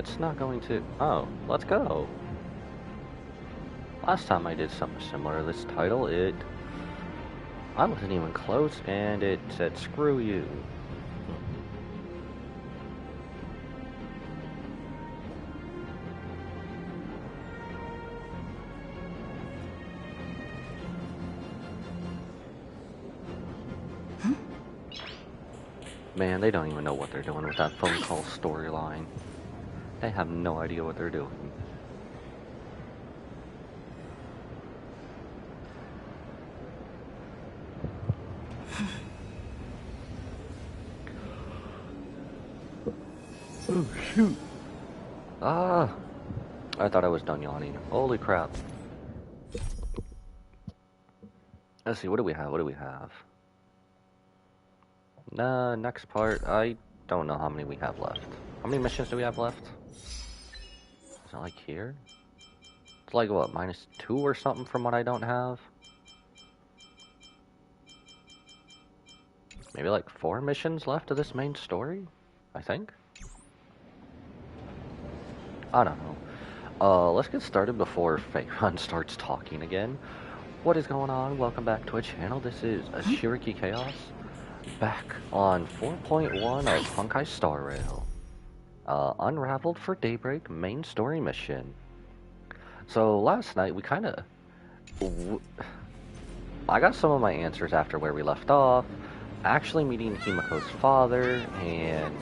It's not going to... Oh, let's go. Last time I did something similar to this title, I wasn't even close, and it said, screw you. Man, they don't even know what they're doing with that phone call storyline. They have no idea what they're doing. Oh, shoot. Ah! I thought I was done yawning. Holy crap. Let's see, what do we have? What do we have? Next part, I don't know how many we have left. How many missions do we have left? Is it like here? It's like what, -2 or something from what I don't have? Maybe like 4 missions left of this main story? I think? I don't know. Let's get started before Faerun starts talking again. What is going on? Welcome back to our channel. This is Shiriki Chaos. Back on 4.1 of Honkai Star Rail. Unraveled for Daybreak main story mission. So last night we kinda... I got some of my answers after where we left off. Actually meeting Himiko's father and...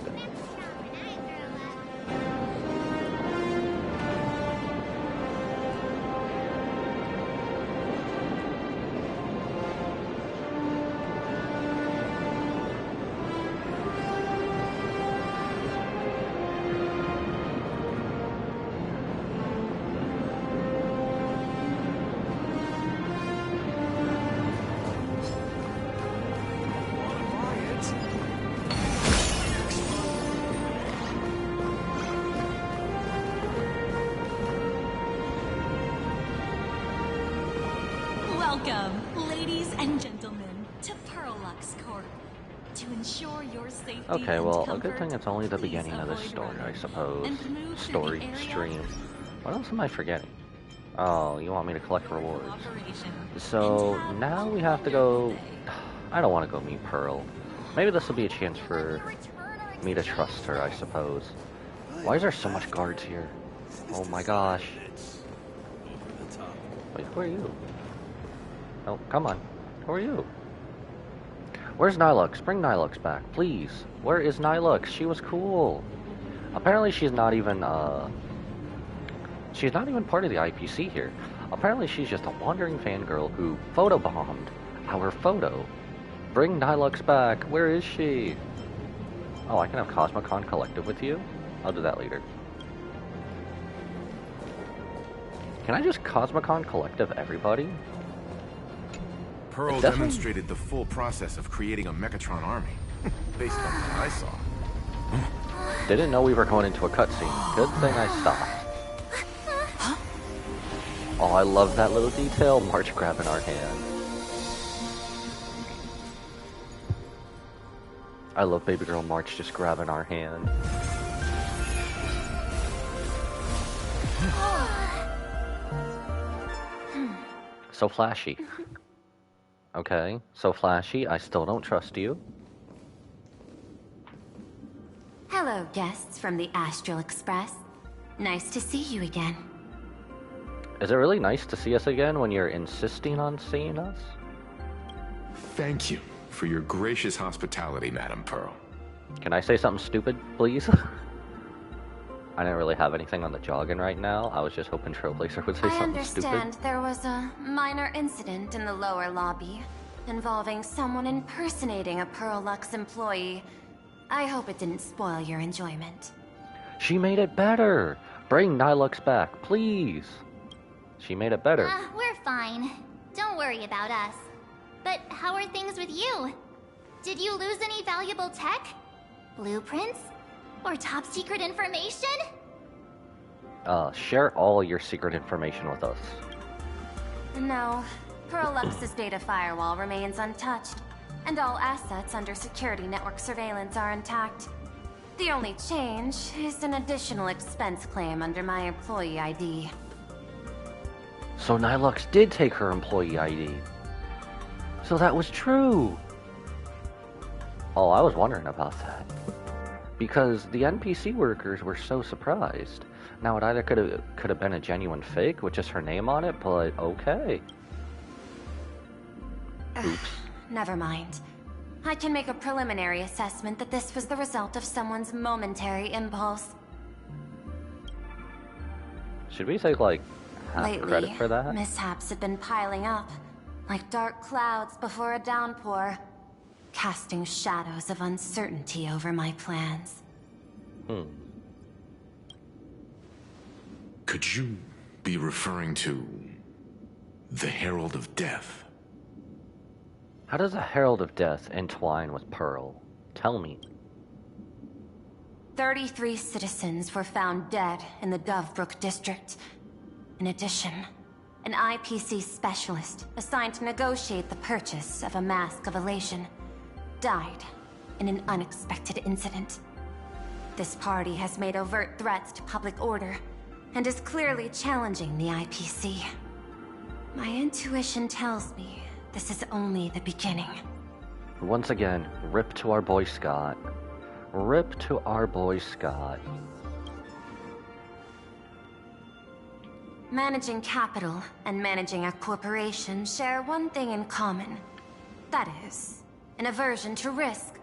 Welcome, ladies and gentlemen, to Pearlux Corp. To ensure your safety Okay, well, and a good thing comfort, it's only the please beginning of this avoid story, I running suppose. and move to the Story area stream. What else am I forgetting? Oh, you want me to collect rewards. cooperation. So, And have now a we have to go... wonderful day. I don't want to go meet Pearl. Maybe this will be a chance for me to trust her, I suppose. Why is there so much guards here? Oh my gosh. Wait, who are you? Oh, come on. Who are you? Where's Nilux? Bring Nilux back, please. Where is Nilux? She was cool. Apparently she's not even part of the IPC here. Apparently she's just a wandering fangirl who photobombed our photo. Bring Nilux back. Where is she? Oh, I can have Cosmocon Collective with you? I'll do that later. Can I just Cosmocon Collective everybody? Pearl demonstrated the full process of creating a Mechatron army, based on what I saw. Didn't know we were going into a cutscene. Good thing I stopped. Oh, I love that little detail. March grabbing our hand. I love baby girl March just grabbing our hand. So flashy. Okay, so flashy, I still don't trust you. Hello, guests from the Astral Express. Nice to see you again. Is it really nice to see us again when you're insisting on seeing us? Thank you for your gracious hospitality, Madam Pearl. Can I say something stupid, please? I didn't really have anything on the jogging right now. I was just hoping Trailblazer would say I something understand stupid. there was a minor incident in the lower lobby involving someone impersonating a Pearlux employee. I hope it didn't spoil your enjoyment. She made it better! Bring Nilux back, please! She made it better. We're fine. Don't worry about us. But how are things with you? Did you lose any valuable tech? Blueprints? Or top secret information? Share all your secret information with us. No, Pearlux's data firewall remains untouched, and all assets under security network surveillance are intact. The only change is an additional expense claim under my employee ID. So Nilux did take her employee ID. So that was true. Oh, I was wondering about that. Because the NPC workers were so surprised. Now, it either could have been a genuine fake with just her name on it, but okay. Oops. Never mind. I can make a preliminary assessment that this was the result of someone's momentary impulse. Should we take, like, half Lately, credit for that? mishaps have been piling up, like dark clouds before a downpour, casting shadows of uncertainty over my plans. Could you be referring to the Herald of Death? How does a Herald of Death entwine with Pearl? Tell me. 33 citizens were found dead in the Dovebrook district. In addition, an IPC specialist assigned to negotiate the purchase of a Mask of Elation died in an unexpected incident. This party has made overt threats to public order and is clearly challenging the IPC. My intuition tells me this is only the beginning. Once again, rip to our boy Scott. Rip to our boy Scott. Managing capital and managing a corporation share one thing in common. That is, an aversion to risk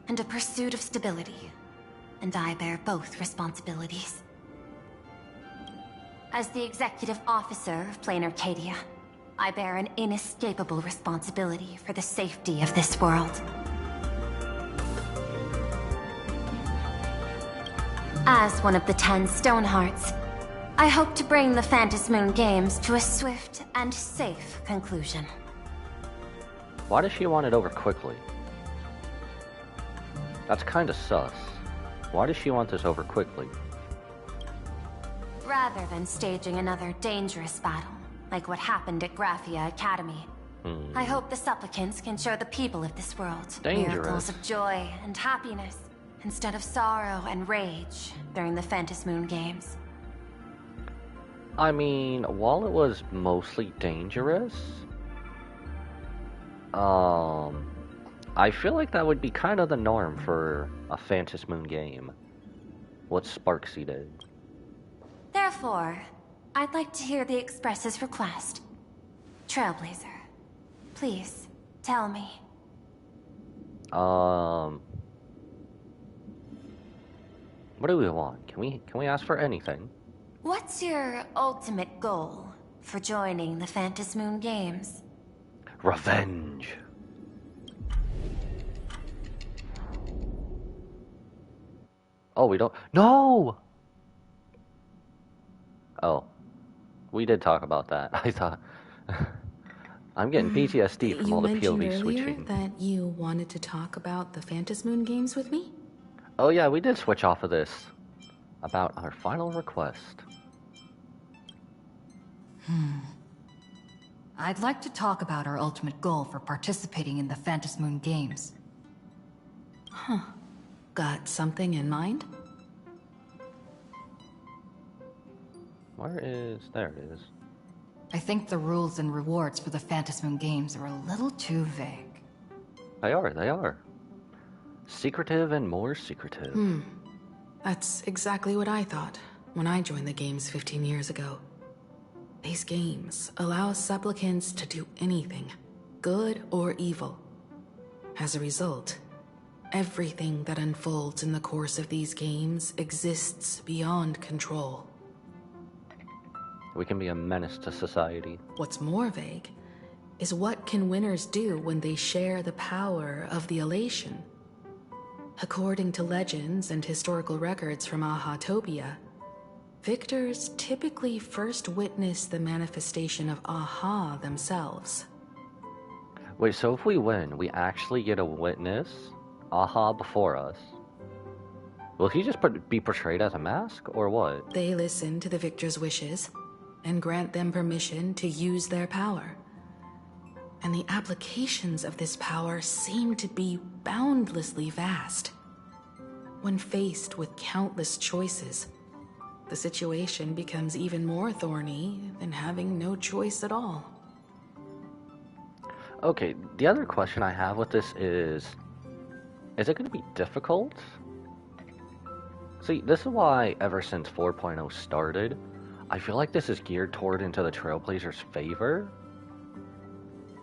and a pursuit of stability. And I bear both responsibilities. As the executive officer of Plain Arcadia, I bear an inescapable responsibility for the safety of this world. As one of the 10 Stonehearts, I hope to bring the Phantasmoon Games to a swift and safe conclusion. Why does she want it over quickly? That's kinda sus. Why does she want this over quickly? Rather than staging another dangerous battle, like what happened at Graphia Academy, I hope the supplicants can show the people of this world miracles of joy and happiness, instead of sorrow and rage during the Phantasmoon Games. I mean, while it was mostly dangerous, I feel like that would be kind of the norm for a Phantasmoon game. What Sparksy did. Therefore, I'd like to hear the Express's request. Trailblazer, please, tell me. What do we want? Can we ask for anything? What's your ultimate goal for joining the Phantasmoon Games? Revenge. Oh, we don't. No! Oh. We did talk about that. I thought. I'm getting PTSD from all the POV switching. You mentioned earlier that you wanted to talk about the Phantasmoon Games with me? Oh, yeah, we did switch off of this. About our final request. I'd like to talk about our ultimate goal for participating in the Phantasmoon Games. Got something in mind? Where is... There it is. I think the rules and rewards for the Phantasmoon Games are a little too vague. They are. Secretive and more secretive. That's exactly what I thought when I joined the games 15 years ago. These games allow supplicants to do anything, good or evil. As a result, everything that unfolds in the course of these games exists beyond control. We can be a menace to society. What's more vague is what can winners do when they share the power of the elation. According to legends and historical records from Ahatopia, victors typically first witness the manifestation of Aha themselves. Wait, so if we win, we actually get a witness Aha before us? Will he just be portrayed as a mask, or what? They listen to the victor's wishes and grant them permission to use their power. And the applications of this power seem to be boundlessly vast. When faced with countless choices, the situation becomes even more thorny than having no choice at all. Okay, the other question I have with this is it going to be difficult? See, this is why ever since 4.0 started, I feel like this is geared toward into the Trailblazer's favor.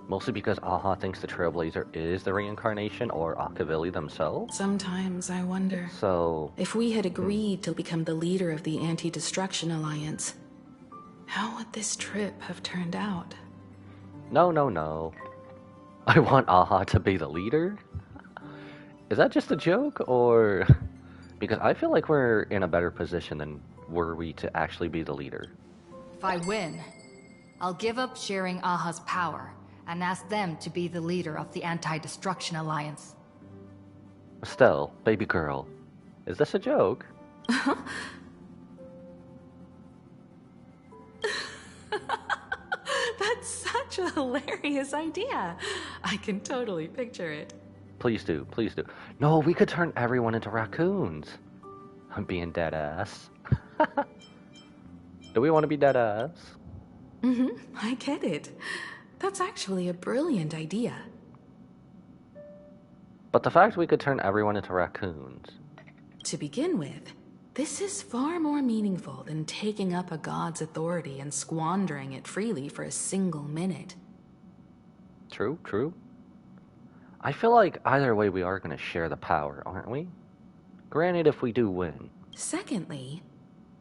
Mostly because Aha thinks the Trailblazer is the reincarnation or Akavili themselves. Sometimes I wonder, so if we had agreed to become the leader of the Anti-Destruction Alliance, how would this trip have turned out? No. I want Aha to be the leader? Is that just a joke, or... Because I feel like we're in a better position than were we to actually be the leader. If I win, I'll give up sharing Aha's power and ask them to be the leader of the Anti-Destruction Alliance. Estelle, baby girl, is this a joke? That's such a hilarious idea. I can totally picture it. Please do. No, we could turn everyone into raccoons. I'm being dead ass. Do we want to be dead ass? I get it. That's actually a brilliant idea. But the fact we could turn everyone into raccoons... To begin with, this is far more meaningful than taking up a god's authority and squandering it freely for a single minute. True. I feel like either way we are going to share the power, aren't we? Granted, if we do win. Secondly,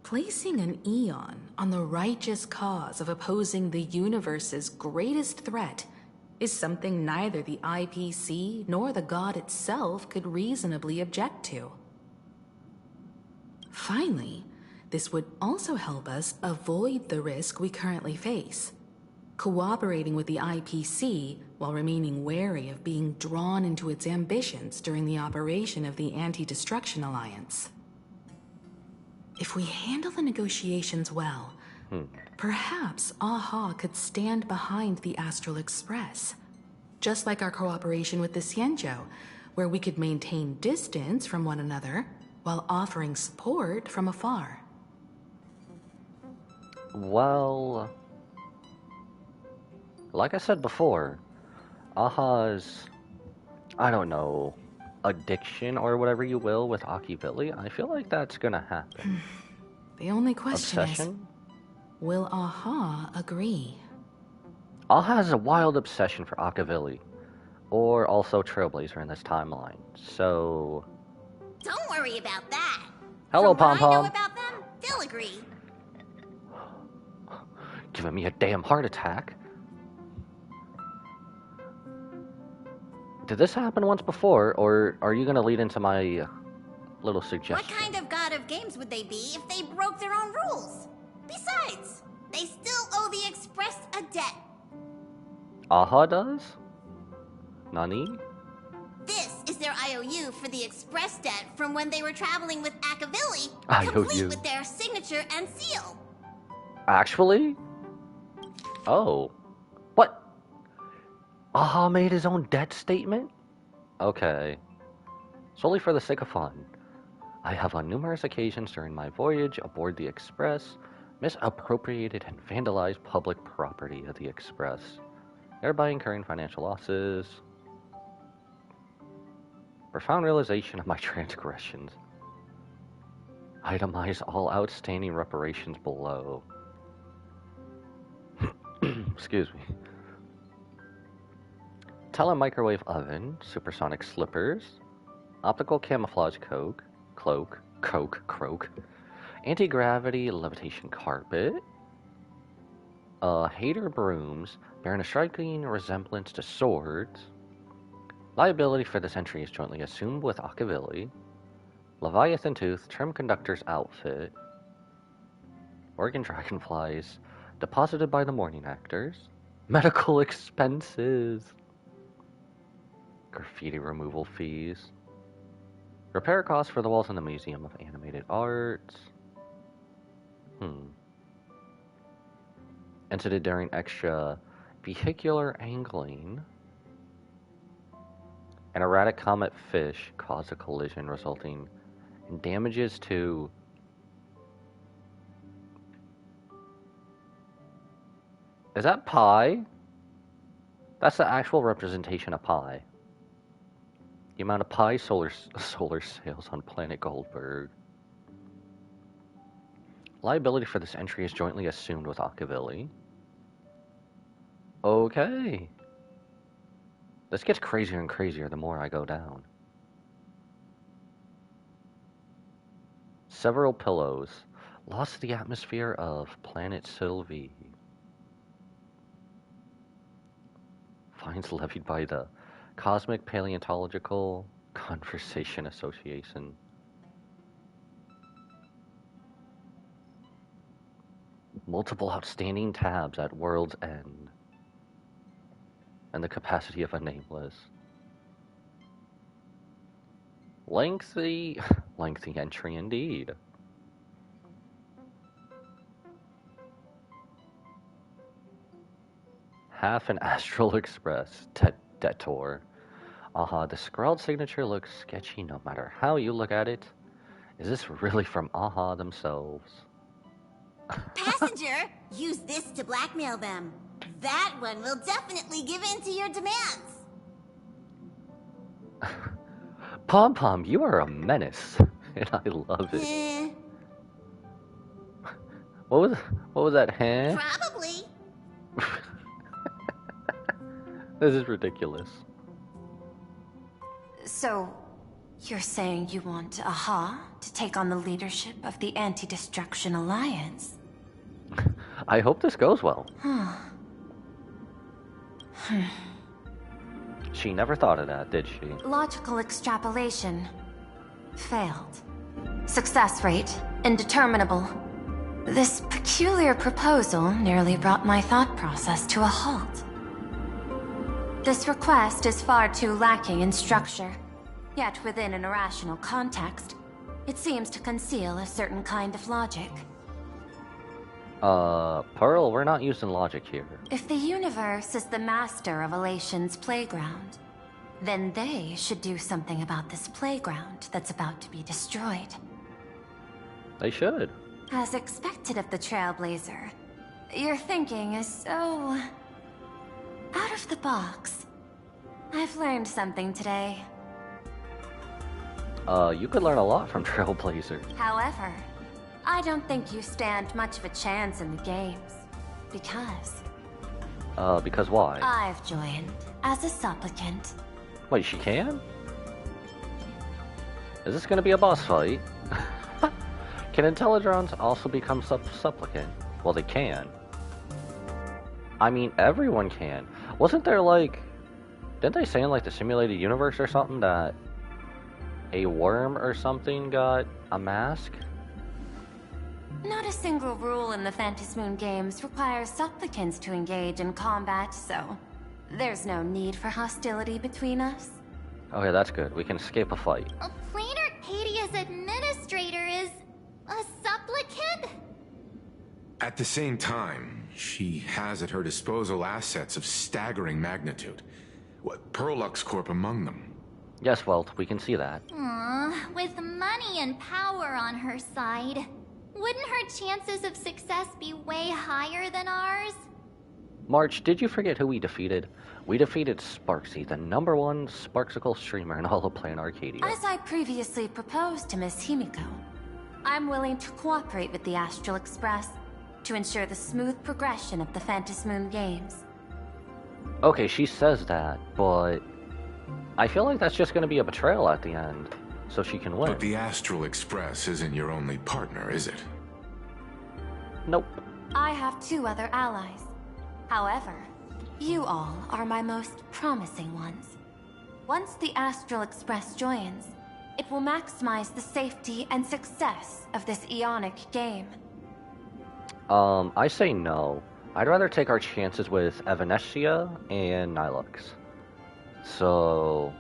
placing an Eon on the righteous cause of opposing the universe's greatest threat is something neither the IPC nor the god itself could reasonably object to. Finally, this would also help us avoid the risk we currently face. Cooperating with the IPC while remaining wary of being drawn into its ambitions during the operation of the Anti-Destruction Alliance. If we handle the negotiations well, perhaps Aha could stand behind the Astral Express. Just like our cooperation with the Xianzhou, where we could maintain distance from one another while offering support from afar. Well... Like I said before, Aha's, I don't know, addiction or whatever you will with Akavili, I feel like that's gonna happen. The only question Obsession? is, will Aha agree? Aha has a wild obsession for Akavili, or also Trailblazer in this timeline, so... Don't worry about that. Hello, From what I know Pom-Pom. about them, they'll agree. Giving me a damn heart attack. Did this happen once before, or are you gonna lead into my little suggestion? What kind of god of games would they be if they broke their own rules? Besides, they still owe the Express a debt. Aha does? Nani? This is their IOU for the Express debt from when they were traveling with Akavili, IOU. complete with their signature and seal. Actually? Oh. What? Aha made his own debt statement? Okay. Solely for the sake of fun. I have on numerous occasions during my voyage aboard the Express misappropriated and vandalized public property of the Express, thereby incurring financial losses. Profound realization of my transgressions. Itemize all outstanding reparations below. Excuse me. Telemicrowave oven, supersonic slippers, optical camouflage cloak, anti-gravity levitation carpet, hater brooms bearing a striking resemblance to swords. Liability for this entry is jointly assumed with Akavili. Leviathan tooth, trim conductor's outfit, organ dragonflies deposited by the morning actors, medical expenses, graffiti removal fees, repair costs for the walls in the Museum of Animated Arts. Incident during extra vehicular angling. An erratic comet fish caused a collision resulting Damages to... Is that pi? That's the actual representation of pi. The amount of pi solar sails on planet Goldberg. Liability for this entry is jointly assumed with Akavili. Okay. This gets crazier and crazier the more I go down. Several pillows. Lost the atmosphere of planet Sylvie. Fines levied by the Cosmic Paleontological Conversation Association. Multiple outstanding tabs at World's End. And the capacity of a nameless. Lengthy entry indeed. Half an Astral Express detour. The scrawled signature looks sketchy no matter how you look at it. Is this really from themselves? Passenger, use this to blackmail them. That one will definitely give in to your demands. Pom Pom, you are a menace, and I love it. What was that? Huh? Probably. This is ridiculous. So, you're saying you want Aha to take on the leadership of the Anti-Destruction Alliance? I hope this goes well. She never thought of that, did she? Logical extrapolation. Failed. Success rate indeterminable. This peculiar proposal nearly brought my thought process to a halt. This request is far too lacking in structure. Yet within an irrational context, it seems to conceal a certain kind of logic. Pearl, we're not using logic here. If the universe is the master of Elation's playground, then they should do something about this playground that's about to be destroyed. They should. As expected of the Trailblazer, your thinking is so... out of the box. I've learned something today. You could learn a lot from Trailblazer. However, I don't think you stand much of a chance in the games. Because why? I've joined as a supplicant. Wait, she can? Is this gonna be a boss fight? Can Intellitrons also become supplicant? Well, they can. I mean, everyone can. Wasn't there like... Didn't they say in like the simulated universe or something that a worm or something got a mask? Not a single rule in the Phantasmoon games requires supplicants to engage in combat, so there's no need for hostility between us. Okay, that's good. We can escape a fight. A Planar Arcadia's administrator is a supplicant? At the same time, she has at her disposal assets of staggering magnitude. Perlux Corp among them. Yes, Welt, we can see that. With money and power on her side, wouldn't her chances of success be way higher than ours? March, did you forget who we defeated? We defeated Sparksy, the #1 Sparksicle streamer in all of Planar Arcadia. As I previously proposed to Miss Himiko, I'm willing to cooperate with the Astral Express to ensure the smooth progression of the Phantasmoon games. Okay, she says that, but I feel like that's just going to be a betrayal at the end, so she can win. But the Astral Express isn't your only partner, is it? Nope. I have 2 other allies. However, you all are my most promising ones. Once the Astral Express joins, it will maximize the safety and success of this Ionic game. I say no. I'd rather take our chances with Evanescia and Nilux. So,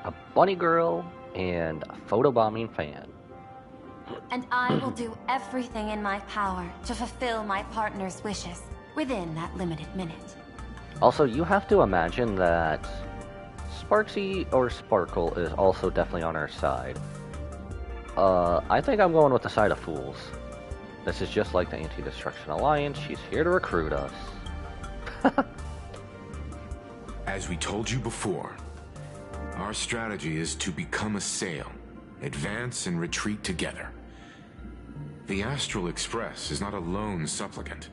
a bunny girl and a photobombing fan. And I will do everything in my power to fulfill my partner's wishes within that limited minute. Also, you have to imagine that Sparksy or Sparkle is also definitely on our side. I think I'm going with the side of fools. This is just like the Anti-Destruction Alliance. She's here to recruit us. As we told you before, our strategy is to become a sail, advance and retreat together. The Astral Express is not a lone supplicant,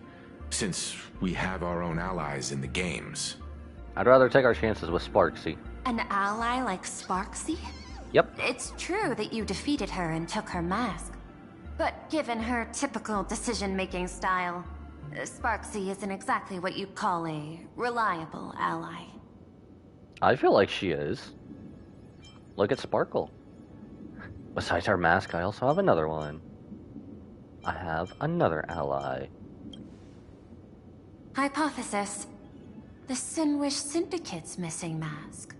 since we have our own allies in the games. I'd rather take our chances with Sparksy. An ally like Sparksy? Yep. It's true that you defeated her and took her mask. But given her typical decision-making style, Sparksy isn't exactly what you'd call a reliable ally. I feel like she is. Look at Sparkle. Besides her mask, I also have another one. I have another ally. Hypothesis. The Sinwish Syndicate's missing mask.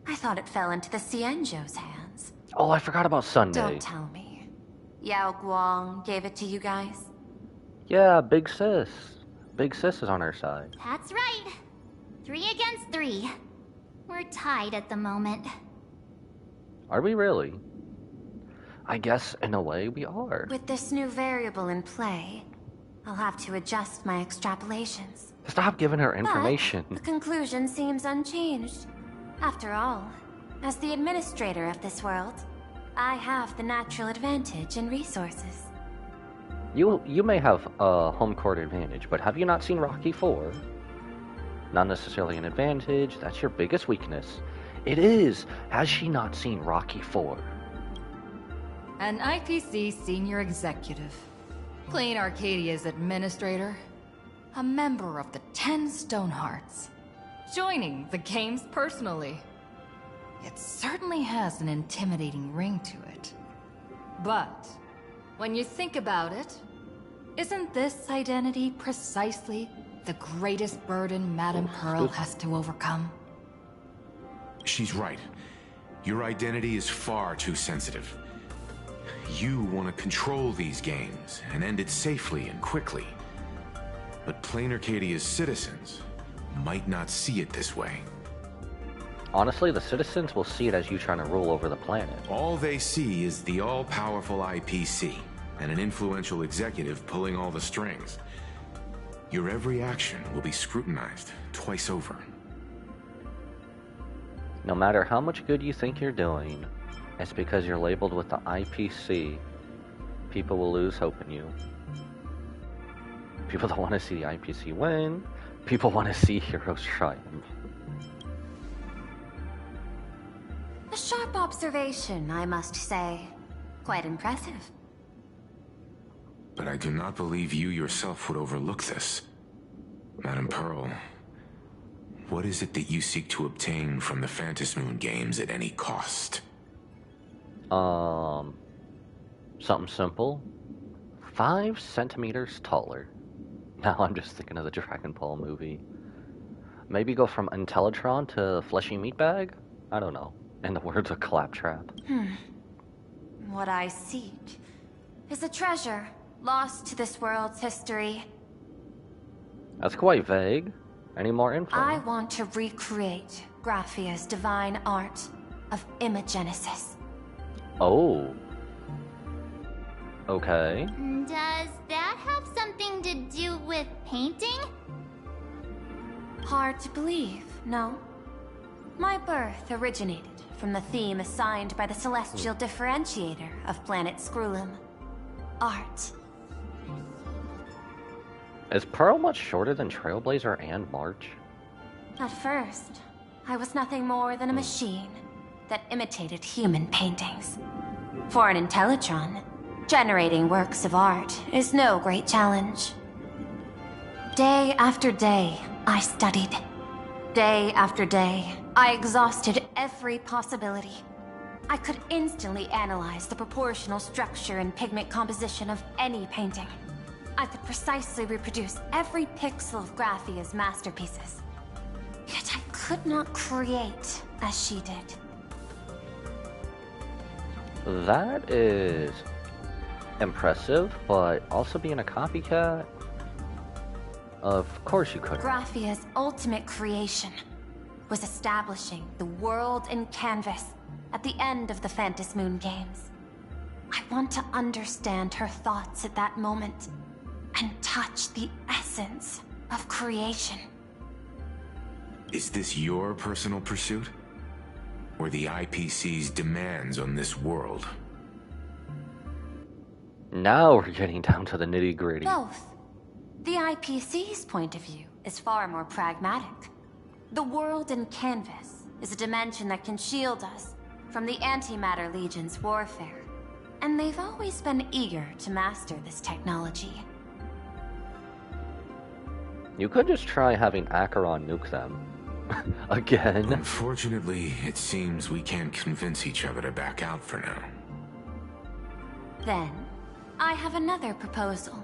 I thought it fell into the Cienjo's hands. Oh, I forgot about Sunday. Don't tell me. Yao Guang gave it to you guys? Yeah, Big Sis. Big Sis is on our side. That's right. 3 against 3. We're tied at the moment. Are we really? I guess, in a way, we are. With this new variable in play, I'll have to adjust my extrapolations. Stop giving her information. But the conclusion seems unchanged. After all, as the administrator of this world, I have the natural advantage in resources. You may have a home court advantage, but have you not seen Rocky IV? Not necessarily an advantage, that's your biggest weakness. It is! Has she not seen Rocky IV? An IPC senior executive. Clean Arcadia's administrator. A member of the 10 Stonehearts. Joining the games personally. It certainly has an intimidating ring to it. But, when you think about it, isn't this identity precisely the greatest burden Madame Pearl has to overcome? She's right. Your identity is far too sensitive. You want to control these games and end it safely and quickly. But Plain Arcadia's citizens might not see it this way. Honestly, the citizens will see it as you trying to rule over the planet. All they see is the all-powerful IPC and an influential executive pulling all the strings. Your every action will be scrutinized twice over. No matter how much good you think you're doing, it's because you're labeled with the IPC, people will lose hope in you. People don't want to see the IPC win. People want to see heroes triumph. A sharp observation, I must say. Quite impressive. But I do not believe you yourself would overlook this. Madame Pearl, what is it that you seek to obtain from the Phantasmoon games at any cost? Something simple. 5 centimeters taller. Now I'm just thinking of the Dragon Ball movie. Maybe go from Intellitron to Fleshy Meatbag? I don't know. In the words of Claptrap. What I seek is a treasure lost to this world's history. That's quite vague. Any more info? I want to recreate Graphia's divine art of imagenesis. Oh. Okay. Does that have something to do with painting? Hard to believe, no? My birth originated from the theme assigned by the celestial differentiator of planet Scrulum. Art. Is Pearl much shorter than Trailblazer and March? At first, I was nothing more than a machine that imitated human paintings. For an Intellitron, generating works of art is no great challenge. Day after day, I studied. Day after day, I exhausted every possibility. I could instantly analyze the proportional structure and pigment composition of any painting. I could precisely reproduce every pixel of Graphia's masterpieces. Yet I could not create as she did. That is impressive, but also being a copycat? Of course you couldn't. Graphia's ultimate creation was establishing the world in canvas at the end of the Phantasmoon games. I want to understand her thoughts at that moment and touch the essence of creation. Is this your personal pursuit? Or the IPC's demands on this world? Now we're getting down to the nitty-gritty. Both. The IPC's point of view is far more pragmatic. The world in canvas is a dimension that can shield us from the Antimatter Legion's warfare. And they've always been eager to master this technology. You could just try having Acheron nuke them. Again. Unfortunately, it seems we can't convince each other to back out for now. Then, I have another proposal.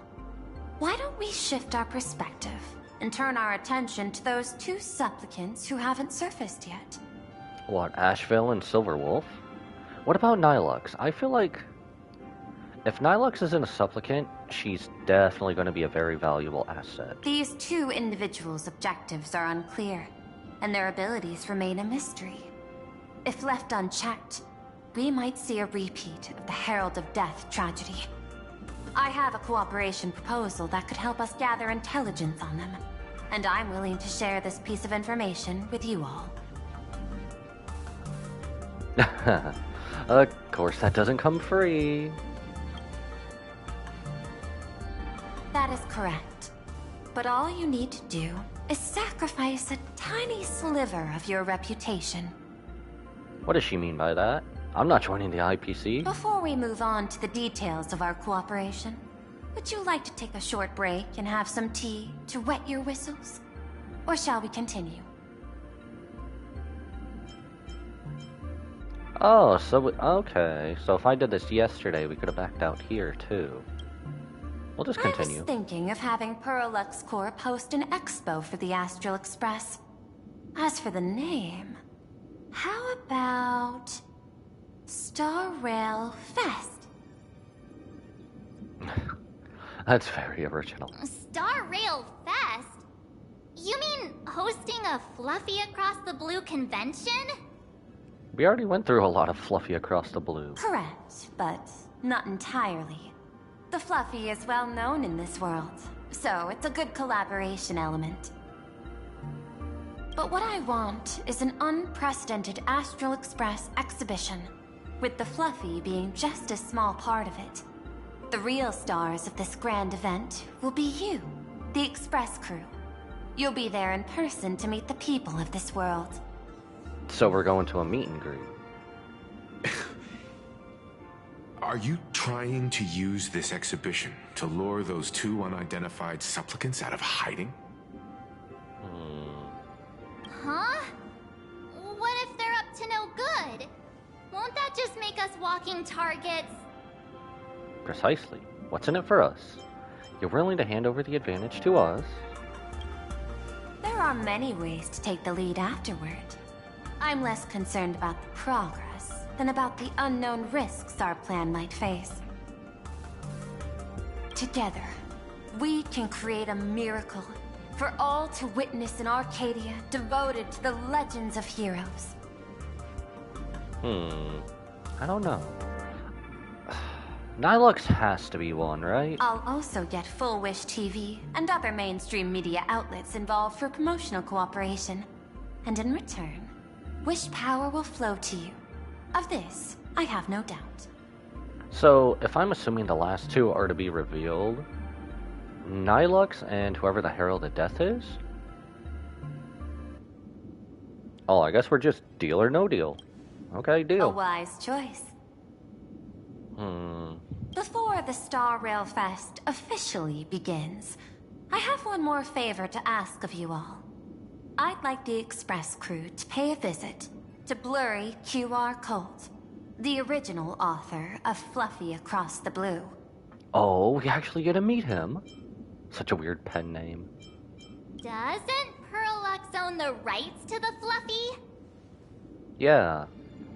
Why don't we shift our perspective and turn our attention to those two supplicants who haven't surfaced yet? What, Asheville and Silverwolf? What about Nilux? I feel like if Nilux isn't a supplicant, she's definitely going to be a very valuable asset. These two individuals' objectives are unclear, and their abilities remain a mystery. If left unchecked, we might see a repeat of the Herald of Death tragedy. I have a cooperation proposal that could help us gather intelligence on them, and I'm willing to share this piece of information with you all. Of course, that doesn't come free. That is correct. But all you need to do is sacrifice a tiny sliver of your reputation. What does she mean by that? I'm not joining the IPC. Before we move on to the details of our cooperation, would you like to take a short break and have some tea to wet your whistles? Or shall we continue? Oh, okay. So if I did this yesterday, we could have backed out here, too. We'll just continue. I was thinking of having Perlux Corp host an expo for the Astral Express. As for the name, how about Star Rail Fest? That's very original. Star Rail Fest? You mean hosting a Fluffy Across the Blue convention? We already went through a lot of Fluffy Across the Blue. Correct, but not entirely. The Fluffy is well known in this world, so it's a good collaboration element. But what I want is an unprecedented Astral Express exhibition, with the Fluffy being just a small part of it. The real stars of this grand event will be you, the Express crew. You'll be there in person to meet the people of this world. So we're going to a meet and greet. Are you trying to use this exhibition to lure those two unidentified supplicants out of hiding? Huh? What if they're up to no good? Won't that just make us walking targets? Precisely. What's in it for us? You're willing to hand over the advantage to us? There are many ways to take the lead afterward. I'm less concerned about the progress than about the unknown risks our plan might face. Together, we can create a miracle for all to witness in Arcadia devoted to the legends of heroes. I don't know. Nilux has to be one, right? I'll also get Full Wish TV and other mainstream media outlets involved for promotional cooperation. And in return, Wish power will flow to you. Of this, I have no doubt. So, if I'm assuming the last two are to be revealed, Nilux and whoever the Herald of Death is? Oh, I guess we're just deal or no deal. Okay, A deal. wise choice. Before the Star Rail Fest officially begins, I have one more favor to ask of you all. I'd like the Express crew to pay a visit to Blurry QR Colt, the original author of Fluffy Across the Blue. Oh, we actually get to meet him. Such a weird pen name. Doesn't Perlux own the rights to the Fluffy? Yeah.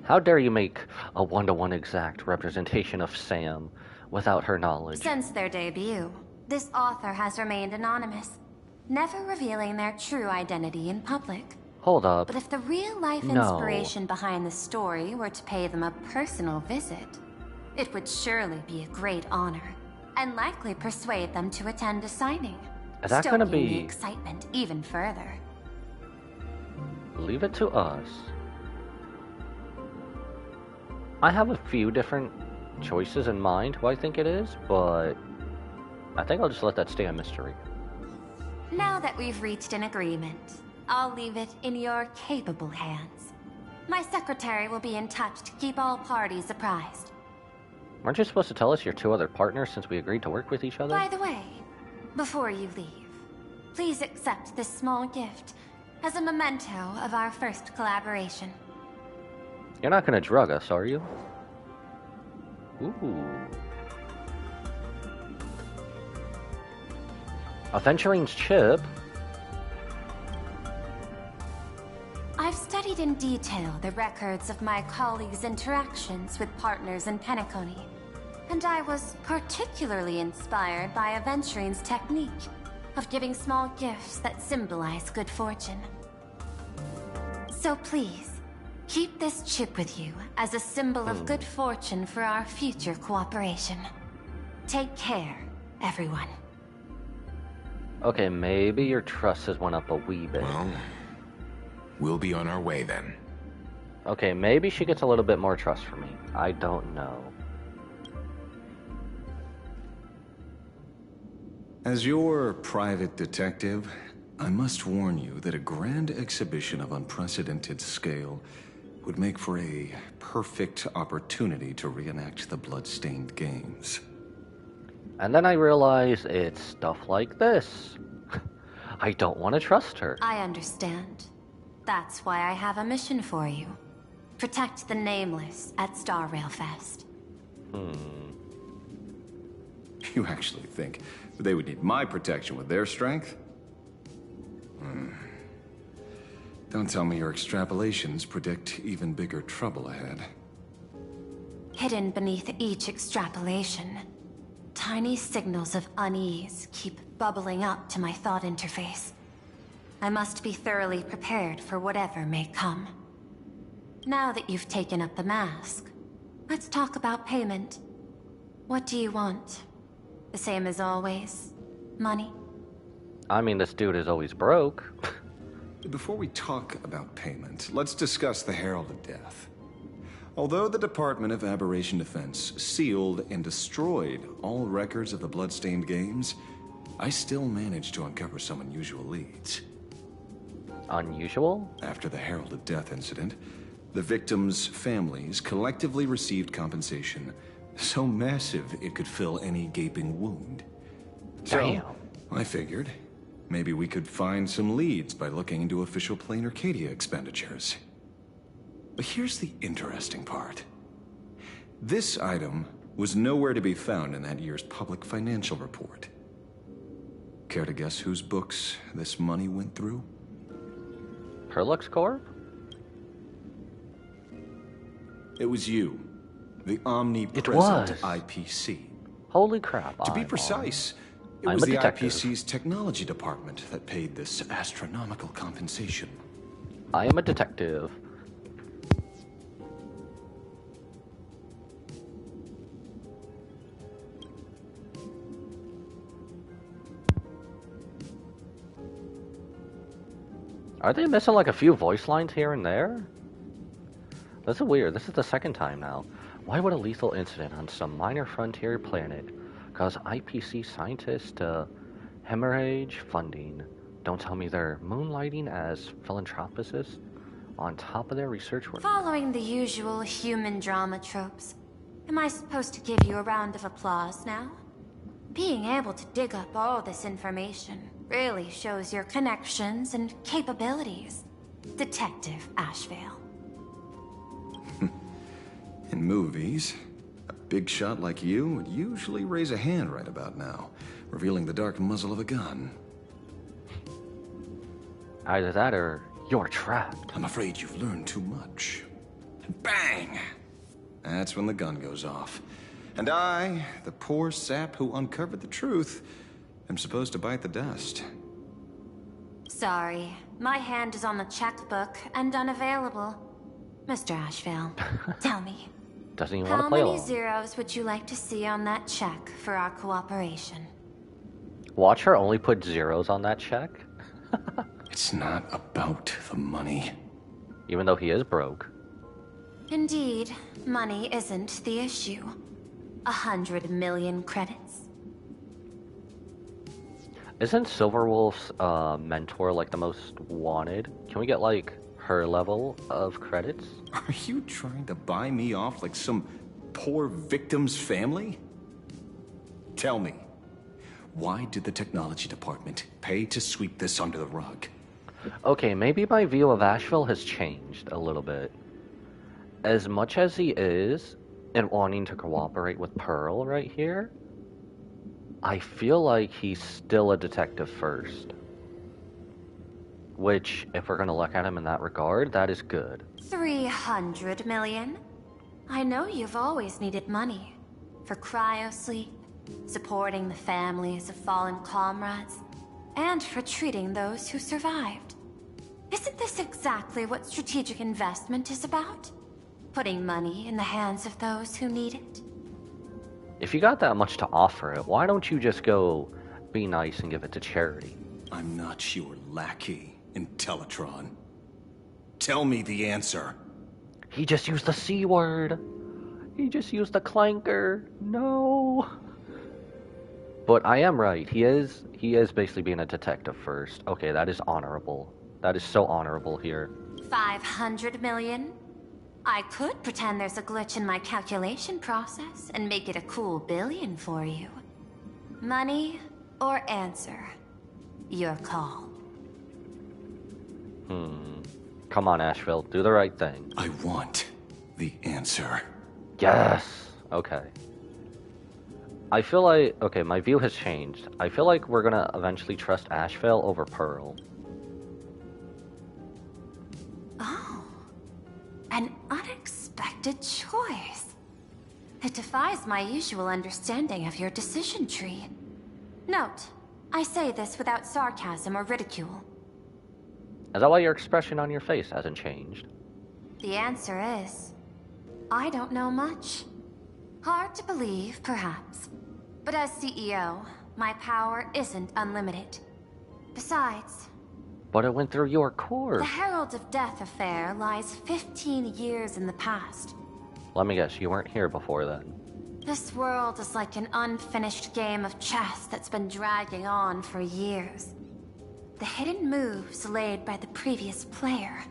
How dare you make a one-to-one exact representation of Sam without her knowledge? Since their debut, this author has remained anonymous, never revealing their true identity in public. Hold up. But if the real-life No. inspiration behind the story were to pay them a personal visit, It would surely be a great honor, and likely persuade them to attend a signing. Is that gonna stoking be... the excitement even further. Leave it to us. I have a few different choices in mind who I think it is, but I think I'll just let that stay a mystery. Now that we've reached an agreement, I'll leave it in your capable hands. My secretary will be in touch to keep all parties apprised. Weren't you supposed to tell us your two other partners since we agreed to work with each other? By the way, before you leave, please accept this small gift as a memento of our first collaboration. You're not gonna drug us, are you? Ooh. Aventurine's chip. I've studied in detail the records of my colleagues' interactions with partners in Penacony, and I was particularly inspired by Aventurine's technique of giving small gifts that symbolize good fortune. So please, keep this chip with you as a symbol of good fortune for our future cooperation. Take care, everyone. Okay, maybe your trust has went up a wee bit. Well, we'll be on our way then. Okay, maybe she gets a little bit more trust from me. I don't know. As your private detective, I must warn you that a grand exhibition of unprecedented scale would make for a perfect opportunity to reenact the blood-stained games. And then I realize it's stuff like this. I don't want to trust her. I understand. That's why I have a mission for you. Protect the Nameless at Star Rail Fest. You actually think that they would need my protection with their strength? Don't tell me your extrapolations predict even bigger trouble ahead. Hidden beneath each extrapolation, tiny signals of unease keep bubbling up to my thought interface. I must be thoroughly prepared for whatever may come. Now that you've taken up the mask, let's talk about payment. What do you want? The same as always? Money? I mean, this dude is always broke. Before we talk about payment, let's discuss the Herald of Death. Although the Department of Aberration Defense sealed and destroyed all records of the Bloodstained Games, I still managed to uncover some unusual leads. Unusual? After the Herald of Death incident, the victims' families collectively received compensation so massive it could fill any gaping wound. Damn. So, I figured, maybe we could find some leads by looking into official Plain Arcadia expenditures. But here's the interesting part. This item was nowhere to be found in that year's public financial report. Care to guess whose books this money went through? Perlux Corp? It was you, the omnipresent was. IPC. Holy crap. To be I'm precise, it I'm was a the detective. IPC's technology department that paid this astronomical compensation. I am a detective. Are they missing like a few voice lines here and there? This is weird. This is the second time now. Why would a lethal incident on some minor frontier planet cause IPC scientists to hemorrhage funding? Don't tell me they're moonlighting as philanthropists on top of their research work. Following the usual human drama tropes, am I supposed to give you a round of applause now? Being able to dig up all this information really shows your connections and capabilities, Detective Ashvale. In movies, a big shot like you would usually raise a hand right about now, revealing the dark muzzle of a gun. Either that or you're trapped. I'm afraid you've learned too much. And bang! That's when the gun goes off. And I, the poor sap who uncovered the truth, am supposed to bite the dust. Sorry, my hand is on the checkbook and unavailable. Mr. Ashvale, tell me, Doesn't even want to How play many along. zeros would you like to see on that check for our cooperation? Watch her only put zeros on that check. It's not about the money. Even though he is broke. Indeed, money isn't the issue. 100 million credits. Isn't Silverwolf's mentor like the most wanted? Can we get like her level of credits? Are you trying to buy me off like some poor victim's family? Tell me, why did the technology department pay to sweep this under the rug? Okay, maybe my view of Asheville has changed a little bit. As much as he is and wanting to cooperate with Pearl right here, I feel like he's still a detective first. Which, if we're gonna look at him in that regard, that is good. 300 million? I know you've always needed money. For cryosleep, supporting the families of fallen comrades, and for treating those who survived. Isn't this exactly what strategic investment is about? Putting money in the hands of those who need it? If you got that much to offer it, why don't you just go be nice and give it to charity? I'm not your lackey, Intellitron. Tell me the answer. He just used the C word. He just used the clanker. No. But I am right. He is basically being a detective first. Okay, that is honorable. That is so honorable here. 500 million? I could pretend there's a glitch in my calculation process and make it a cool billion for you. Money or answer? Your call. Come on, Asheville. Do the right thing. I want the answer. Yes. Okay. I feel like... Okay, my view has changed. I feel like we're gonna eventually trust Asheville over Pearl. Oh. An unexpected choice. It defies my usual understanding of your decision tree. Note, I say this without sarcasm or ridicule. Is that why your expression on your face hasn't changed? The answer is... I don't know much. Hard to believe, perhaps. But as CEO, my power isn't unlimited. Besides... But it went through your core. The Herald of Death affair lies 15 years in the past. Let me guess, you weren't here before then. This world is like an unfinished game of chess that's been dragging on for years. The hidden moves laid by the previous player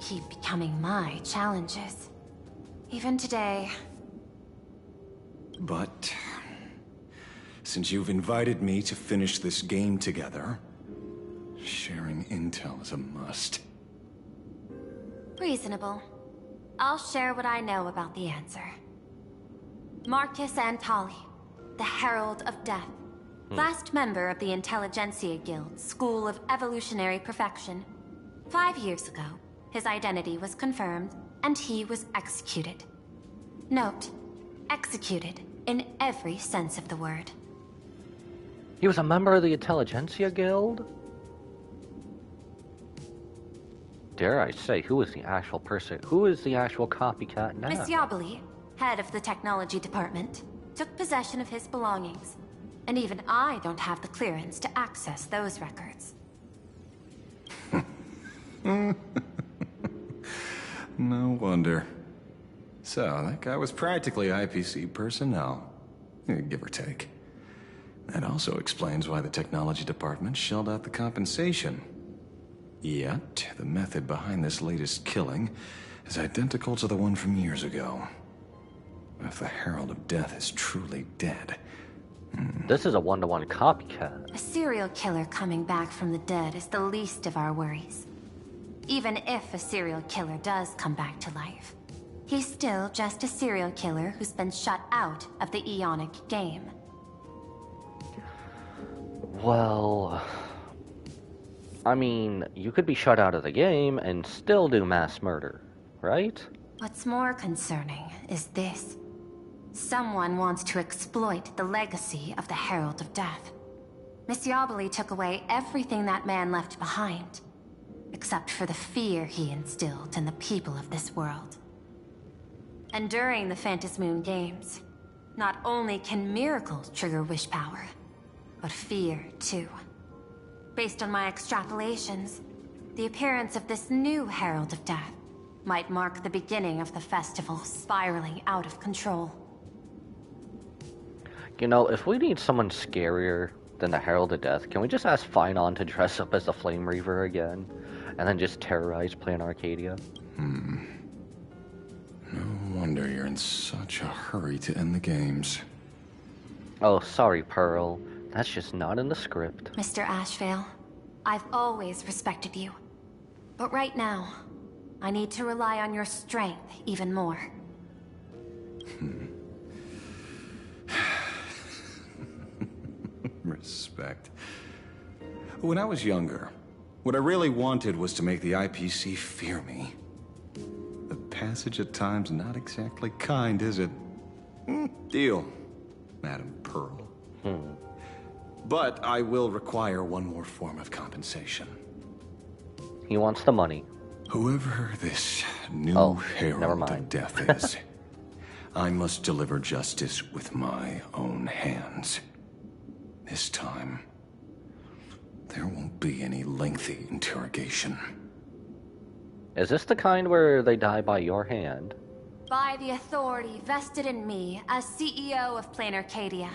keep becoming my challenges. Even today. But since you've invited me to finish this game together, sharing intel is a must. Reasonable. I'll share what I know about the answer. Marcus Antali, the Herald of Death. Last member of the Intelligentsia Guild, School of Evolutionary Perfection. 5 years ago, his identity was confirmed, and he was executed. Note, executed in every sense of the word. He was a member of the Intelligentsia Guild? Dare I say, who is the actual person? Who is the actual copycat now? Miss Yabali, head of the technology department, took possession of his belongings. And even I don't have the clearance to access those records. No wonder. So, that guy was practically IPC personnel, give or take. That also explains why the technology department shelled out the compensation. Yet, the method behind this latest killing is identical to the one from years ago. If the Herald of Death is truly dead... This is a one-to-one copycat. A serial killer coming back from the dead is the least of our worries. Even if a serial killer does come back to life, he's still just a serial killer who's been shut out of the Eonic game. Well... I mean, you could be shut out of the game and still do mass murder, right? What's more concerning is this. Someone wants to exploit the legacy of the Herald of Death. Miss Yabali took away everything that man left behind, except for the fear he instilled in the people of this world. And during the Phantasmoon Games, not only can miracles trigger wish power, but fear too. Based on my extrapolations, the appearance of this new Herald of Death might mark the beginning of the festival spiraling out of control. You know, if we need someone scarier than the Herald of Death, can we just ask Finon to dress up as the Flame Reaver again? And then just terrorize Plan Arcadia? No wonder you're in such a hurry to end the games. Oh, sorry, Pearl. That's just not in the script. Mr. Ashvale, I've always respected you. But right now, I need to rely on your strength even more. Respect. When I was younger, what I really wanted was to make the IPC fear me. The passage at times not exactly kind, is it? Deal, Madam Pearl. But I will require one more form of compensation. He wants the money. Whoever this new Herald never of mind. Death is, I must deliver justice with my own hands. This time, there won't be any lengthy interrogation. Is this the kind where they die by your hand? By the authority vested in me as CEO of Plan Arcadia,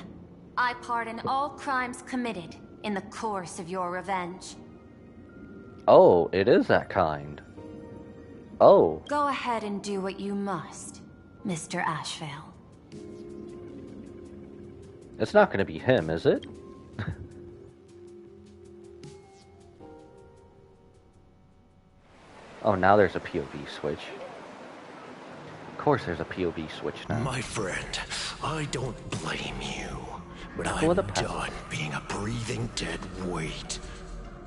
I pardon all crimes committed in the course of your revenge. Oh, it is that kind. Oh. Go ahead and do what you must, Mr. Ashvale. It's not going to be him, is it? Oh, now there's a POV switch. Of course there's a POV switch now. My friend, I don't blame you, but Go with I'm the pass. done being a breathing dead weight.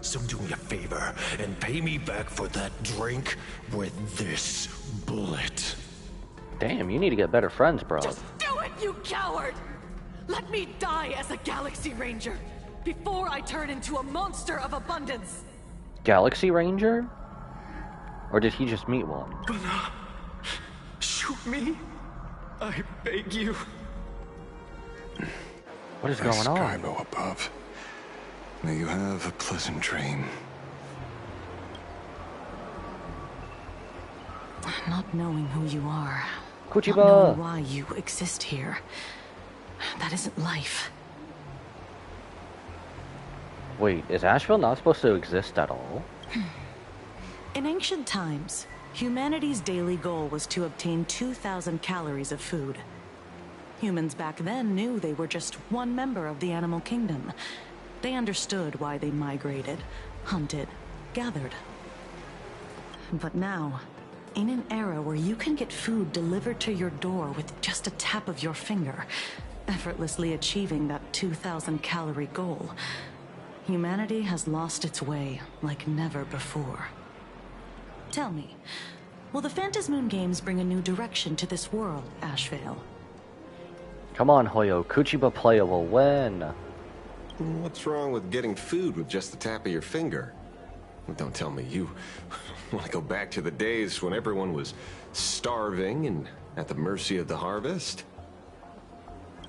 So do me a favor and pay me back for that drink with this bullet. Damn, you need to get better friends, bro. Just do it, you coward! Let me die as a Galaxy Ranger before I turn into a monster of abundance. Galaxy Ranger? Or did he just meet one? Shoot me, I beg you. What is going on? Skybo above. May you have a pleasant dream. Not knowing who you are, Kuchiba! not knowing why you exist here, that isn't life. Wait, is Asheville not supposed to exist at all? In ancient times, humanity's daily goal was to obtain 2,000 calories of food. Humans back then knew they were just one member of the animal kingdom. They understood why they migrated, hunted, gathered. But now, in an era where you can get food delivered to your door with just a tap of your finger, effortlessly achieving that 2,000 calorie goal, humanity has lost its way like never before. Tell me, will the Phantasmoon Games bring a new direction to this world, Ashvale? Come on, Hoyo. Kuchiba Playa will win. What's wrong with getting food with just the tap of your finger? Well, don't tell me you want to go back to the days when everyone was starving and at the mercy of the harvest?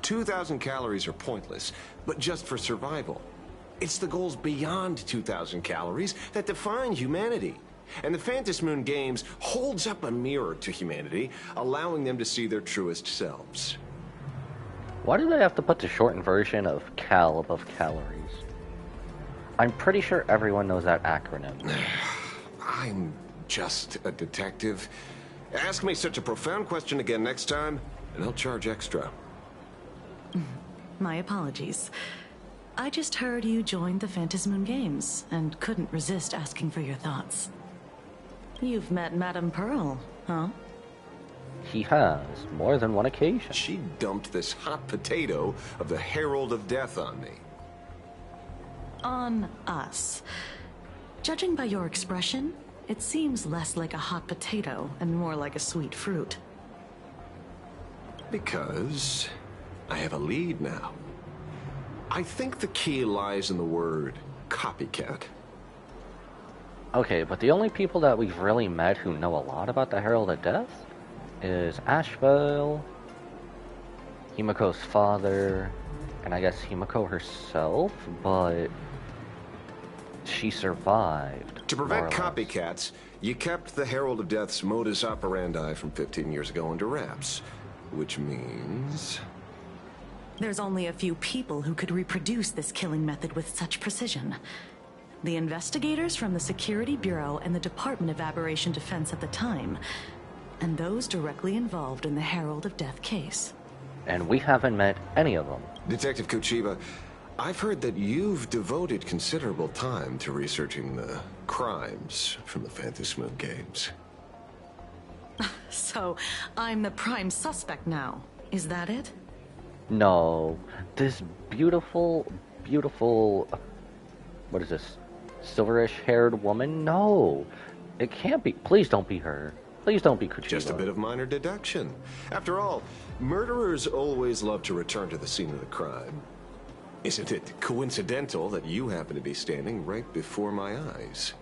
2,000 calories are pointless, but just for survival. It's the goals beyond 2,000 calories that define humanity. And the Phantasmoon Games holds up a mirror to humanity, allowing them to see their truest selves. Why do they have to put the shortened version of cal above calories? I'm pretty sure everyone knows that acronym. I'm just a detective. Ask me such a profound question again next time, and I'll charge extra. My apologies. I just heard you joined the Phantasmoon Games and couldn't resist asking for your thoughts. You've met Madame Pearl, huh? He has, more than one occasion. She dumped this hot potato of the Herald of Death on me. On us. Judging by your expression, it seems less like a hot potato and more like a sweet fruit. Because I have a lead now. I think the key lies in the word copycat. Okay, but the only people that we've really met who know a lot about the Herald of Death is Asheville, Himiko's father, and I guess Himiko herself, but she survived. To more prevent or less. copycats, you kept the Herald of Death's modus operandi from 15 years ago under wraps. Which means... There's only a few people who could reproduce this killing method with such precision. The investigators from the Security Bureau and the Department of Aberration Defense at the time, and those directly involved in the Herald of Death case. And we haven't met any of them. Detective Kuchiba, I've heard that you've devoted considerable time to researching the crimes from the Phantom Moon games. So, I'm the prime suspect now. Is that it? No, this beautiful, what is this? Silverish-haired woman? No, it can't be. Please don't be her. Please don't be Kuchiba. Just a bit of minor deduction. After all, murderers always love to return to the scene of the crime. Isn't it coincidental that you happen to be standing right before my eyes?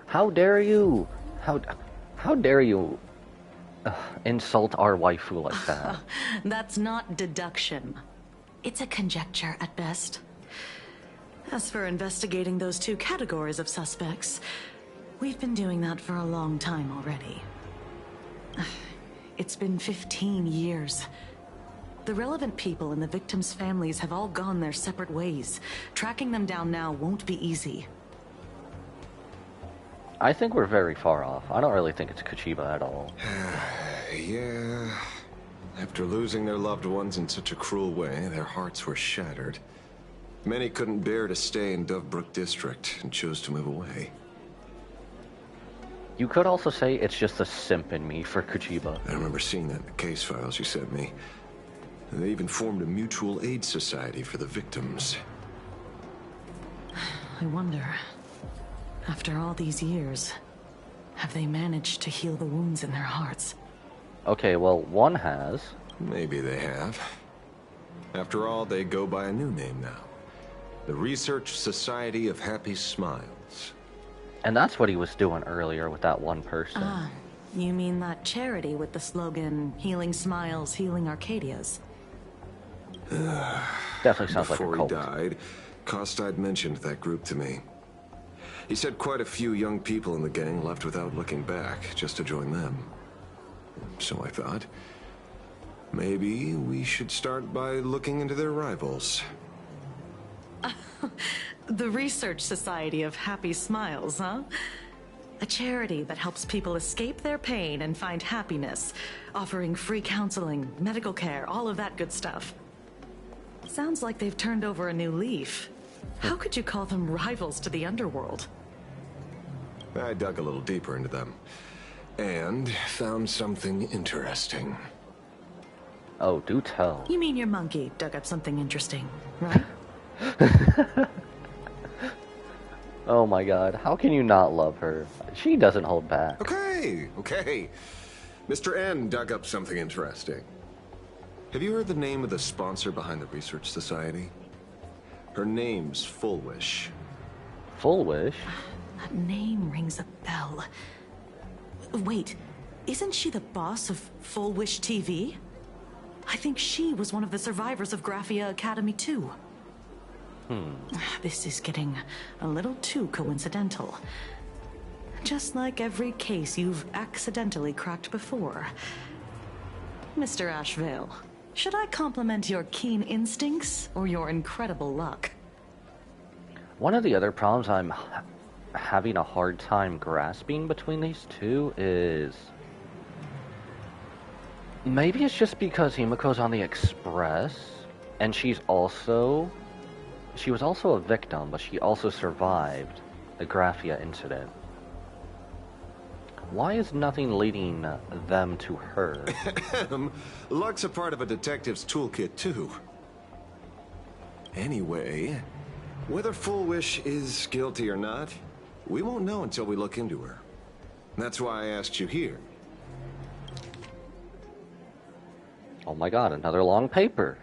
How dare you? How dare you insult our waifu like that? That's not deduction. It's a conjecture at best. As for investigating those two categories of suspects, we've been doing that for a long time already. It's been 15 years. The relevant people and the victims' families have all gone their separate ways. Tracking them down now won't be easy. I think we're very far off. I don't really think it's Kuchiba at all. Yeah. After losing their loved ones in such a cruel way, their hearts were shattered. Many couldn't bear to stay in Dovebrook District and chose to move away. You could also say it's just the simp in me for Kuchiba. I remember seeing that in the case files you sent me. They even formed a mutual aid society for the victims. I wonder, after all these years, have they managed to heal the wounds in their hearts? Okay, well, one has. Maybe they have. After all, they go by a new name now. The Research Society of Happy Smiles. And that's what he was doing earlier with that one person. Ah, you mean that charity with the slogan, Healing Smiles, Healing Arcadias? Definitely sounds like a Before cult. he died, Kostad mentioned that group to me. He said quite a few young people in the gang left without looking back, just to join them. So I thought, maybe we should start by looking into their rivals. The Research Society of Happy Smiles, huh? A charity that helps people escape their pain and find happiness, offering free counseling, medical care, all of that good stuff. Sounds like they've turned over a new leaf. How could you call them rivals to the underworld? I dug a little deeper into them, and found something interesting. Oh, do tell. You mean your monkey dug up something interesting, right? Oh my god, how can you not love her? She doesn't hold back. Okay. Mr. N dug up something interesting. Have you heard the name of the sponsor behind the Research Society? Her name's Full Wish. Full Wish? That name rings a bell. Wait, isn't she the boss of Full Wish TV? I think she was one of the survivors of Graphia Academy too. This is getting a little too coincidental. Just like every case you've accidentally cracked before. Mr. Ashevale, should I compliment your keen instincts or your incredible luck? One of the other problems I'm having a hard time grasping between these two is... maybe it's just because Himiko's on the Express, and she was also a victim, but she also survived the Graphia incident. Why is nothing leading them to her? Luck's a part of a detective's toolkit, too. Anyway, whether Full Wish is guilty or not, we won't know until we look into her. That's why I asked you here. Oh my god, another long paper.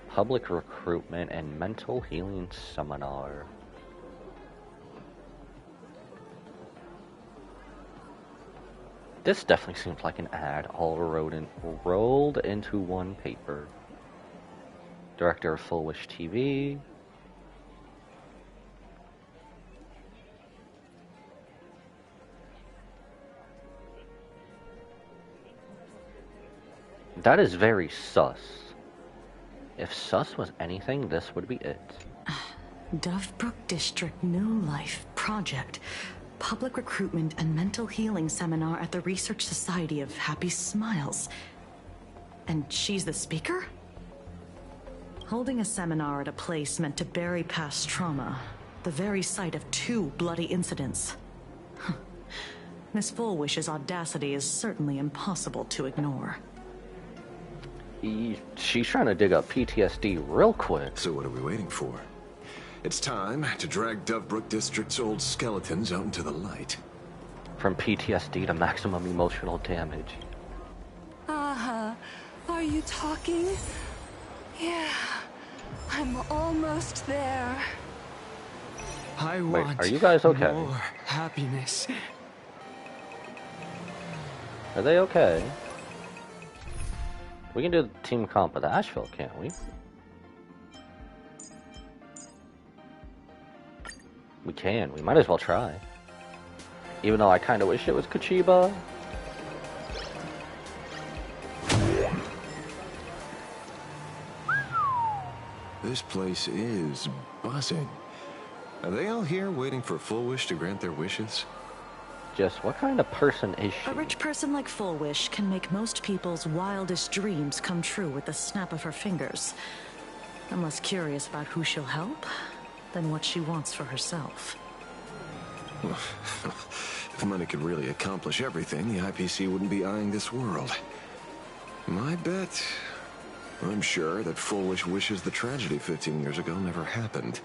Public Recruitment and Mental Healing Seminar. This definitely seems like an ad all rolled into one paper. Director of Full Wish TV. That is very sus. If sus was anything, this would be it. Dovebrook District New Life Project. Public Recruitment and Mental Healing Seminar at the Research Society of Happy Smiles. And she's the speaker? Holding a seminar at a place meant to bury past trauma. The very site of 2 bloody incidents. Miss Fullwish's audacity is certainly impossible to ignore. She's trying to dig up PTSD real quick. So what are we waiting for? It's time to drag Dovebrook District's old skeletons out into the light. From PTSD to maximum emotional damage. Are you talking? Yeah, I'm almost there. I Wait, want are you guys okay? more happiness. Are they okay? We can do the team comp with Asheville, can't we? We can. We might as well try. Even though I kind of wish it was Kuchiba. This place is buzzing. Are they all here waiting for Full Wish to grant their wishes? Just what kind of person is she? A rich person like Full Wish can make most people's wildest dreams come true with the snap of her fingers. I'm less curious about who she'll help than what she wants for herself. If money could really accomplish everything, the IPC wouldn't be eyeing this world. My bet, I'm sure that Full Wish wishes the tragedy 15 years ago never happened.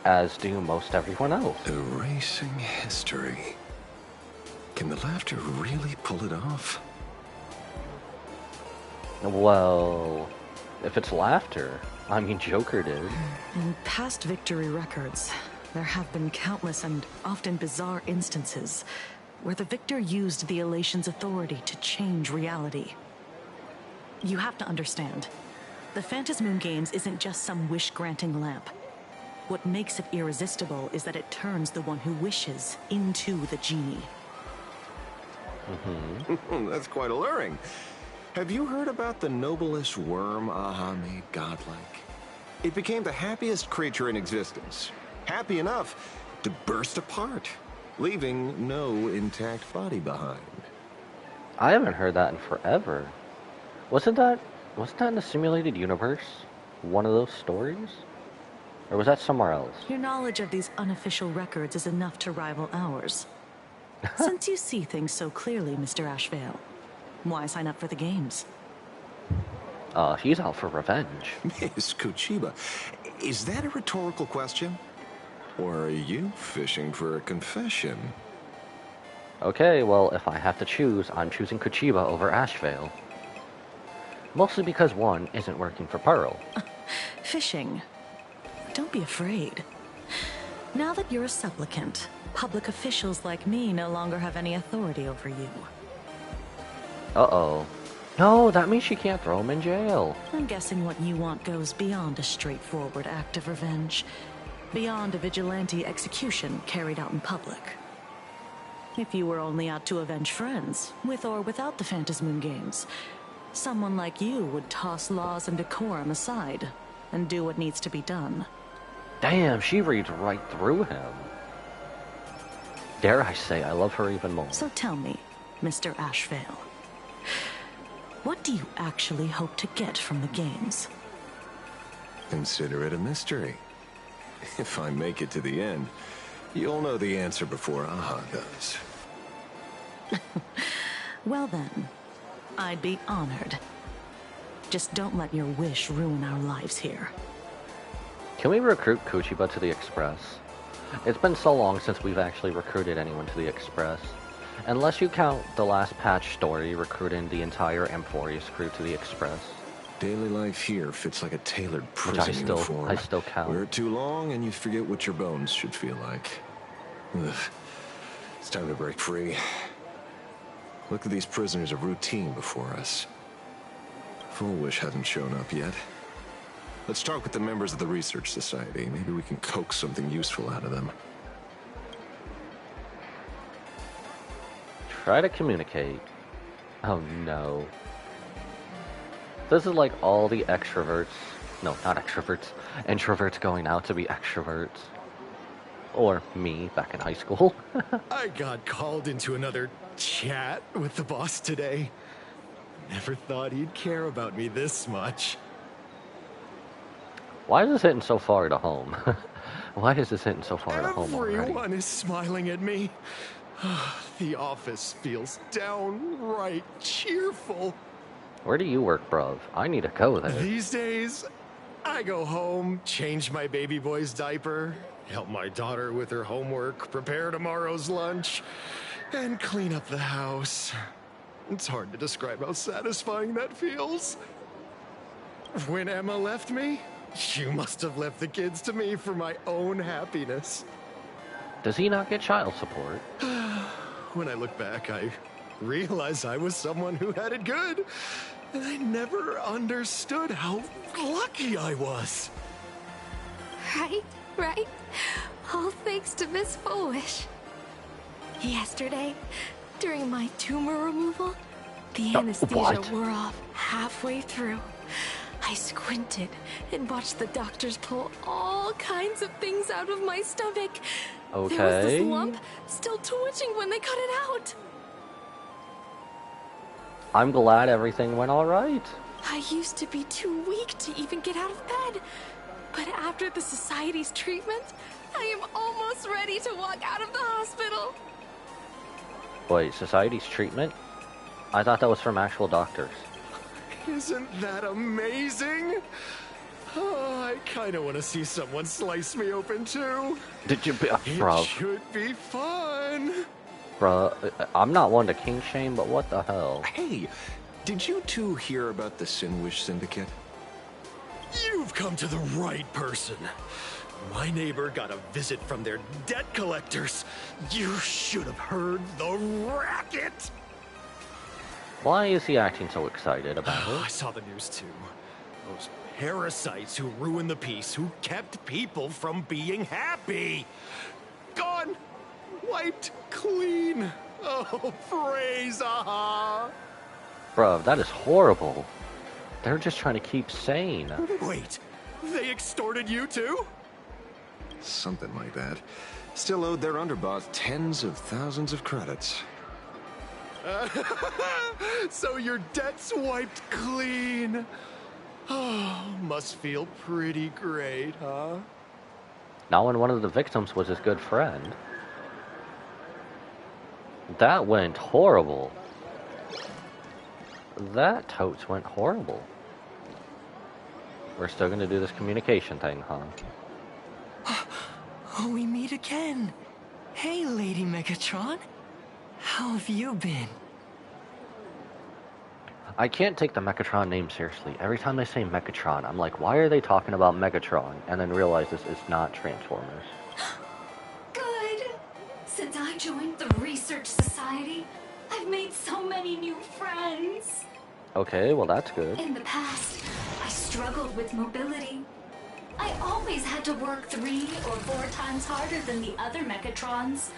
As do most everyone else. Erasing history. Can the laughter really pull it off? Well, if it's laughter, I mean Joker did. In past victory records, there have been countless and often bizarre instances where the victor used the elation's authority to change reality. You have to understand, the Phantasmoon Games isn't just some wish-granting lamp. What makes it irresistible is that it turns the one who wishes into the genie. That's quite alluring. Have you heard about the noblest worm Aha made godlike? It became the happiest creature in existence. Happy enough to burst apart, leaving no intact body behind. I haven't heard that in forever. Wasn't that in the simulated universe? One of those stories? Or was that somewhere else? Your knowledge of these unofficial records is enough to rival ours. Since you see things so clearly, Mr. Ashvale, why sign up for the games? He's out for revenge. Miss Kuchiba, is that a rhetorical question? Or are you fishing for a confession? Okay, well, if I have to choose, I'm choosing Kuchiba over Ashvale. Mostly because one isn't working for Pearl. Fishing. Don't be afraid. Now that you're a supplicant, public officials like me no longer have any authority over you. Uh-oh. No, that means she can't throw him in jail. I'm guessing what you want goes beyond a straightforward act of revenge. Beyond a vigilante execution carried out in public. If you were only out to avenge friends, with or without the Phantasmoon Games, someone like you would toss laws and decorum aside and do what needs to be done. Damn, she reads right through him. Dare I say, I love her even more. So tell me, Mr. Ashvale, what do you actually hope to get from the games? Consider it a mystery. If I make it to the end, you'll know the answer before Aha does. Well then, I'd be honored. Just don't let your wish ruin our lives here. Can we recruit Kuchiba to the Express? It's been so long since we've actually recruited anyone to the Express. Unless you count the last patch story recruiting the entire Amphorius crew to the Express. Daily life here fits like a tailored prison uniform. I still count. Wear it too long and you forget what your bones should feel like. Ugh. It's time to break free. Look at these prisoners of routine before us. Foolish hasn't shown up yet. Let's talk with the members of the Research Society. Maybe we can coax something useful out of them. Try to communicate. Oh no. This is like all the extroverts. No, not extroverts. Introverts going out to be extroverts. Or me back in high school. I got called into another chat with the boss today. Never thought he'd care about me this much. Why is this hitting so far to home? Why is this hitting so far to home already? Everyone is smiling at me. The office feels downright cheerful. Where do you work, bruv? I need to go there. These days, I go home, change my baby boy's diaper, help my daughter with her homework, prepare tomorrow's lunch, and clean up the house. It's hard to describe how satisfying that feels. When Emma left me, you must have left the kids to me for my own happiness. Does he not get child support? When I look back, I realize I was someone who had it good, and I never understood how lucky I was. Right? All thanks to Miss Foolish. Yesterday, during my tumor removal, the anesthesia wore off halfway through. I squinted and watched the doctors pull all kinds of things out of my stomach. Okay. There was this lump still twitching when they cut it out. I'm glad everything went alright. I used to be too weak to even get out of bed. But after the Society's treatment, I am almost ready to walk out of the hospital. Wait, Society's treatment? I thought that was from actual doctors. Isn't that amazing? Oh, I kind of want to see someone slice me open too. Did you, It bro? should be fun. Bro, I'm not one to king shame, but what the hell? Hey, did you two hear about the Sinwish Syndicate? You've come to the right person. My neighbor got a visit from their debt collectors. You should have heard the racket. Why is he acting so excited about I it? saw the news too. Those parasites who ruined the peace, who kept people from being happy. Gone. Wiped clean. Oh, praise Aha. Bro, that is horrible. They're just trying to keep sane. Wait, they extorted you too? Something like that. Still owed their underboss tens of thousands of credits. So your debt's wiped clean. Oh, must feel pretty great, huh? Not when one of the victims was his good friend. That went horrible. That totes went horrible. We're still gonna do this communication thing, huh? Oh, we meet again. Hey, Lady Megatron. How have you been? I can't take the Megatron name seriously. Every time they say Megatron, I'm like, why are they talking about Megatron? And then realize this is not Transformers. Good. Since I joined the Research Society, I've made so many new friends. Okay, well that's good. In the past, I struggled with mobility. I always had to work 3 or 4 times harder than the other Megatrons,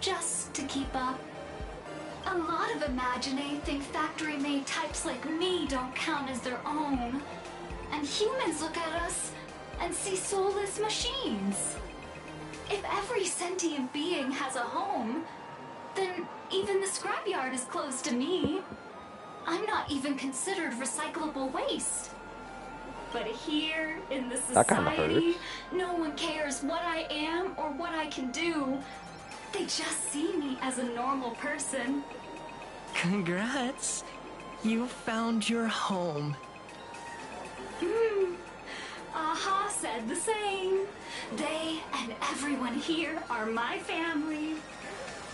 just to keep up. A lot of Imagine think factory-made types like me don't count as their own. And humans look at us and see soulless machines. If every sentient being has a home, then even the scrapyard is closed to me. I'm not even considered recyclable waste. But here in the That kinda society, hurts. no one cares what I am or what I can do. They just see me as a normal person. Congrats. You found your home. Aha said the same. They and everyone here are my family.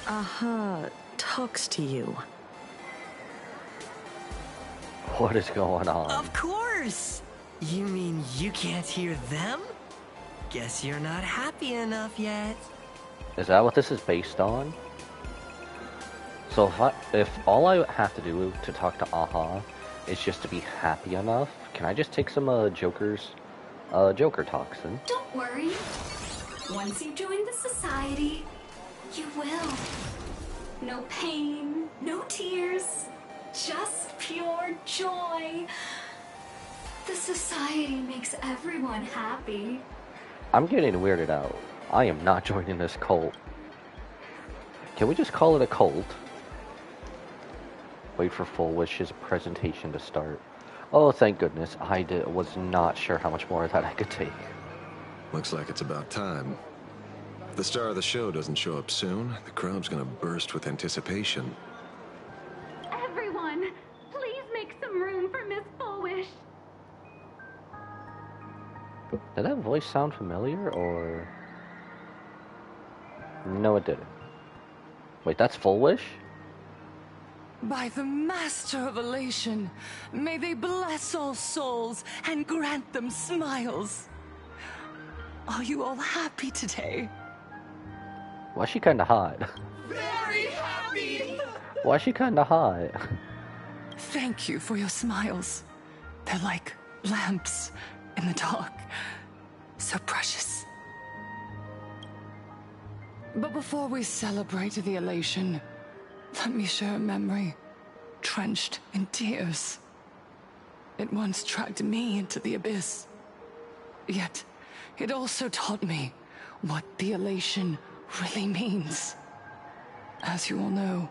Aha talks to you. What is going on? Of course. You mean you can't hear them? Guess you're not happy enough yet. Is that what this is based on? So if all I have to do to talk to Aha is just to be happy enough, can I just take some Joker toxin? Don't worry. Once you join the society, you will. No pain, no tears, just pure joy. The society makes everyone happy. I'm getting weirded out. I am not joining this cult. Can we just call it a cult? Wait for Full Wish's presentation to start. Oh, thank goodness. I was not sure how much more of that I could take. Looks like it's about time. If the star of the show doesn't show up soon, the crowd's gonna burst with anticipation. Everyone, please make some room for Miss Fullwish. Did that voice sound familiar, or... No, it didn't. Wait, that's Full Wish? By the Master of Elation, may they bless all souls and grant them smiles. Are you all happy today? Why is she kinda hot? Very happy! Why is she kinda hot? Thank you for your smiles. They're like lamps in the dark. So precious. But before we celebrate the elation, let me share a memory drenched in tears. It once dragged me into the abyss. Yet, it also taught me what the elation really means. As you all know,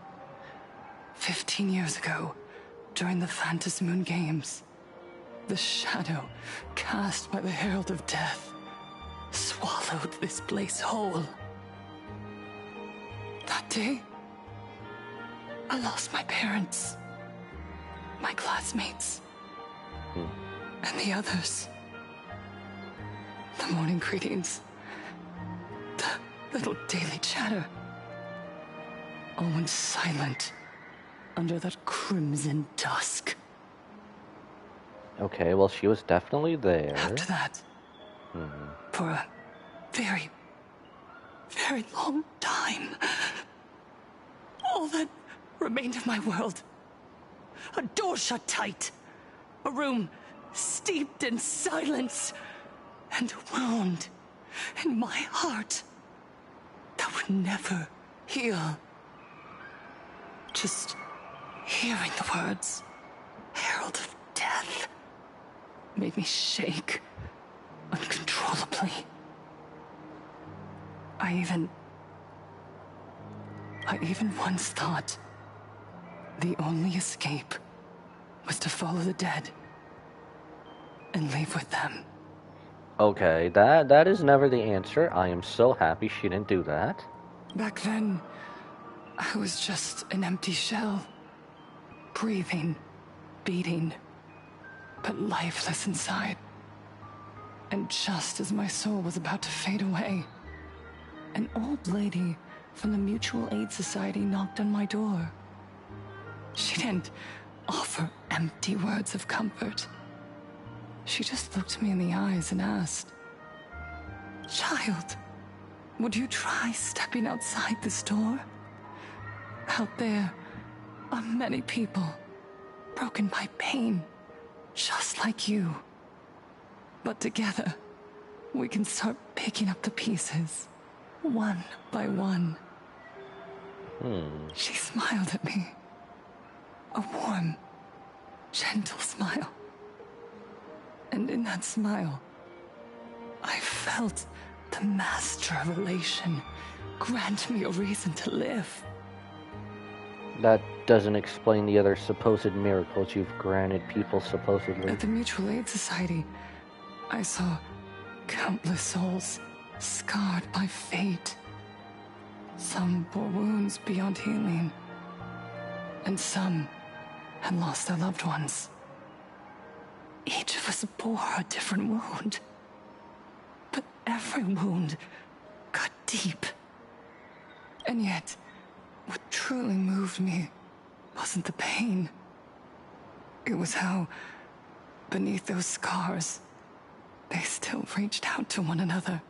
15 years ago, during the Phantasmoon Games, the shadow cast by the Herald of Death swallowed this place whole. That day, I lost my parents, my classmates, and the others. The morning greetings, the little daily chatter, all went silent under that crimson dusk. Okay, well, she was definitely there. After that, for a very, very long time, all that remained of my world, a door shut tight, a room steeped in silence, and a wound in my heart that would never heal. Just hearing the words, Herald of Death, made me shake uncontrollably. I even once thought the only escape was to follow the dead and leave with them. Okay, that is never the answer. I am so happy she didn't do that. Back then, I was just an empty shell. Breathing, beating, but lifeless inside. And just as my soul was about to fade away, an old lady from the Mutual Aid Society knocked on my door. She didn't offer empty words of comfort. She just looked me in the eyes and asked, "Child, would you try stepping outside this door? Out there are many people broken by pain, just like you. But together, we can start picking up the pieces, one by one." She smiled at me. A warm, gentle smile. And in that smile, I felt the Master of Elation grant me a reason to live. That doesn't explain the other supposed miracles you've granted people supposedly. At the Mutual Aid Society, I saw countless souls scarred by fate. Some bore wounds beyond healing, and some had lost their loved ones. Each of us bore a different wound, but every wound cut deep. And yet, what truly moved me wasn't the pain. It was how, beneath those scars, they still reached out to one another,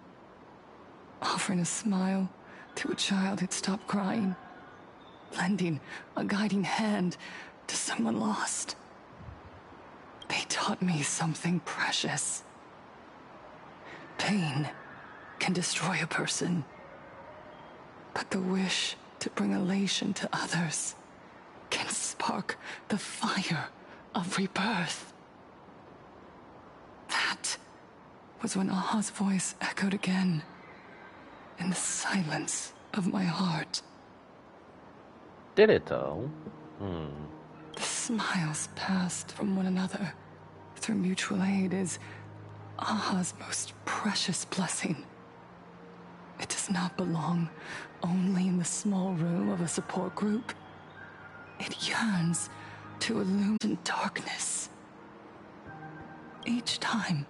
offering a smile to a child who'd stopped crying, lending a guiding hand to someone lost. They taught me something precious. Pain can destroy a person, but the wish to bring elation to others can spark the fire of rebirth. That was when Aha's voice echoed again in the silence of my heart. Did it, though? The smiles passed from one another through mutual aid is Aha's most precious blessing. It does not belong only in the small room of a support group. It yearns to illumine darkness. Each time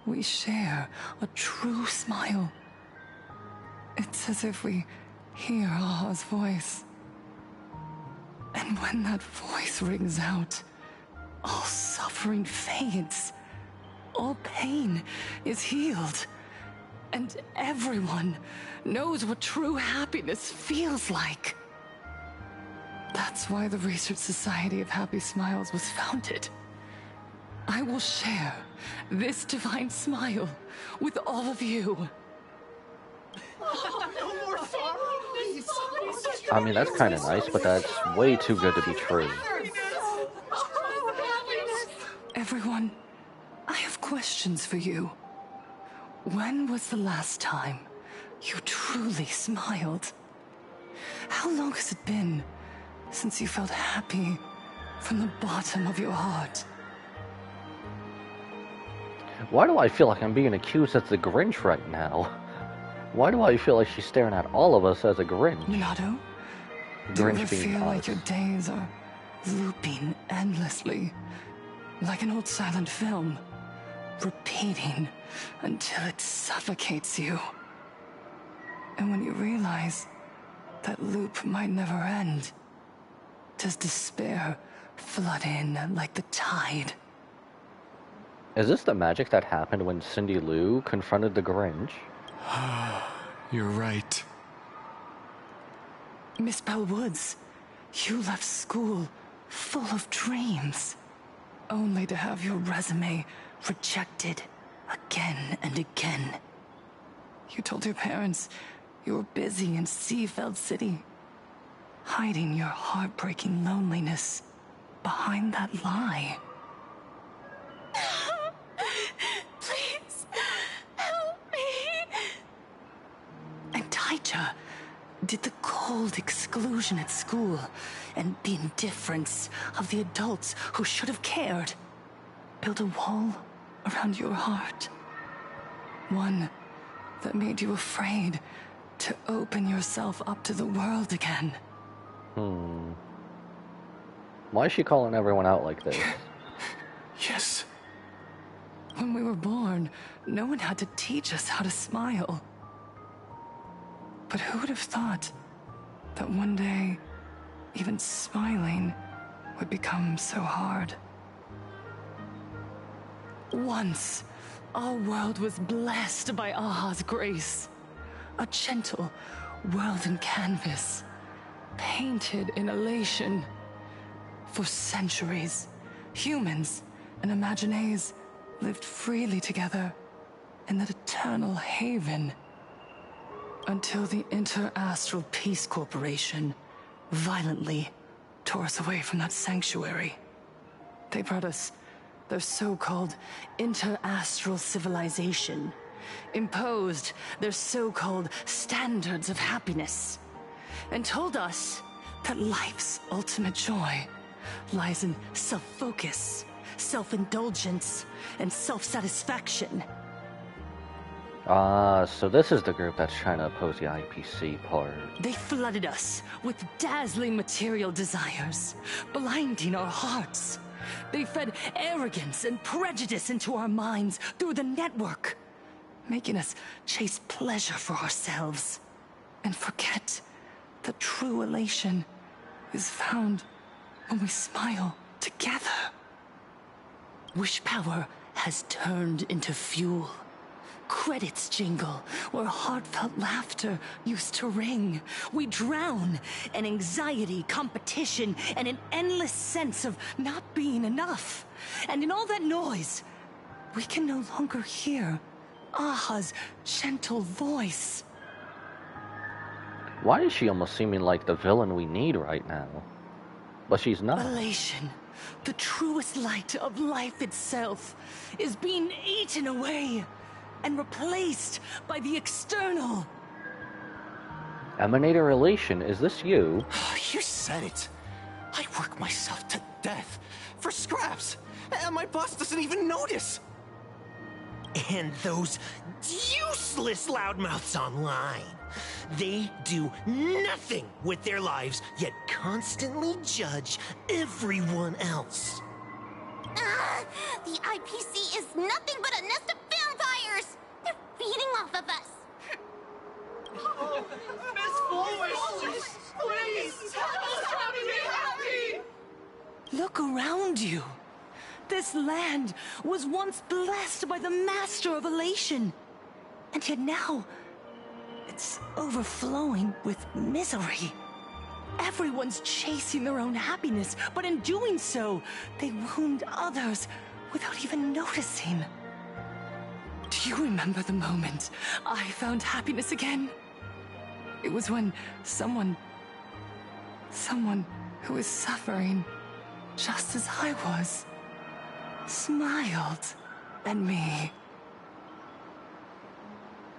we share a true smile, it's as if we hear Aha's voice. And when that voice rings out, all suffering fades, all pain is healed, and everyone knows what true happiness feels like. That's why the Research Society of Happy Smiles was founded. I will share this divine smile with all of you. I mean, that's kind of nice, but that's way too good to be true. Everyone, I have questions for you. When was the last time you truly smiled? How long has it been since you felt happy from the bottom of your heart? Why do I feel like I'm being accused as the Grinch right now? Why do I feel like she's staring at all of us as a Grinch? Minato, do you ever Grinch being feel us. like your days are looping endlessly? Like an old silent film, repeating until it suffocates you. And when you realize that loop might never end, does despair flood in like the tide? Is this the magic that happened when Cindy Lou confronted the Grinch? You're right. Miss Bellwoods, you left school full of dreams, only to have your resume rejected again and again. You told your parents you were busy in Seafeld City, hiding your heartbreaking loneliness behind that lie. Please, help me. And Taija did the cold exclusion at school and the indifference of the adults who should have cared build a wall around your heart. One that made you afraid to open yourself up to the world again. Why is she calling everyone out like this? Yes. When we were born, no one had to teach us how to smile. But who would have thought that one day, even smiling would become so hard? Once, our world was blessed by Aha's grace. A gentle, world canvas, painted in elation. For centuries, humans and Imaginaes lived freely together in that eternal haven. Until the Inter-Astral Peace Corporation violently tore us away from that sanctuary. They brought us their so-called inter-astral civilization, imposed their so-called standards of happiness, and told us that life's ultimate joy lies in self-focus, self-indulgence, and self-satisfaction. So this is the group that's trying to oppose the IPC part. They flooded us with dazzling material desires, blinding our hearts. They fed arrogance and prejudice into our minds through the network, making us chase pleasure for ourselves and forget that true elation is found when we smile together. Wish power has turned into fuel, credits jingle, where heartfelt laughter used to ring. We drown in anxiety, competition, and an endless sense of not being enough. And in all that noise, we can no longer hear Aha's gentle voice. Why is she almost seeming like the villain we need right now? But she's not. Elation, the truest light of life itself, is being eaten away and replaced by the external. Emanator Relation, is this you? You said it. I work myself to death for scraps, and my boss doesn't even notice. And those useless loudmouths online. They do nothing with their lives, yet constantly judge everyone else. The IPC is nothing but a nest of vampires! They're feeding off of us! Miss Foolish, please tell us how to be happy! Look around you. This land was once blessed by the Master of Elation. And yet now, it's overflowing with misery. Everyone's chasing their own happiness, but in doing so, they wound others without even noticing. Do you remember the moment I found happiness again? It was when someone who was suffering just as I was, smiled at me.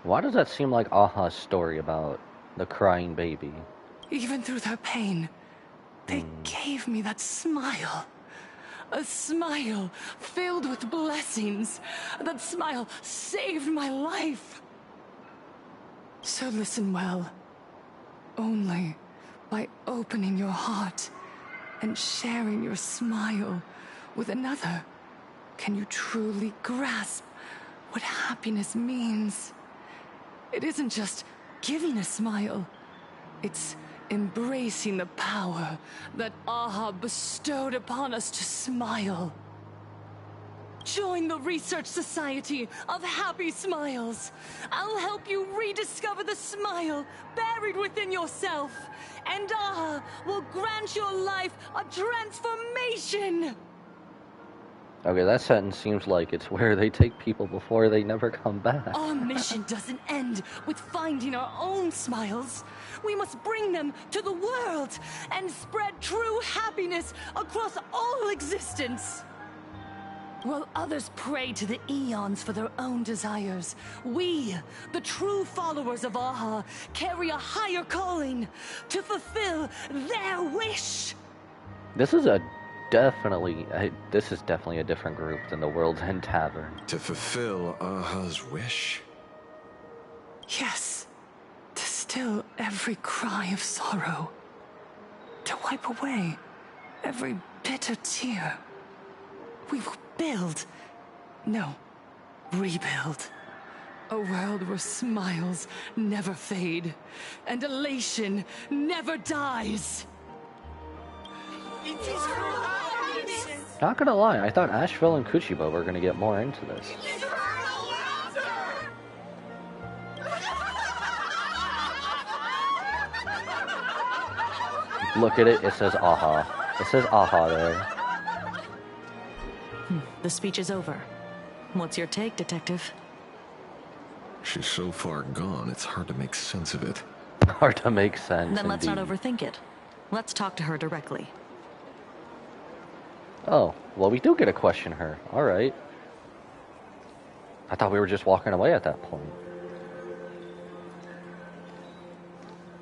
Why does that seem like Aha's story about the crying baby? Even through their pain, they gave me that smile. A smile filled with blessings. That smile saved my life. So listen well. Only by opening your heart and sharing your smile with another can you truly grasp what happiness means. It isn't just giving a smile. It's embracing the power that Aha bestowed upon us to smile. Join the Research Society of Happy Smiles. I'll help you rediscover the smile buried within yourself. And Aha will grant your life a transformation. Okay, that sentence seems like it's where they take people before they never come back. Our mission doesn't end with finding our own smiles. We must bring them to the world and spread true happiness across all existence. While others pray to the eons for their own desires, we, the true followers of Aha, carry a higher calling to fulfill their wish. This is definitely a different group than the World's End Tavern. To fulfill Aha's wish? Yes. To still every cry of sorrow. To wipe away every bitter tear. We will rebuild. A world where smiles never fade, and elation never dies. Not gonna lie, I thought Asheville and Kuchiba were gonna get more into this. Look at it, it says Aha. It says Aha there. The speech is over. What's your take, Detective? She's so far gone, it's hard to make sense of it. Hard to make sense, Then let's not indeed. overthink it. Let's talk to her directly. Oh, well, we do get to question her. Alright. I thought we were just walking away at that point.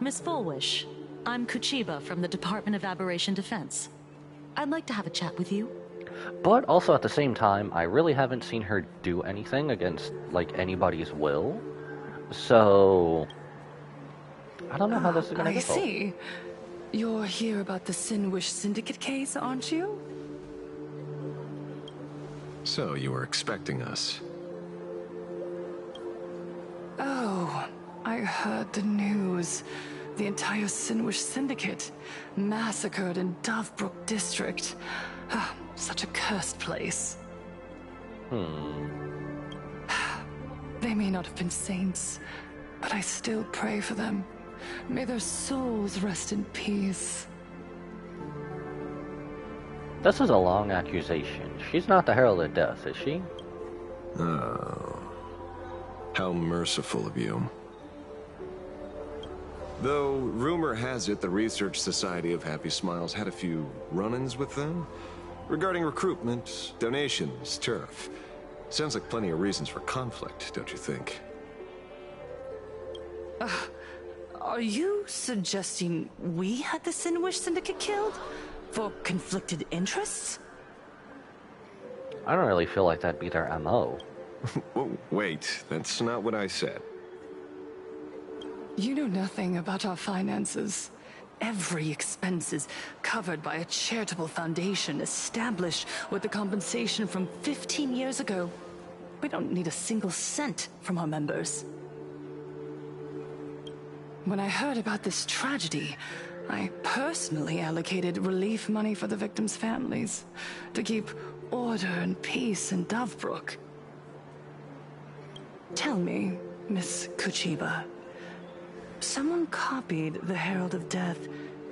Miss Fullwish, I'm Kuchiba from the Department of Aberration Defense. I'd like to have a chat with you. But also at the same time, I really haven't seen her do anything against, like, anybody's will. So I don't know how this is gonna go. I see. You're here about the Sinwish Syndicate case, aren't you? So, you were expecting us. Oh, I heard the news. The entire Sinwish Syndicate massacred in Dovebrook District. Such a cursed place. They may not have been saints, but I still pray for them. May their souls rest in peace. This is a long accusation. She's not the Herald of Death, is she? Oh. How merciful of you. Though, rumor has it the Research Society of Happy Smiles had a few run-ins with them regarding recruitment, donations, turf. Sounds like plenty of reasons for conflict, don't you think? Are you suggesting we had the Sinwish Syndicate killed? For conflicted interests? I don't really feel like that'd be their MO. Wait, that's not what I said. You know nothing about our finances. Every expense is covered by a charitable foundation established with the compensation from 15 years ago. We don't need a single cent from our members. When I heard about this tragedy, I personally allocated relief money for the victims' families to keep order and peace in Dovebrook. Tell me, Miss Kuchiba, someone copied the Herald of Death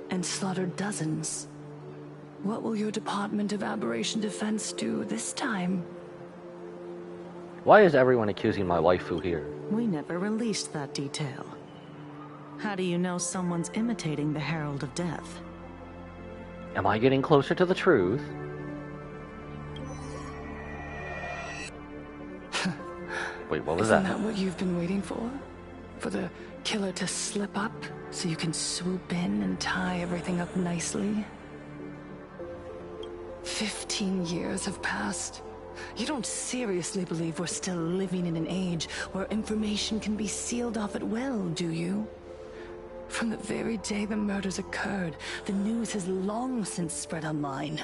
and slaughtered dozens. What will your Department of Aberration Defense do this time? Why is everyone accusing my waifu here? We never released that detail. How do you know someone's imitating the Herald of Death? Am I getting closer to the truth? Wait, what was Isn't that? that what you've been waiting for? For the killer to slip up so you can swoop in and tie everything up nicely? 15 years have passed. You don't seriously believe we're still living in an age where information can be sealed off at will, do you? From the very day the murders occurred, the news has long since spread online.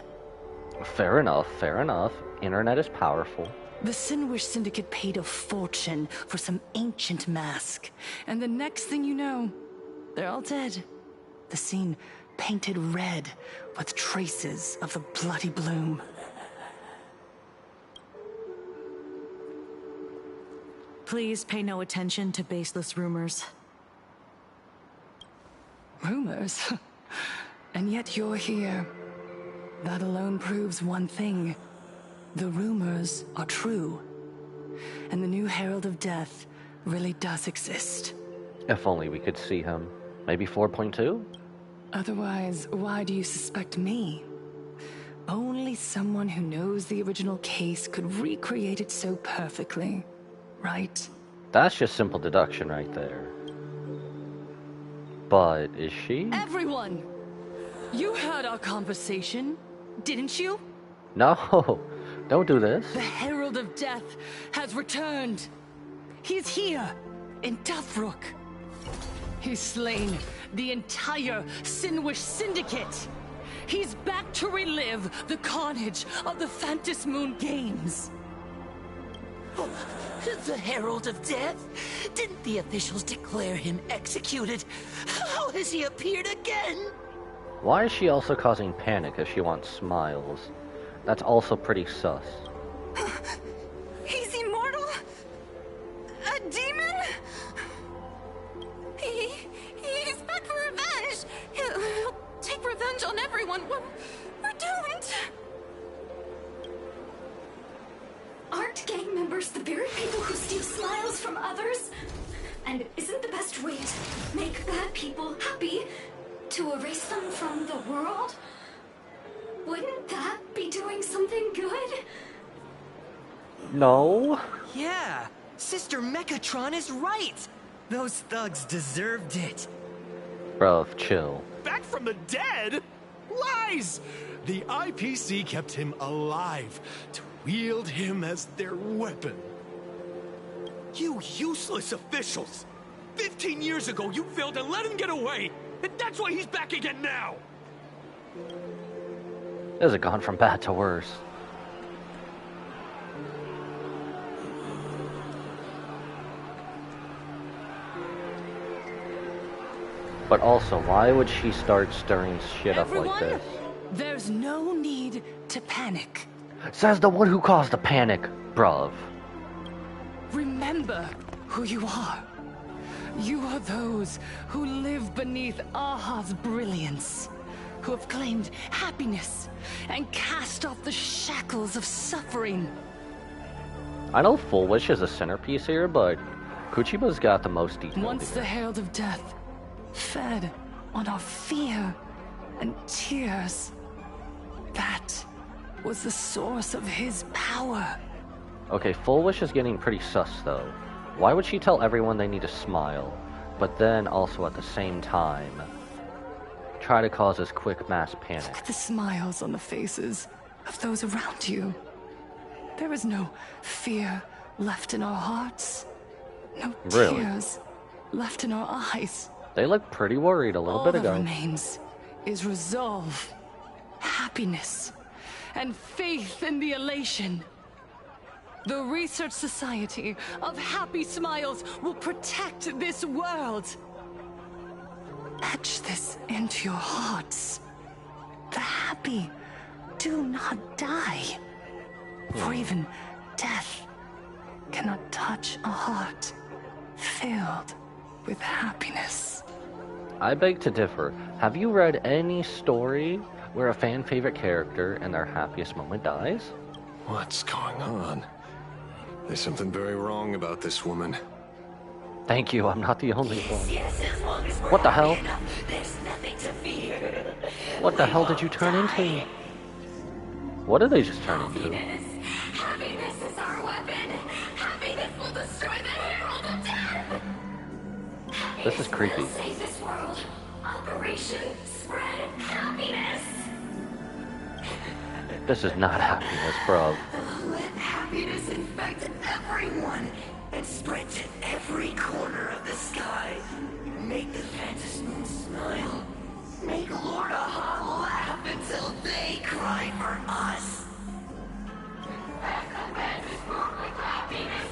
Fair enough, fair enough. Internet is powerful. The Sinwish Syndicate paid a fortune for some ancient mask. And the next thing you know, they're all dead. The scene painted red with traces of the bloody bloom. Please pay no attention to baseless rumors. Rumors? And yet you're here. That alone proves one thing. The rumors are true. And the new Herald of Death really does exist. If only we could see him. Maybe 4.2? Otherwise, why do you suspect me? Only someone who knows the original case could recreate it so perfectly, right? That's just simple deduction right there. But is she? Everyone! You heard our conversation, didn't you? No, don't do this. The Herald of Death has returned. He's here, in Dovebrook. He's slain the entire Sinwish Syndicate. He's back to relive the carnage of the Phantom Moon Games. The Herald of Death? Didn't the officials declare him executed? How has he appeared again? Why is she also causing panic if she wants smiles? That's also pretty sus. He's immortal? A demon? He's back for revenge! He'll take revenge on everyone. We're doomed! Aren't gang members the very people who steal smiles from others? And isn't the best way to make bad people happy to erase them from the world? Wouldn't that be doing something good? No. Yeah, Sister Mechatron is right. Those thugs deserved it. Bruv, chill. Back from the dead? Lies! The IPC kept him alive to wield him as their weapon. You useless officials! 15 years ago, you failed to let him get away! And that's why he's back again now! Has it gone from bad to worse? But also, why would she start stirring shit up like this? There's no need to panic. Says the one who caused the panic, bruv. Remember remember who you are. You are those who live beneath Aha's brilliance, who have claimed happiness and cast off the shackles of suffering. I know Full Wish is a centerpiece here, but Kuchiba's got the most detail. Once the herald of death fed on our fear and tears, that was the source of his power. Okay, Full Wish is getting pretty sus, though. Why would she tell everyone they need to smile, but then also at the same time try to cause this quick mass panic? Look at the smiles on the faces of those around you. There is no fear left in our hearts. No tears left in our eyes. They look pretty worried a little bit ago. All that remains is resolve, happiness, and faith in the elation. The Research Society of Happy Smiles will protect this world. Etch this into your hearts. The happy do not die. For even death cannot touch a heart filled with happiness. I beg to differ. Have you read any story where a fan favorite character in their happiest moment dies? What's going on? There's something very wrong about this woman. Thank you, I'm not the only one. What the hell? What the hell did you turn into? What did they just turn into? Happiness is our weapon. Happiness will destroy the herald of death. This is creepy. Save this world. Operation Spread Happiness. This is not happiness, bro. Let happiness infect everyone and spread to every corner of the sky. Make the Phantom Moon smile. Make Lord Aha laugh until they cry for us. Command this book with happiness.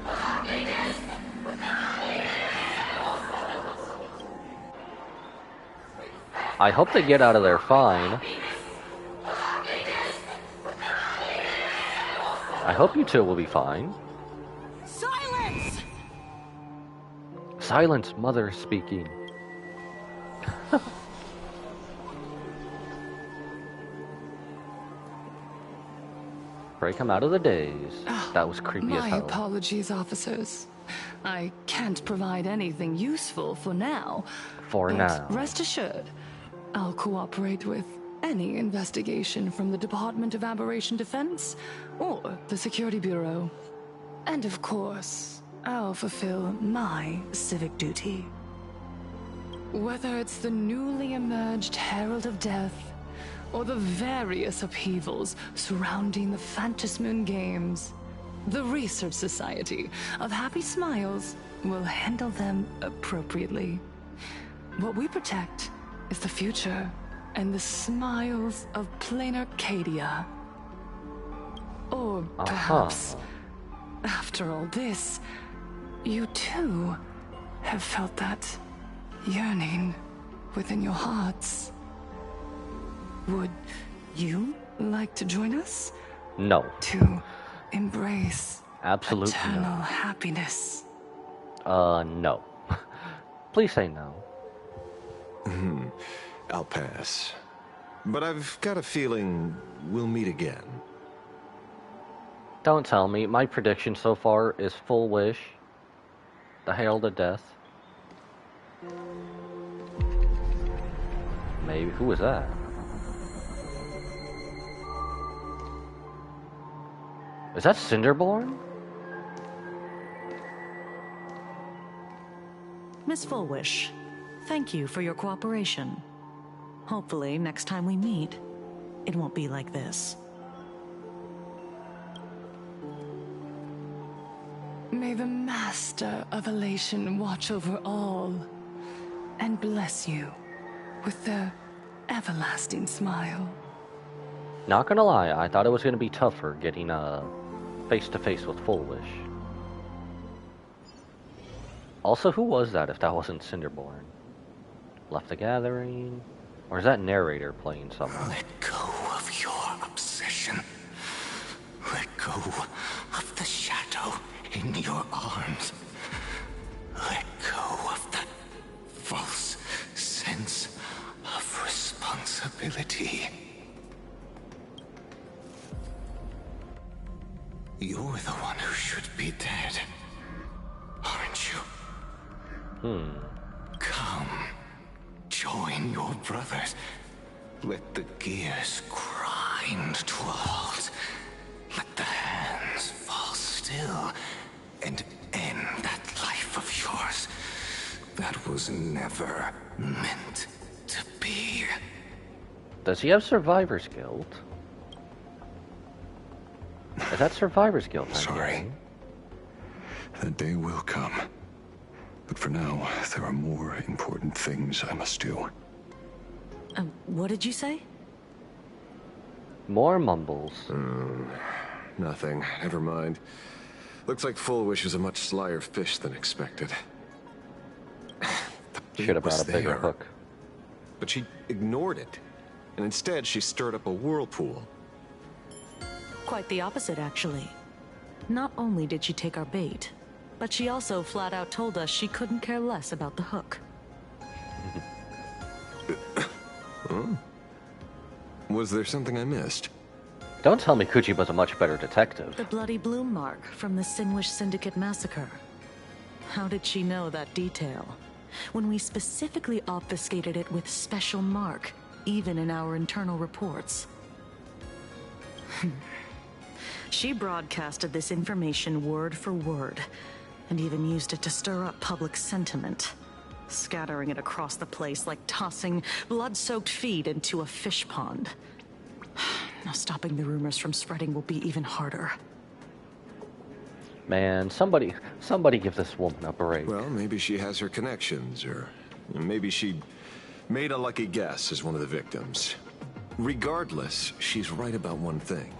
Happiness with happiness. I hope they get out of there fine. I hope you two will be fine. Silence! Silence, mother speaking. Break him out of the daze. That was creepy as My hell. apologies, officers. I can't provide anything useful for now. For now. Rest assured, I'll cooperate with any investigation from the Department of Aberration Defense or the Security Bureau. And of course, I'll fulfill my civic duty. Whether it's the newly emerged Herald of Death or the various upheavals surrounding the Phantasmoon Games, the Research Society of Happy Smiles will handle them appropriately. What we protect is the future and the smiles of plain Arcadia. Or perhaps, after all this, you too have felt that yearning within your hearts. Would you like to join us? No. To embrace Absolutely eternal no. happiness? No. Please say no. I'll pass. But I've got a feeling we'll meet again. Don't tell me. My prediction so far is Full Wish, the Herald of Death. Maybe. Who was that? Is that Cinderborn? Miss Fullwish, thank you for your cooperation. Hopefully, next time we meet, it won't be like this. May the Master of Elation watch over all and bless you with their everlasting smile. Not gonna lie, I thought it was gonna be tougher getting face to face with Full Wish. Also, who was that if that wasn't Cinderborn? Left the gathering? Or is that narrator playing someone? Let go of your obsession. Let go of the shadow in your arms. You're the one who should be dead, aren't you? Come, join your brothers. Let the gears grind to a halt. Let the hands fall still and end that life of yours that was never meant to be. Does he have Survivor's Guild? Is that Survivor's Guild? Sorry. That day will come. But for now, there are more important things I must do. What did you say? More mumbles. Nothing. Never mind. Looks like Full Wish is a much slyer fish than expected. Should have brought a bigger hook. But she ignored it. And instead, she stirred up a whirlpool. Quite the opposite, actually. Not only did she take our bait, but she also flat out told us she couldn't care less about the hook. Was there something I missed? Don't tell me Kuchiba's a much better detective. The bloody bloom mark from the Sinwish Syndicate massacre. How did she know that detail? When we specifically obfuscated it with special mark, even in our internal reports. She broadcasted this information word for word, and even used it to stir up public sentiment, scattering it across the place like tossing blood-soaked feed into a fish pond. Now stopping the rumors from spreading will be even harder. Man, somebody give this woman a break. Well, maybe she has her connections, or maybe she made a lucky guess as one of the victims. Regardless, she's right about one thing.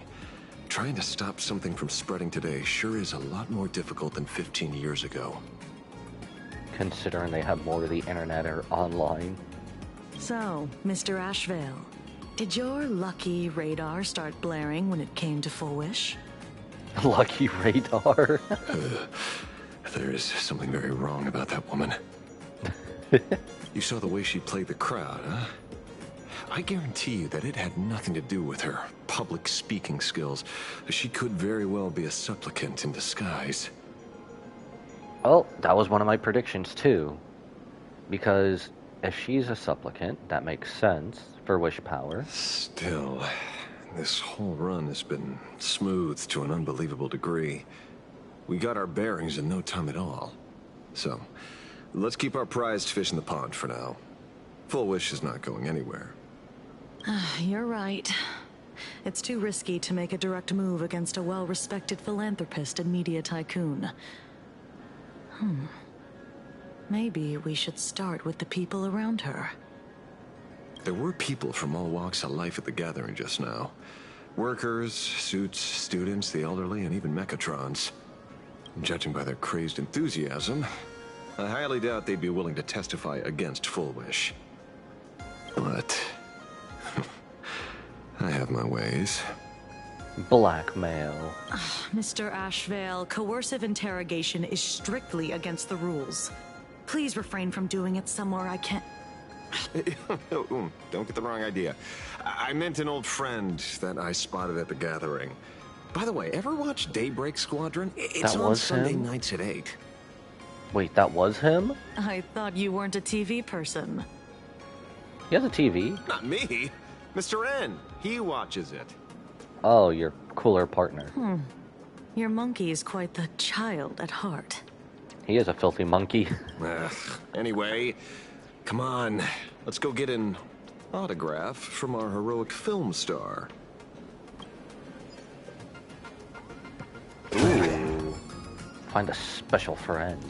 Trying to stop something from spreading today sure is a lot more difficult than 15 years ago. Considering they have more of the internet or online. So, Mr. Ashvale, did your lucky radar start blaring when it came to Full Wish? Lucky radar? There is something very wrong about that woman. You saw the way she played the crowd, huh? I guarantee you that it had nothing to do with her public speaking skills. She could very well be a supplicant in disguise. Oh, that was one of my predictions too. Because if she's a supplicant, that makes sense for wish power. Still, this whole run has been smoothed to an unbelievable degree. We got our bearings in no time at all. So, let's keep our prized fish in the pond for now. Full Wish is not going anywhere. You're right. It's too risky to make a direct move against a well-respected philanthropist and media tycoon. Maybe we should start with the people around her. There were people from all walks of life at the gathering just now. Workers, suits, students, the elderly, and even Mechatrons. Judging by their crazed enthusiasm, I highly doubt they'd be willing to testify against Full Wish. But I have my ways. Blackmail. Mr. Ashvale, coercive interrogation is strictly against the rules. Please refrain from doing it somewhere I can't... Don't get the wrong idea. I meant an old friend that I spotted at the gathering. By the way, ever watch Daybreak Squadron? It's on Sunday nights at 8. Wait, that was him? I thought you weren't a TV person. He has a TV. Not me. Mr. N. He watches it. Oh, your cooler partner. Your monkey is quite the child at heart. He is a filthy monkey. Anyway, come on. Let's go get an autograph from our heroic film star. Ooh. Find a special friend.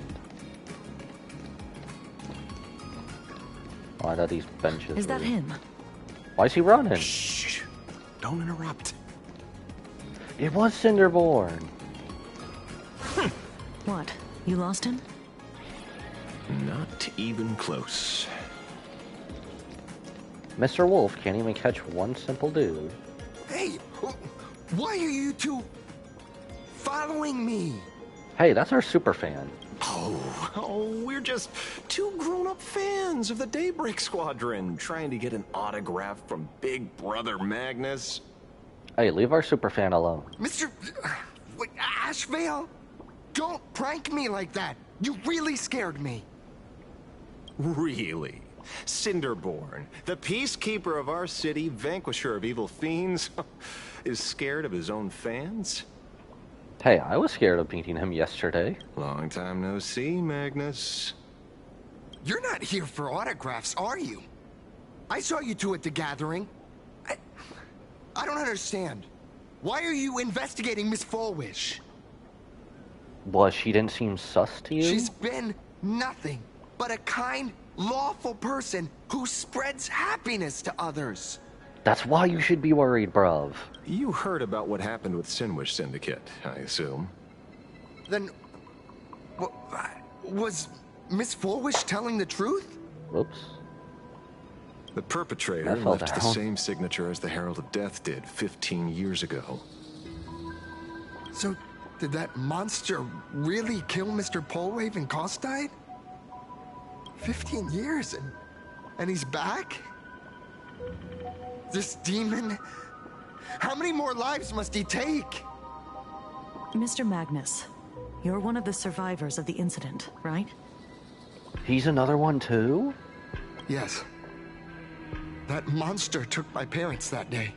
Why are these benches? Is that him? Why is he running? Shh! Don't interrupt. It was Cinderborn. What? You lost him? Not even close. Mr. Wolf can't even catch one simple dude. Hey, why are you two following me? Hey, that's our super fan. Oh, we're just two grown-up fans of the Daybreak Squadron trying to get an autograph from Big Brother Magnus. Hey, leave our super fan alone. Mr. Ashvale? Don't prank me like that. You really scared me. Really? Cinderborn, the peacekeeper of our city, vanquisher of evil fiends, is scared of his own fans? Hey, I was scared of meeting him yesterday. Long time no see, Magnus. You're not here for autographs, are you? I saw you two at the gathering. I don't understand. Why are you investigating Miss Fulwish? What, she didn't seem sus to you? She's been nothing but a kind, lawful person who spreads happiness to others. That's why you should be worried, bruv. You heard about what happened with Sinwish Syndicate, I assume. Then... was Miss Fulwish telling the truth? Whoops. The perpetrator left the same signature as the Herald of Death did 15 years ago. So, did that monster really kill Mr. Polwave and Costide? 15 years and he's back? This demon? How many more lives must he take? Mr. Magnus, you're one of the survivors of the incident, right? He's another one too? Yes. That monster took my parents that day.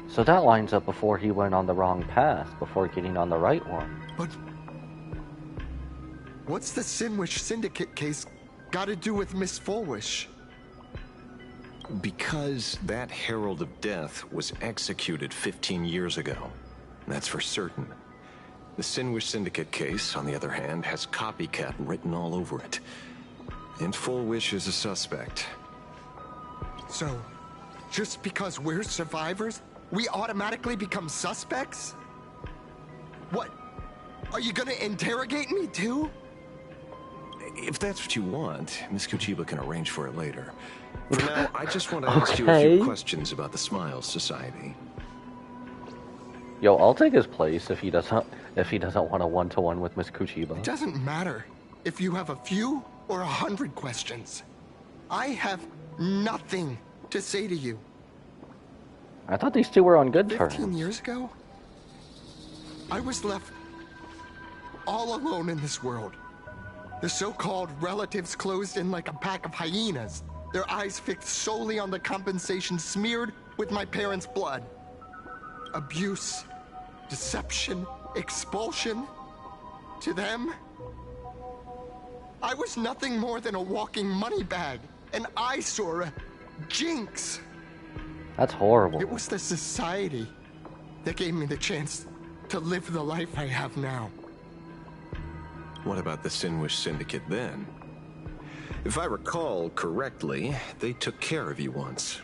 So that lines up before he went on the wrong path, before getting on the right one. But... what's the Sinwish Syndicate case got to do with Miss Fulwish? Because that Herald of Death was executed 15 years ago. That's for certain. The Sinwish Syndicate case, on the other hand, has copycat written all over it. And Fulwish is a suspect. So, just because we're survivors, we automatically become suspects? What? Are you gonna interrogate me too? If that's what you want, Miss Kuchiba can arrange for it later. For now, I just want to ask you a few questions about the Smiles Society. Yo, I'll take his place if he doesn't want a one-to-one with Miss Kuchiba. It doesn't matter if you have a few or 100 questions. I have nothing to say to you. I thought these two were on good terms. 15 years ago, I was left all alone in this world. The so-called relatives closed in like a pack of hyenas, their eyes fixed solely on the compensation smeared with my parents' blood. Abuse, deception, expulsion. To them, I was nothing more than a walking money bag, an eyesore, a jinx. That's horrible. It was the society that gave me the chance to live the life I have now. What about the Sinwish Syndicate then? If I recall correctly, they took care of you once.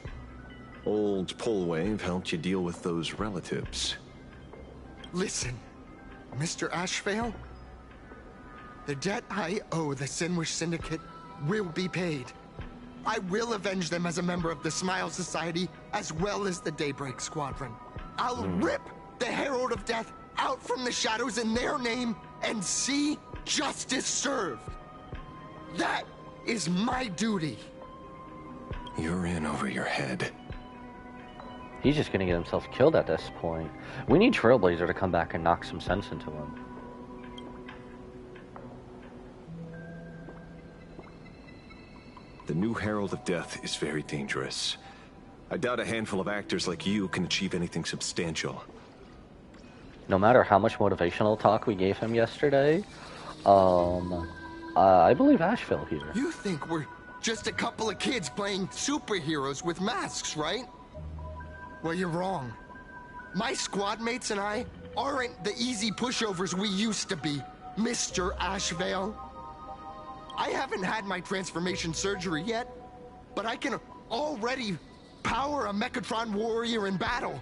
Old Polwave helped you deal with those relatives. Listen, Mr. Ashvale, the debt I owe the Sinwish Syndicate will be paid. I will avenge them as a member of the Smile Society, as well as the Daybreak Squadron. I'll rip the Herald of Death out from the shadows in their name and see justice served. That is my duty. You're in over your head. He's just gonna get himself killed at this point. We need Trailblazer to come back and knock some sense into him. The new Herald of Death is very dangerous. I doubt a handful of actors like you can achieve anything substantial. No matter how much motivational talk we gave him yesterday, I believe Asheville here. You think we're just a couple of kids playing superheroes with masks, right? Well, you're wrong. My squad mates and I aren't the easy pushovers we used to be, Mr. Ashvale. I haven't had my transformation surgery yet, but I can already power a Mechatron warrior in battle.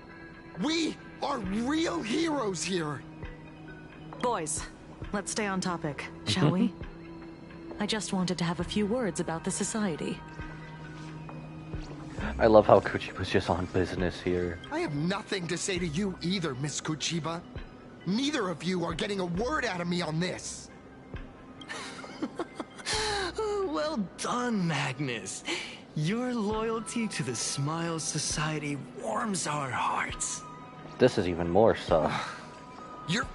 We are real heroes here. Boys, let's stay on topic, shall we? I just wanted to have a few words about the society. I love how Kuchiba's just on business here. I have nothing to say to you either, Miss Kuchiba. Neither of you are getting a word out of me on this. Well done, Magnus. Your loyalty to the Smile Society warms our hearts. This is even more sus. You're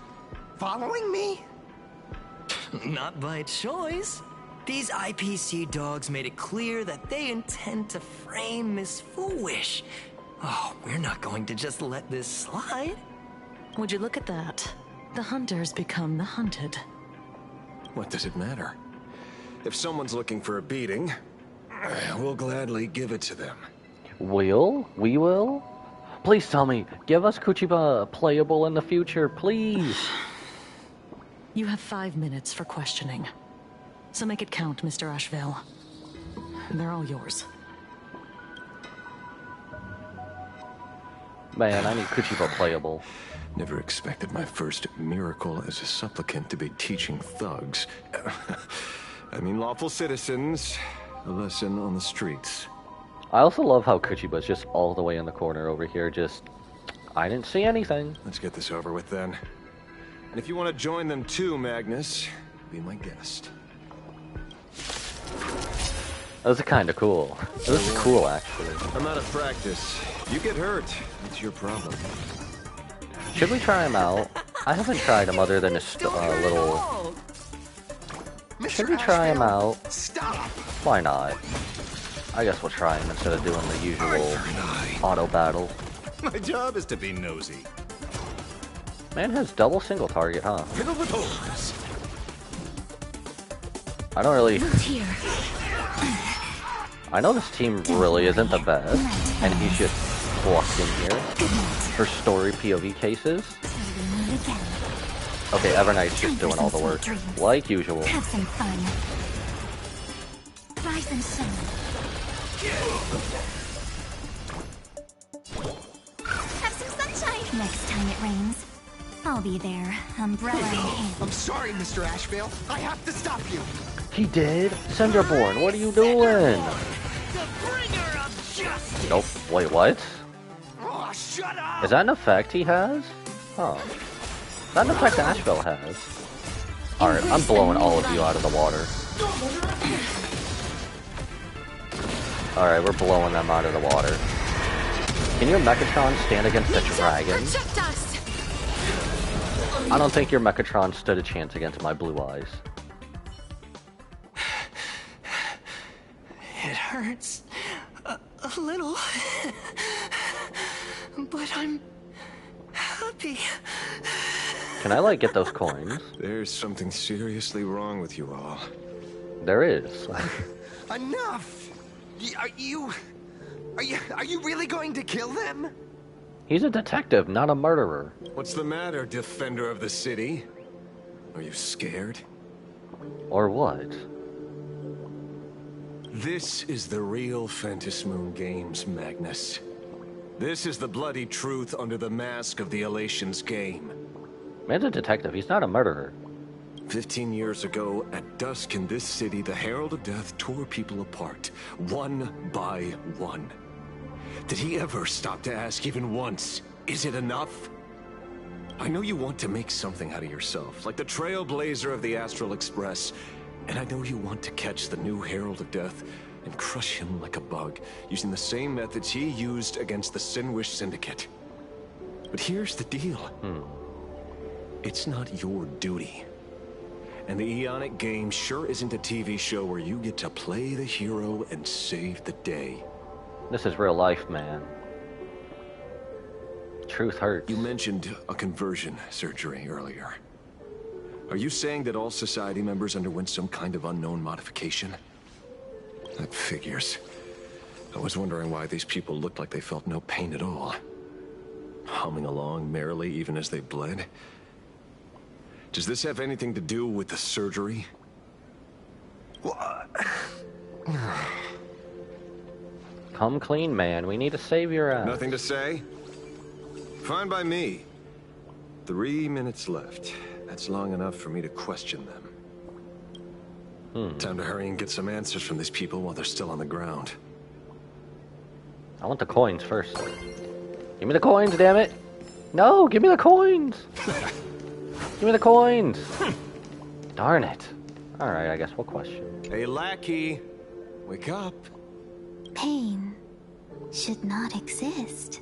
following me? Not by choice. These IPC dogs made it clear that they intend to frame Miss Foolish. Oh, we're not going to just let this slide. Would you look at that? The hunters become the hunted. What does it matter? If someone's looking for a beating, we'll gladly give it to them. We will? Please tell me, give us Kuchiba playable in the future, please. You have 5 minutes for questioning. So make it count, Mr. Asheville. They're all yours. Man, I need Kuchiba playable. Never expected my first miracle as a supplicant to be teaching thugs. I mean lawful citizens, a lesson on the streets. I also love how Kuchiba's just all the way in the corner over here, just... I didn't see anything. Let's get this over with then. And if you want to join them too, Magnus, be my guest. That was kind of cool. It was cool, actually. I'm out of practice. You get hurt, that's your problem. Should we try him out? I haven't tried him other than a little... Should we try him out? Stop! Why not? I guess we'll try him instead of doing the usual auto battle. My job is to be nosy. Man has double single target, huh? Middle with holes. I don't really... Here. I know this team really isn't the best, and he's just plucked in here for story POV cases. Okay, Evernight's just doing all the work, like usual. Have some fun. Rise and shine. Have some sunshine. Next time it rains, I'll be there, umbrella in hand. I'm sorry, Mr. Asheville. I have to stop you. He did? Cinderborn, what are you doing? Nope. Wait, what? Oh, shut up! Is that an effect he has? Oh. Is that an effect Asheville has? Alright, I'm blowing all of you out of the water. Alright, we're blowing them out of the water. Can your Mechatron stand against a dragon? I don't think your Mechatron stood a chance against my blue eyes. It hurts a little, but I'm happy. Can I, like, get those coins? There's something seriously wrong with you all. There is. Enough! Are you really going to kill them? He's a detective, not a murderer. What's the matter, defender of the city? Are you scared? Or what? This is the real Phantasmoon Games, Magnus. This is the bloody truth under the mask of the Elations game. Man's a detective, he's not a murderer. 15 years ago, at dusk in this city, the Herald of Death tore people apart, one by one. Did he ever stop to ask even once, is it enough? I know you want to make something out of yourself, like the trailblazer of the Astral Express, and I know you want to catch the new Herald of Death and crush him like a bug, using the same methods he used against the Sinwish Syndicate. But here's the deal. It's not your duty. And the Eonic game sure isn't a TV show where you get to play the hero and save the day. This is real life, man. Truth hurts. You mentioned a conversion surgery earlier. Are you saying that all Society members underwent some kind of unknown modification? That figures. I was wondering why these people looked like they felt no pain at all. Humming along merrily even as they bled. Does this have anything to do with the surgery? Come clean, man. We need to save your ass. Nothing to say? Fine by me. 3 minutes left. That's long enough for me to question them. Time to hurry and get some answers from these people while they're still on the ground. I want the coins first. Give me the coins, damn it! No, give me the coins! Give me the coins! Darn it. Alright, I guess we'll question. Hey, lackey. Wake up. Pain should not exist.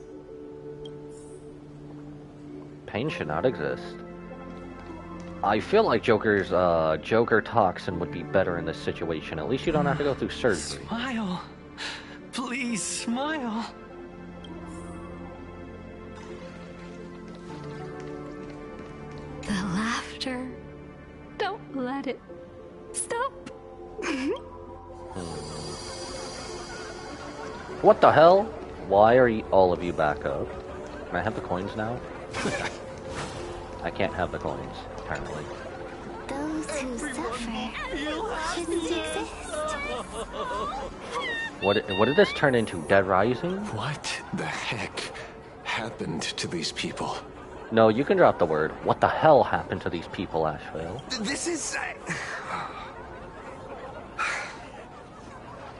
Pain should not exist. I feel like Joker's Joker toxin would be better in this situation. At least you don't have to go through surgery. Smile. Please smile. The laughter. Don't let it stop. What the hell? Why are all of you back up? Can I have the coins now? I can't have the coins, apparently. Those who suffer shouldn't exist. What did this turn into? Dead Rising? What the heck happened to these people? No, you can drop the word. What the hell happened to these people, Asheville? This is...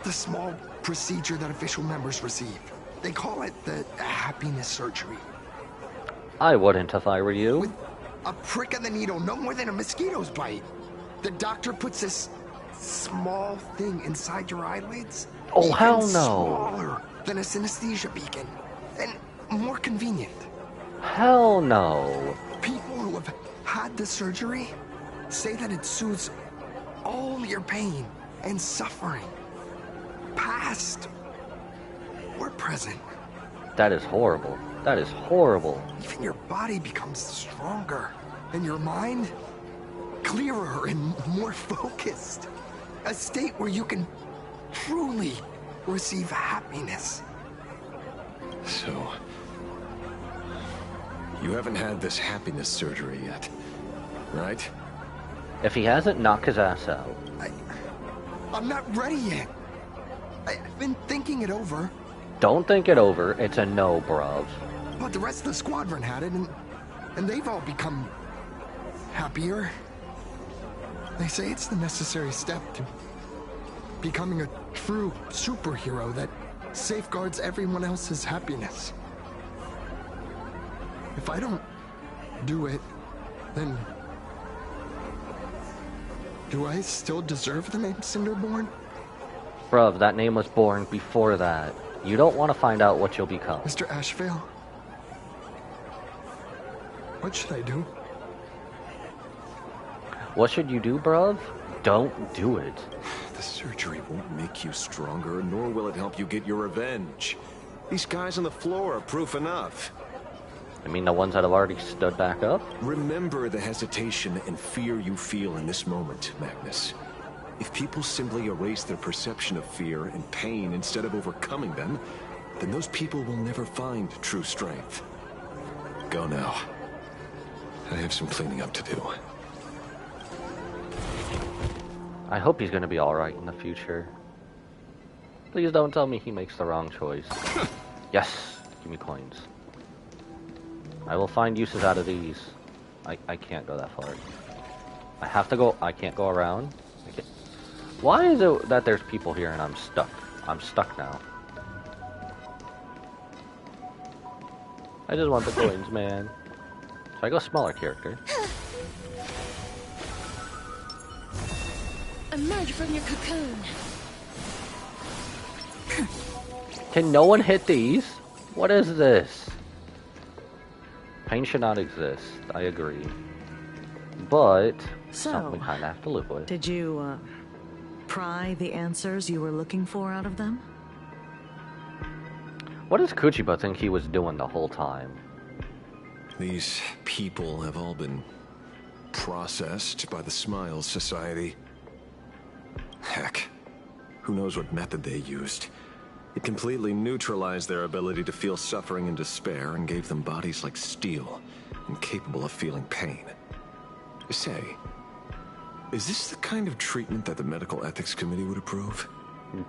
the small procedure that official members receive. They call it the happiness surgery. I wouldn't if I were you. With a prick of the needle, no more than a mosquito's bite. The doctor puts this small thing inside your eyelids. Oh, hell no. Smaller than a synesthesia beacon. And more convenient. Hell no. People who have had the surgery say that it soothes all your pain and suffering. Past or present. That is horrible. That is horrible. Even your body becomes stronger, and your mind clearer and more focused. A state where you can truly receive happiness. So, you haven't had this happiness surgery yet, right? If he hasn't, knock his ass out. I'm not ready yet. I've been thinking it over. Don't think it over. It's a no, bruv. But the rest of the squadron had it, and they've all become happier. They say it's the necessary step to becoming a true superhero that safeguards everyone else's happiness. If I don't do it, then do I still deserve the name Cinderborn? Bruv, that name was born before that. You don't want to find out what you'll become. Mr. Asheville, what should I do? What should you do, bruv? Don't do it. The surgery won't make you stronger, nor will it help you get your revenge. These guys on the floor are proof enough. I mean, the ones that have already stood back up? Remember the hesitation and fear you feel in this moment, Magnus. If people simply erase their perception of fear and pain instead of overcoming them, then those people will never find true strength. Go now. I have some cleaning up to do. I hope he's gonna be alright in the future. Please don't tell me he makes the wrong choice. Yes! Give me coins. I will find uses out of these. I can't go that far. I have to go... I can't go around. Why is it that there's people here and I'm stuck? I'm stuck now. I just want the coins, man. So I go smaller character. Emerge from your cocoon. Can no one hit these? What is this? Pain should not exist. I agree. But something we kind of have to live with. Did you, pry the answers you were looking for out of them? What does Kuchiba think he was doing the whole time? These people have all been processed by the Smiles Society. Heck, who knows what method they used. It completely neutralized their ability to feel suffering and despair and gave them bodies like steel, incapable of feeling pain. Say, is this the kind of treatment that the Medical Ethics Committee would approve?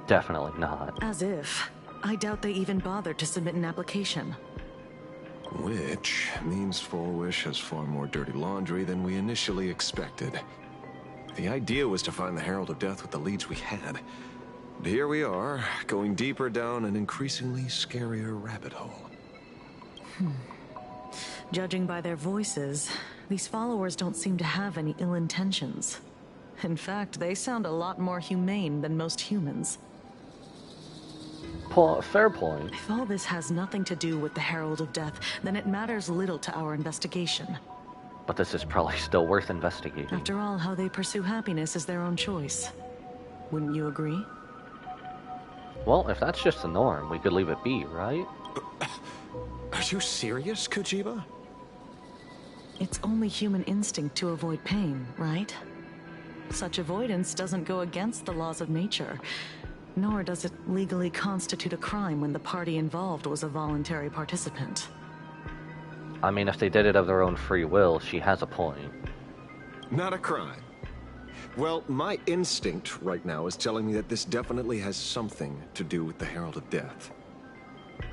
Definitely not. As if. I doubt they even bothered to submit an application. Which means Fullwish has far more dirty laundry than we initially expected. The idea was to find the Herald of Death with the leads we had. And here we are, going deeper down an increasingly scarier rabbit hole. Judging by their voices, these followers don't seem to have any ill intentions. In fact, they sound a lot more humane than most humans. Fair point. If all this has nothing to do with the Herald of Death, then it matters little to our investigation. But this is probably still worth investigating. After all, how they pursue happiness is their own choice. Wouldn't you agree? Well, if that's just the norm, we could leave it be, right? Are you serious, Kojiba? It's only human instinct to avoid pain, right? Such avoidance doesn't go against the laws of nature, nor does it legally constitute a crime when the party involved was a voluntary participant. I mean, if they did it of their own free will, she has a point. Not a crime. Well, my instinct right now is telling me that this definitely has something to do with the Herald of Death.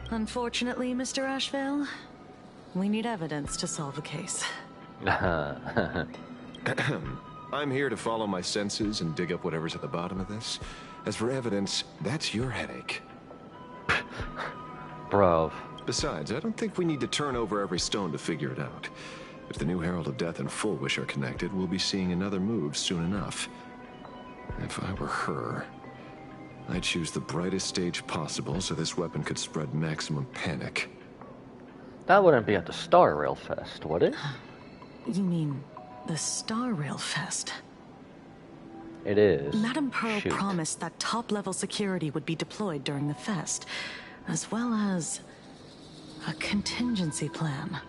Unfortunately, Mr. Ashvale, we need evidence to solve the case. I'm here to follow my senses and dig up whatever's at the bottom of this. As for evidence, that's your headache. Bro. Besides, I don't think we need to turn over every stone to figure it out. If the new Herald of Death and Full Wish are connected, we'll be seeing another move soon enough. If I were her, I'd choose the brightest stage possible so this weapon could spread maximum panic. That wouldn't be at the Star Rail Fest, would it? You mean the Star Rail Fest? It is. Madame Pearl Shoot. promised that top-level security would be deployed during the fest, as well as a contingency plan,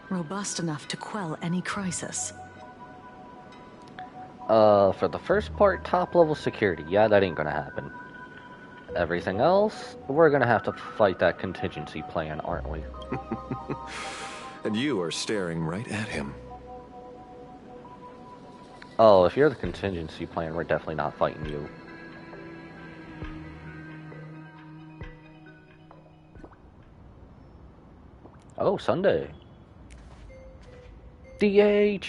robust enough to quell any crisis. For the first part, top-level security. Yeah, that ain't gonna happen. Everything else, we're gonna have to fight that contingency plan, aren't we? And you are staring right at him. Oh, if you're the contingency plan, we're definitely not fighting you. Oh, Sunday. DH!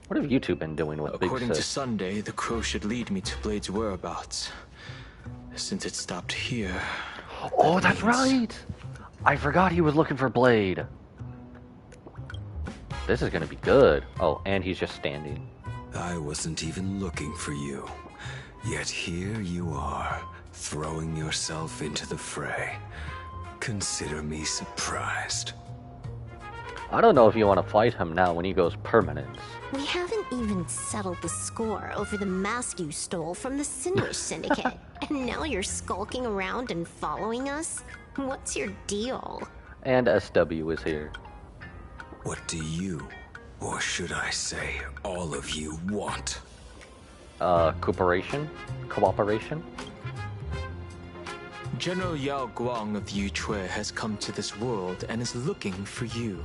What have you two been doing with Big According to Sis? Sunday, the crow should lead me to Blade's whereabouts. Since it stopped here... Oh, that's right! I forgot he was looking for Blade. This is gonna be good. Oh, and he's just standing. I wasn't even looking for you. Yet here you are, throwing yourself into the fray. Consider me surprised. I don't know if you want to fight him now when he goes permanence. We haven't even settled the score over the mask you stole from the Sinners Syndicate. And now you're skulking around and following us? What's your deal? And SW is here. What do you, or should I say, all of you want? Cooperation? Cooperation? General Yao Guang of Yuchui has come to this world and is looking for you.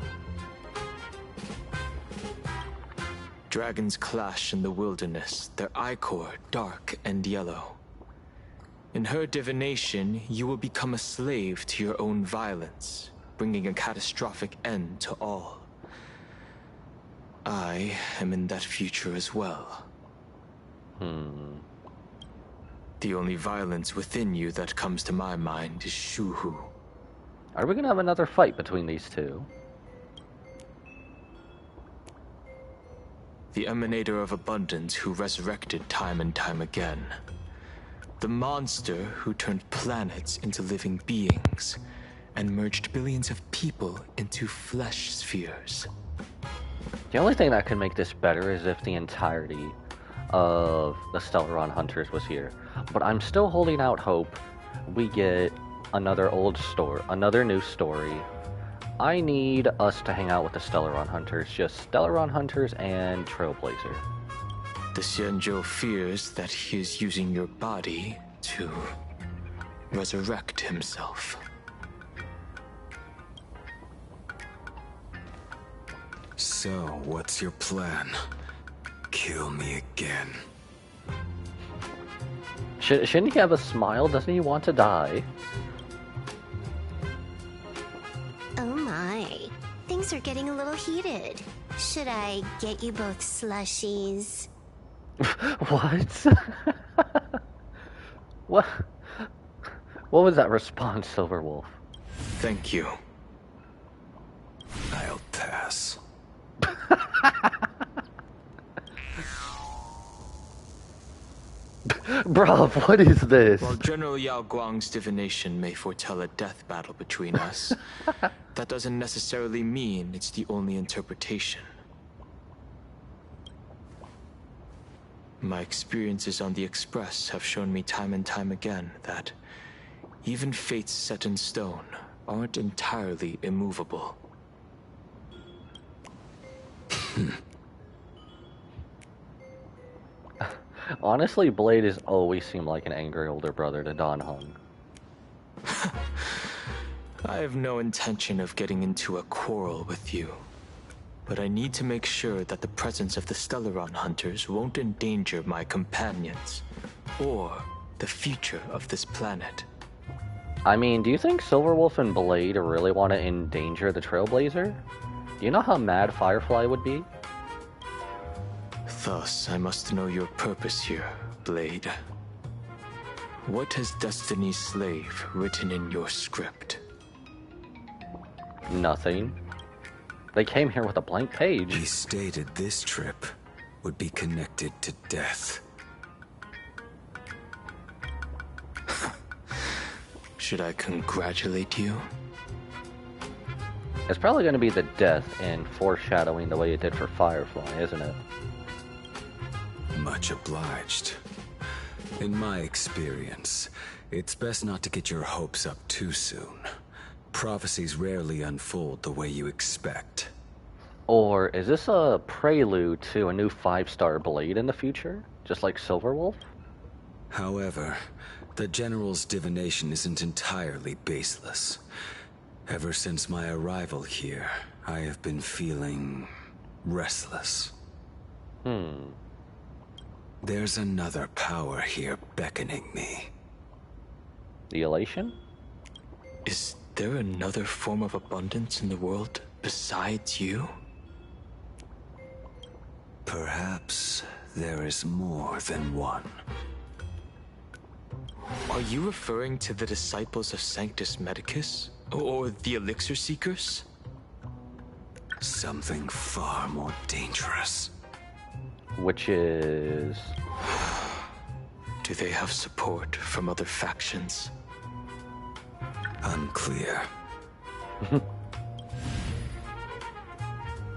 Dragons clash in the wilderness, their ichor dark and yellow. In her divination, you will become a slave to your own violence, bringing a catastrophic end to all. I am in that future as well. The only violence within you that comes to my mind is Shuhu. Are we gonna have another fight between these two? The emanator of abundance who resurrected time and time again. The monster who turned planets into living beings and merged billions of people into flesh spheres. The only thing that could make this better is if the entirety of the Stellaron Hunters was here. But I'm still holding out hope we get another new story. I need us to hang out with the Stellaron Hunters, just Stellaron Hunters and Trailblazer. The Xianzhou fears that he is using your body to resurrect himself. So, what's your plan? Kill me again. Shouldn't he have a smile? Doesn't he want to die? Oh my. Things are getting a little heated. Should I get you both slushies? What? What? What was that response, Silverwolf? Thank you. I'll pass. Bro, Bruv, what is this? While General Yao Guang's divination may foretell a death battle between us, that doesn't necessarily mean it's the only interpretation. My experiences on the Express have shown me time and time again that even fates set in stone aren't entirely immovable. Honestly, Blade has always seemed like an angry older brother to Don Hung. I have no intention of getting into a quarrel with you, but I need to make sure that the presence of the Stellaron hunters won't endanger my companions, or the future of this planet. I mean, do you think Silverwolf and Blade really want to endanger the Trailblazer? Do you know how mad Firefly would be? Thus, I must know your purpose here, Blade. What has Destiny's Slave written in your script? Nothing. They came here with a blank page. He stated this trip would be connected to death. Should I congratulate you? It's probably going to be the death and foreshadowing the way it did for Firefly, isn't it? Much obliged. In my experience, it's best not to get your hopes up too soon. Prophecies rarely unfold the way you expect. Or is this a prelude to a new 5-star Blade in the future? Just like Silverwolf? However, the General's divination isn't entirely baseless. Ever since my arrival here, I have been feeling restless. There's another power here beckoning me. The elation? Is there another form of abundance in the world besides you? Perhaps there is more than one. Are you referring to the disciples of Sanctus Medicus? Or the Elixir Seekers? Something far more dangerous. Which is... Do they have support from other factions? Unclear.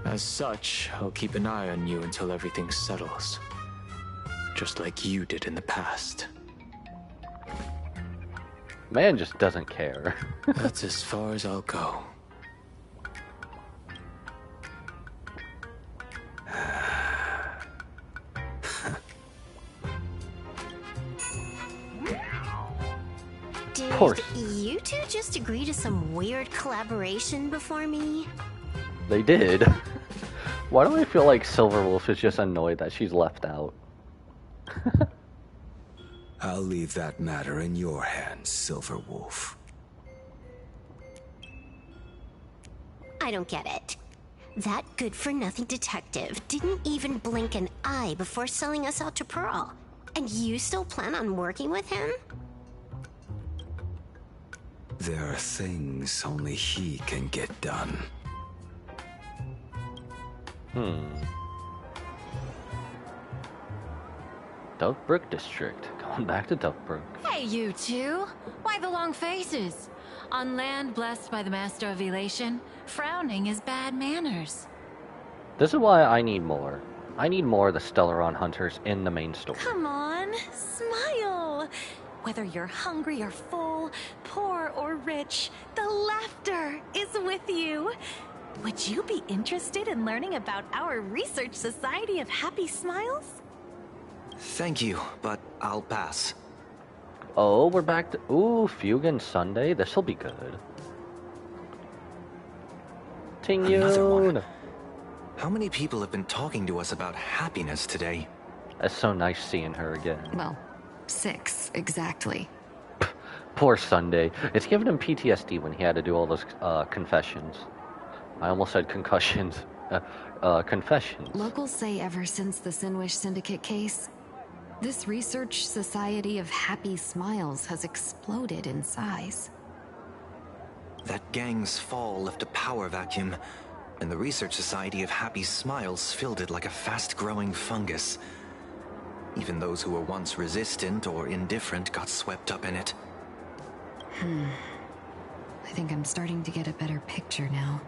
As such, I'll keep an eye on you until everything settles. Just like you did in the past. Man just doesn't care. That's as far as I'll go. Did you two just agree to some weird collaboration before me? They did. Why do I feel like Silverwolf is just annoyed that she's left out? I'll leave that matter in your hands, Silverwolf. I don't get it. That good-for-nothing detective didn't even blink an eye before selling us out to Pearl. And you still plan on working with him? There are things only he can get done. Duckbrook District. Going back to Duckbrook. Hey, you two! Why the long faces? On land blessed by the Master of Elation, frowning is bad manners. This is why I need more. I need more of the Stellaron hunters in the main story. Come on, smile! Whether you're hungry or full, poor or rich, the laughter is with you. Would you be interested in learning about our Research Society of Happy Smiles? Thank you, but I'll pass. Oh, we're back to... Ooh, Fugan Sunday. This'll be good. Another one. Ting-yun! How many people have been talking to us about happiness today? It's so nice seeing her again. Well, 6, exactly. Poor Sunday. It's giving him PTSD when he had to do all those confessions. I almost said concussions. Confessions. Locals say ever since the Sinwish Syndicate case, this Research Society of Happy Smiles has exploded in size. That gang's fall left a power vacuum, and the Research Society of Happy Smiles filled it like a fast-growing fungus. Even those who were once resistant or indifferent got swept up in it. I think I'm starting to get a better picture now.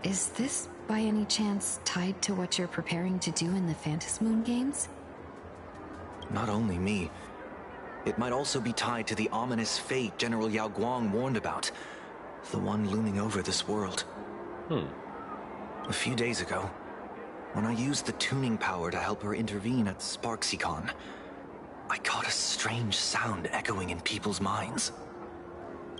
Is this, by any chance, tied to what you're preparing to do in the Phantasmoon games? Not only me. It might also be tied to the ominous fate General Yao Guang warned about. The one looming over this world. A few days ago, when I used the tuning power to help her intervene at SparksyCon, I caught a strange sound echoing in people's minds.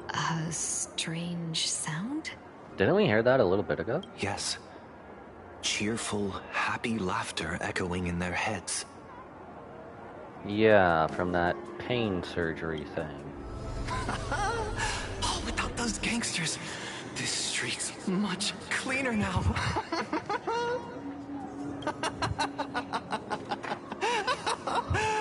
A strange sound? Didn't we hear that a little bit ago? Yes. Cheerful, happy laughter echoing in their heads. Yeah, from that pain surgery thing. Oh, without those gangsters, this street's much cleaner now.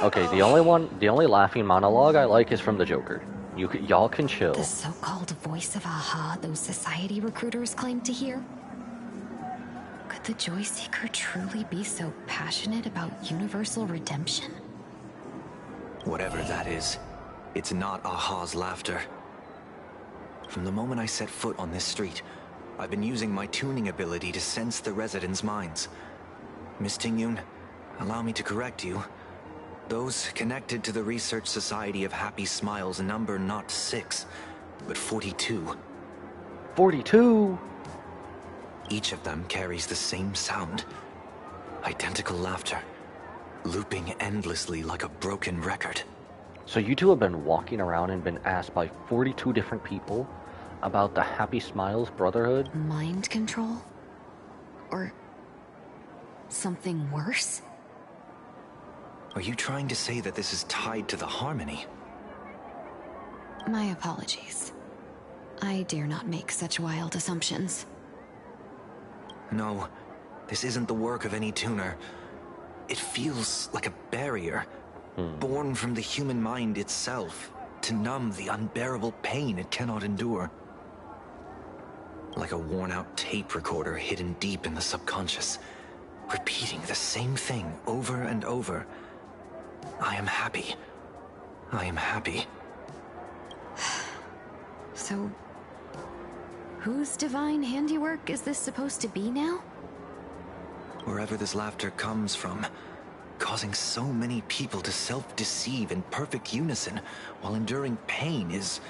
Okay, the only laughing monologue I like is from the Joker. Y'all can chill. The so-called voice of aha those society recruiters claim to hear? Could the Joy Seeker truly be so passionate about universal redemption? Whatever that is, it's not Aha's laughter. From the moment I set foot on this street, I've been using my tuning ability to sense the residents' minds. Miss Tingyun, allow me to correct you. Those connected to the Research Society of Happy Smiles number not 6, but 42. 42? Each of them carries the same sound. Identical laughter, looping endlessly like a broken record. So you two have been walking around and been asked by 42 different people about the Happy Smiles Brotherhood? Mind control? Or something worse? Are you trying to say that this is tied to the Harmony? My apologies. I dare not make such wild assumptions. No, this isn't the work of any tuner. It feels like a barrier, born from the human mind itself, to numb the unbearable pain it cannot endure. Like a worn-out tape recorder hidden deep in the subconscious, repeating the same thing over and over. I am happy. I am happy. So, whose divine handiwork is this supposed to be now? Wherever this laughter comes from, causing so many people to self-deceive in perfect unison while enduring pain is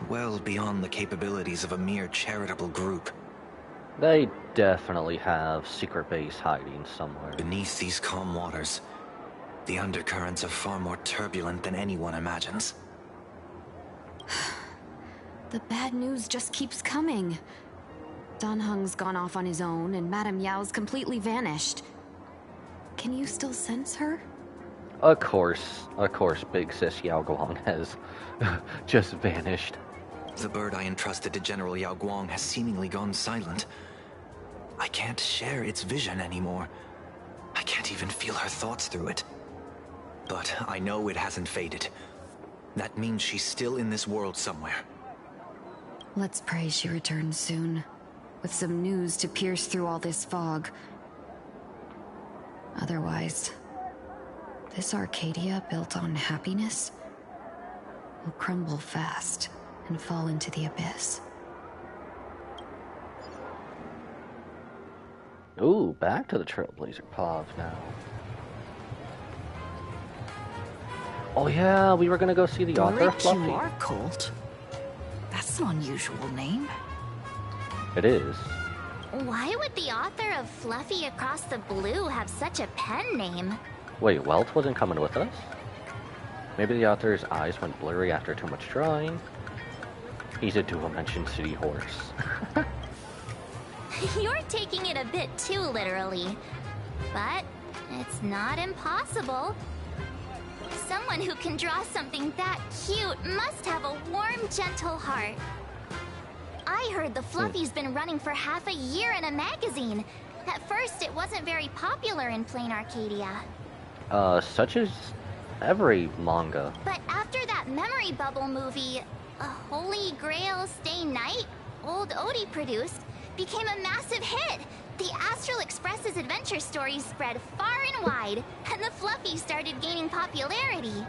well beyond the capabilities of a mere charitable group. They definitely have secret base hiding somewhere. Beneath these calm waters, the undercurrents are far more turbulent than anyone imagines. The bad news just keeps coming. Dan Heng's gone off on his own, and Madame Yao's completely vanished. Can you still sense her? Of course, Big Sis Yao Guang has just vanished. The bird I entrusted to General Yao Guang has seemingly gone silent. I can't share its vision anymore. I can't even feel her thoughts through it. But I know it hasn't faded. That means she's still in this world somewhere. Let's pray she returns soon, with some news to pierce through all this fog. Otherwise, this Arcadia built on happiness will crumble fast and fall into the abyss. Ooh, back to the Trailblazer Pov now. Oh yeah, we were gonna go see the author of Fluffy. QR Colt? That's an unusual name. It is. Why would the author of Fluffy Across the Blue have such a pen name? Wait, Welt wasn't coming with us? Maybe the author's eyes went blurry after too much drawing. He's a dual-mention city horse. You're taking it a bit too literally. But it's not impossible. Someone who can draw something that cute must have a warm, gentle heart. I heard the Fluffy's been running for half a year in a magazine. At first, it wasn't very popular in plain Arcadia. Such as every manga. But after that memory bubble movie, A Holy Grail Stay Night, Old Odie produced, became a massive hit. The Astral Express's adventure stories spread far and wide, and the Fluffy started gaining popularity.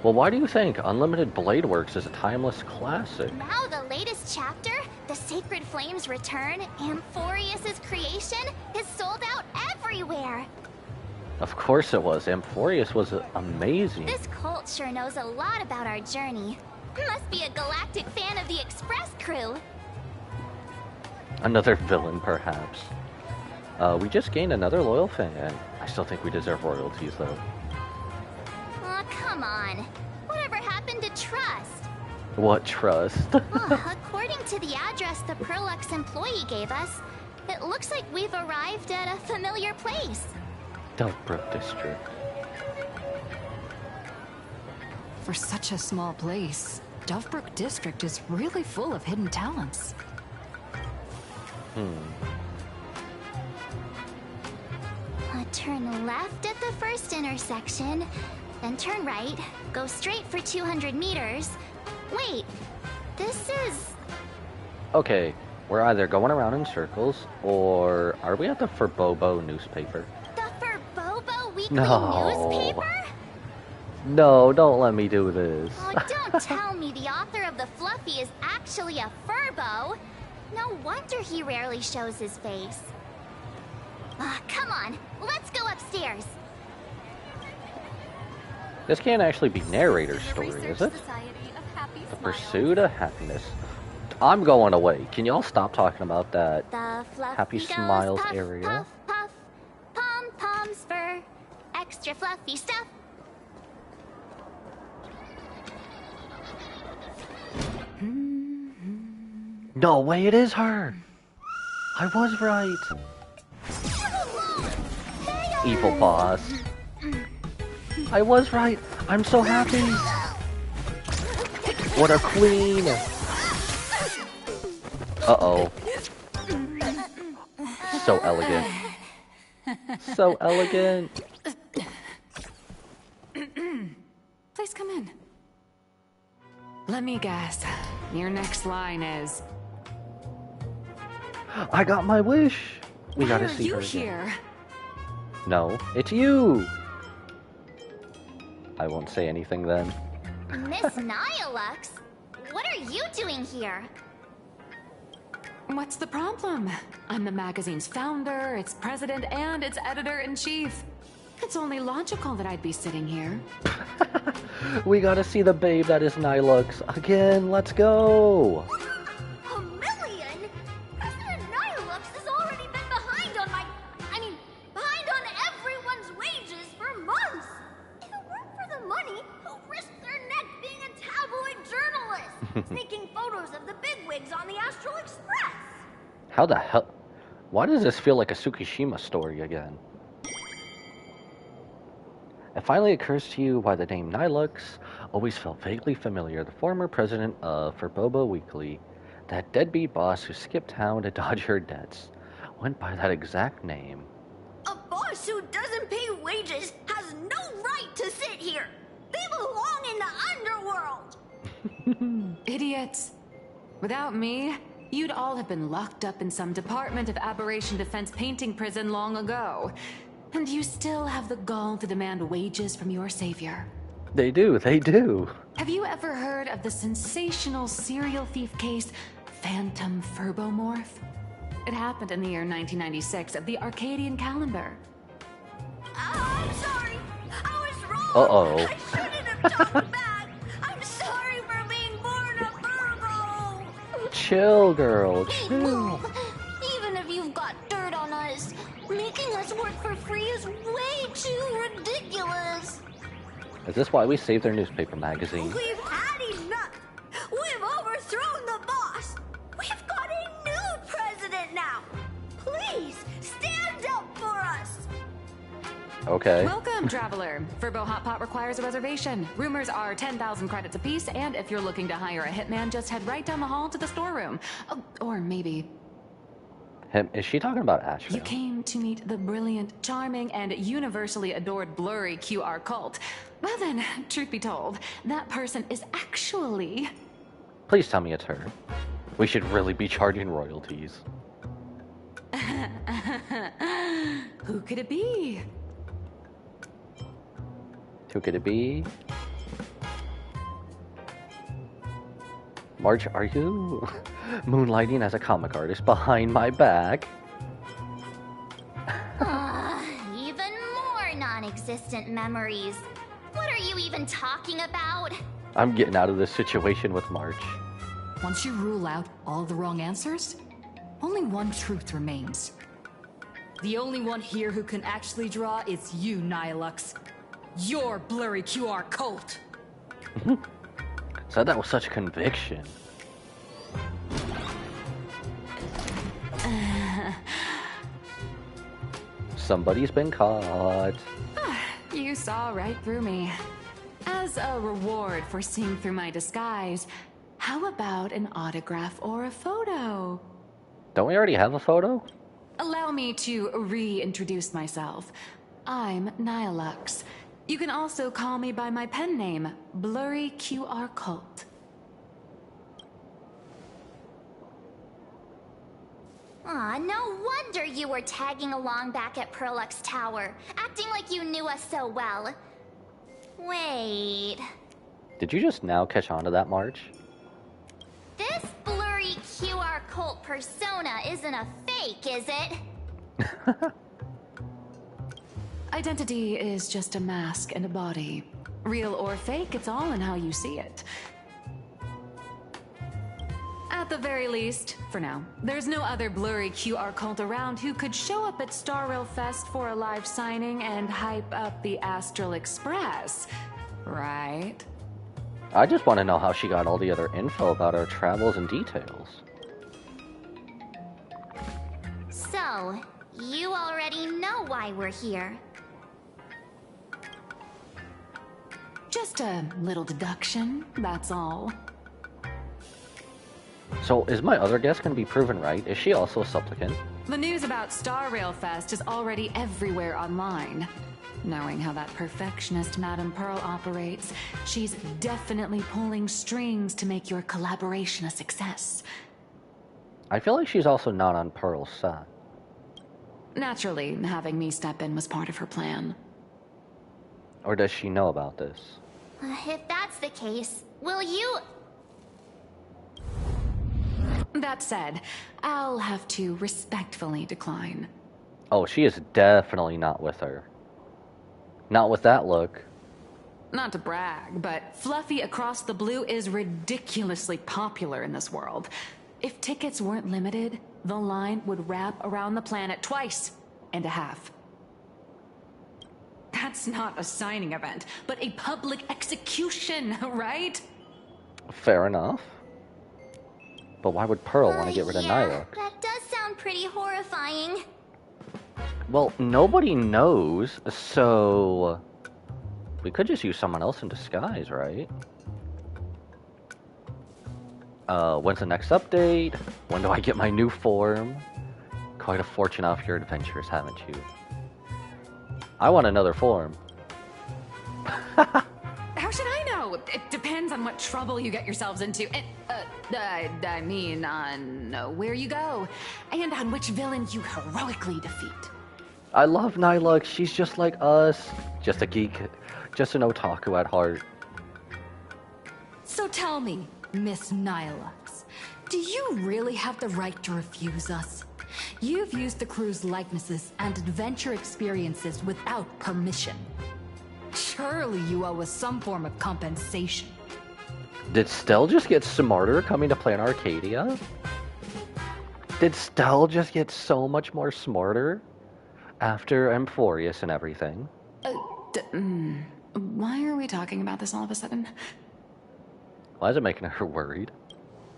Well, why do you think Unlimited Blade Works is a timeless classic? Now the latest chapter, The Sacred Flames Return, Amphorius's creation, is sold out everywhere. Of course it was. Amphorius was amazing. This cult sure knows a lot about our journey. Must be a galactic fan of the Express crew. Another villain, perhaps. We just gained another loyal fan. I still think we deserve royalties, though. Aw, come on. Whatever happened to trust? What trust? According to the address the Perlux employee gave us, it looks like we've arrived at a familiar place. Dovebrook District. For such a small place, Dovebrook District is really full of hidden talents. Turn left at the first intersection, then turn right, go straight for 200 meters. Wait, this is... Okay, we're either going around in circles, or are we at the Forbobo newspaper? The Forbobo weekly No. newspaper? No, don't let me do this. Oh, don't tell me the author of the Fluffy is actually a Furbo. No wonder he rarely shows his face. Come on, let's go upstairs. This can't actually be narrator's story, is it? The Pursuit of Happiness. I'm going away. Can y'all stop talking about that The Fluffy Happy goes Smiles puff, area? Puff, puff, pom-poms for extra fluffy stuff. No way, it is her! I was right! Evil boss. I was right! I'm so happy! What a queen! Uh-oh. So elegant. So elegant. Please come in. Let me guess. Your next line is... I got my wish! We Why gotta are see you her again. here? No, it's you! I won't say anything then. Miss Nihilux, what are you doing here? What's the problem? I'm the magazine's founder, its president, and its editor-in-chief. It's only logical that I'd be sitting here. We gotta see the babe that is Nihilux. Again, let's go! A million? President Nihilux has already been behind on behind on everyone's wages for months. If it weren't for the money, who risked their neck being a tabloid journalist? Sneaking photos of the bigwigs on the Astral Express. How the hell? Why does this feel like a Tsukishima story again? It finally occurs to you why the name Nihilux always felt vaguely familiar. The former president of Forbobo Weekly, that deadbeat boss who skipped town to dodge her debts, went by that exact name. A boss who doesn't pay wages has no right to sit here. They belong in the underworld. Idiots. Without me, you'd all have been locked up in some Department of Aberration Defense painting prison long ago. And you still have the gall to demand wages from your savior. They do, they do. Have you ever heard of the sensational serial thief case, Phantom Furbomorph? It happened in the year 1996 of the Arcadian calendar. I'm sorry. I was wrong. Uh-oh. I shouldn't have talked back. I'm sorry for being born a Virgo. Chill, girl, chill. Even if you've got dirt on us, making us work for free is way too ridiculous. Is this why we saved their newspaper magazine? We've had enough. We've overthrown the boss. We've got a new president now. Please stand up for us. Okay. Welcome, traveler. Furbo Hot Pot requires a reservation. Rumors are 10,000 credits apiece, and if you're looking to hire a hitman, just head right down the hall to the storeroom. Oh, or maybe... Him? Is she talking about Asheville? You came to meet the brilliant, charming, and universally adored blurry QR cult. Well then, truth be told, that person is actually... Please tell me it's her. We should really be charging royalties. Who could it be? Who could it be? March, are you moonlighting as a comic artist behind my back? Even more non-existent memories. What are you even talking about? I'm getting out of this situation with March. Once you rule out all the wrong answers, only one truth remains. The only one here who can actually draw is you, Nihilux. Your blurry QR cult. Said that with such conviction. Somebody's been caught. You saw right through me. As a reward for seeing through my disguise, how about an autograph or a photo? Don't we already have a photo? Allow me to reintroduce myself. I'm Nihilux. You can also call me by my pen name, Blurry QR Cult. Aw, no wonder you were tagging along back at Perlux Tower, acting like you knew us so well. Wait... Did you just now catch on to that, March? This blurry QR cult persona isn't a fake, is it? Identity is just a mask and a body. Real or fake, it's all in how you see it. At the very least, for now, there's no other blurry QR cult around who could show up at Star Rail Fest for a live signing and hype up the Astral Express, right? I just want to know how she got all the other info about our travels and details. So, you already know why we're here. Just a little deduction, that's all. So, is my other guess going to be proven right? Is she also a supplicant? The news about Star Rail Fest is already everywhere online. Knowing how that perfectionist Madame Pearl operates, she's definitely pulling strings to make your collaboration a success. I feel like she's also not on Pearl's side. Naturally, having me step in was part of her plan. Or does she know about this? If that's the case, will you... That said, I'll have to respectfully decline. Oh, she is definitely not with her. Not with that look. Not to brag, but Fluffy Across the Blue is ridiculously popular in this world. If tickets weren't limited, the line would wrap around the planet twice and a half. That's not a signing event, but a public execution, right? Fair enough. But why would Pearl want to get rid of Nihilux? That does sound pretty horrifying. Well, nobody knows, so... we could just use someone else in disguise, right? When's the next update? When do I get my new form? Quite a fortune off your adventures, haven't you? I want another form. How should I know? It depends on what trouble you get yourselves into. And, I mean, on where you go. And on which villain you heroically defeat. I love Nihilux. She's just like us. Just a geek. Just an otaku at heart. So tell me, Miss Nihilux, do you really have the right to refuse us? You've used the crew's likenesses and adventure experiences without permission. Surely you owe us some form of compensation. Did Stell just get smarter coming to Planet Arcadia? Did Stell just get so much more smarter after Emphorius and everything? Why are we talking about this all of a sudden? Why is it making her worried?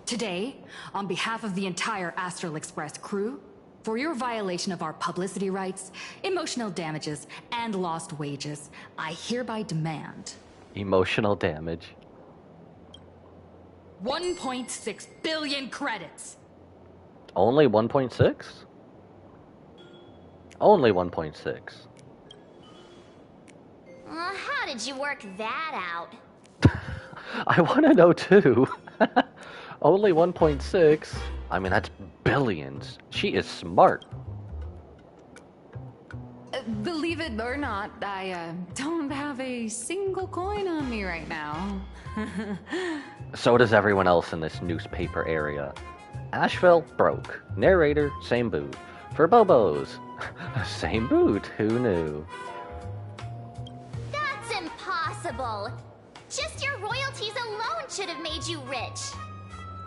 Today, on behalf of the entire Astral Express crew, for your violation of our publicity rights, emotional damages, and lost wages, I hereby demand... Emotional damage. 1.6 billion credits! Only 1.6? Only 1.6. How did you work that out? I want to know too. Only 1.6? I mean, that's billions. She is smart. Believe it or not, I don't have a single coin on me right now. So does everyone else in this newspaper area. Asheville broke. Narrator, same boot. For Bobos, same boot. Who knew? That's impossible. Just your royalties alone should have made you rich.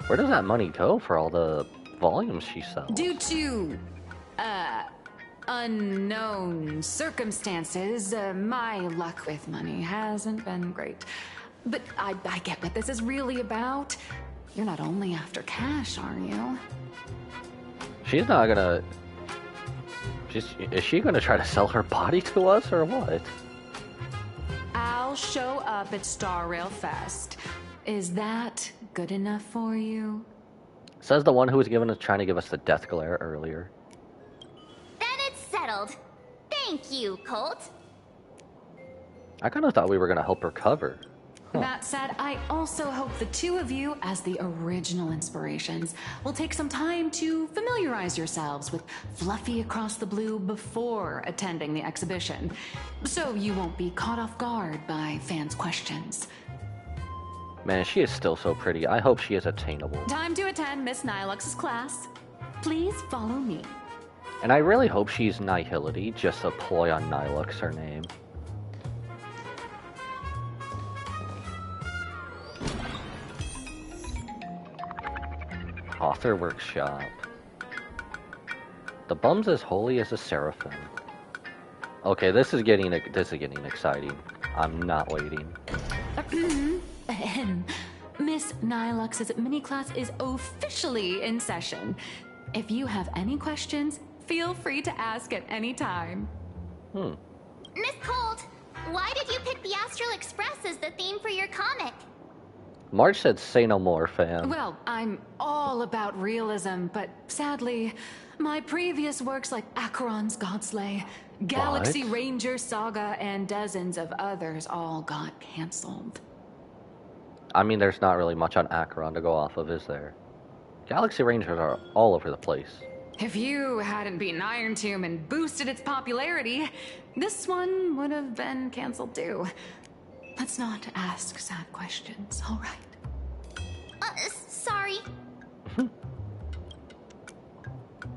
Where does that money go for all the volumes she sells? Due to, unknown circumstances, my luck with money hasn't been great. But I get what this is really about. You're not only after cash, are you? She's not gonna... Is she gonna try to sell her body to us, or what? I'll show up at Star Rail Fest. Is that good enough for you? Says the one who was trying to give us the death glare earlier. Then it's settled. Thank you, Colt. I kind of thought we were gonna help her cover. That said, I also hope the two of you, as the original inspirations, will take some time to familiarize yourselves with Fluffy Across the Blue before attending the exhibition, so you won't be caught off guard by fans' questions. Man, she is still so pretty. I hope she is attainable. Time to attend Miss Nilux's class. Please follow me. And I really hope she's Nihility, just a ploy on Nilux, her name. Author workshop. The bum's as holy as a seraphim. Okay, this is getting exciting. I'm not waiting. Miss Nilux's mini class is officially in session. If you have any questions, feel free to ask at any time. Miss Colt, why did you pick the Astral Express as the theme for your comic? Marge said say no more, fam. Well, I'm all about realism, but sadly, my previous works like Acheron's Godslay, Galaxy Ranger Saga, and dozens of others all got cancelled. I mean, there's not really much on Acheron to go off of, is there? Galaxy Rangers are all over the place. If you hadn't beaten Iron Tomb and boosted its popularity, this one would have been cancelled too. Let's not ask sad questions, all right? Sorry.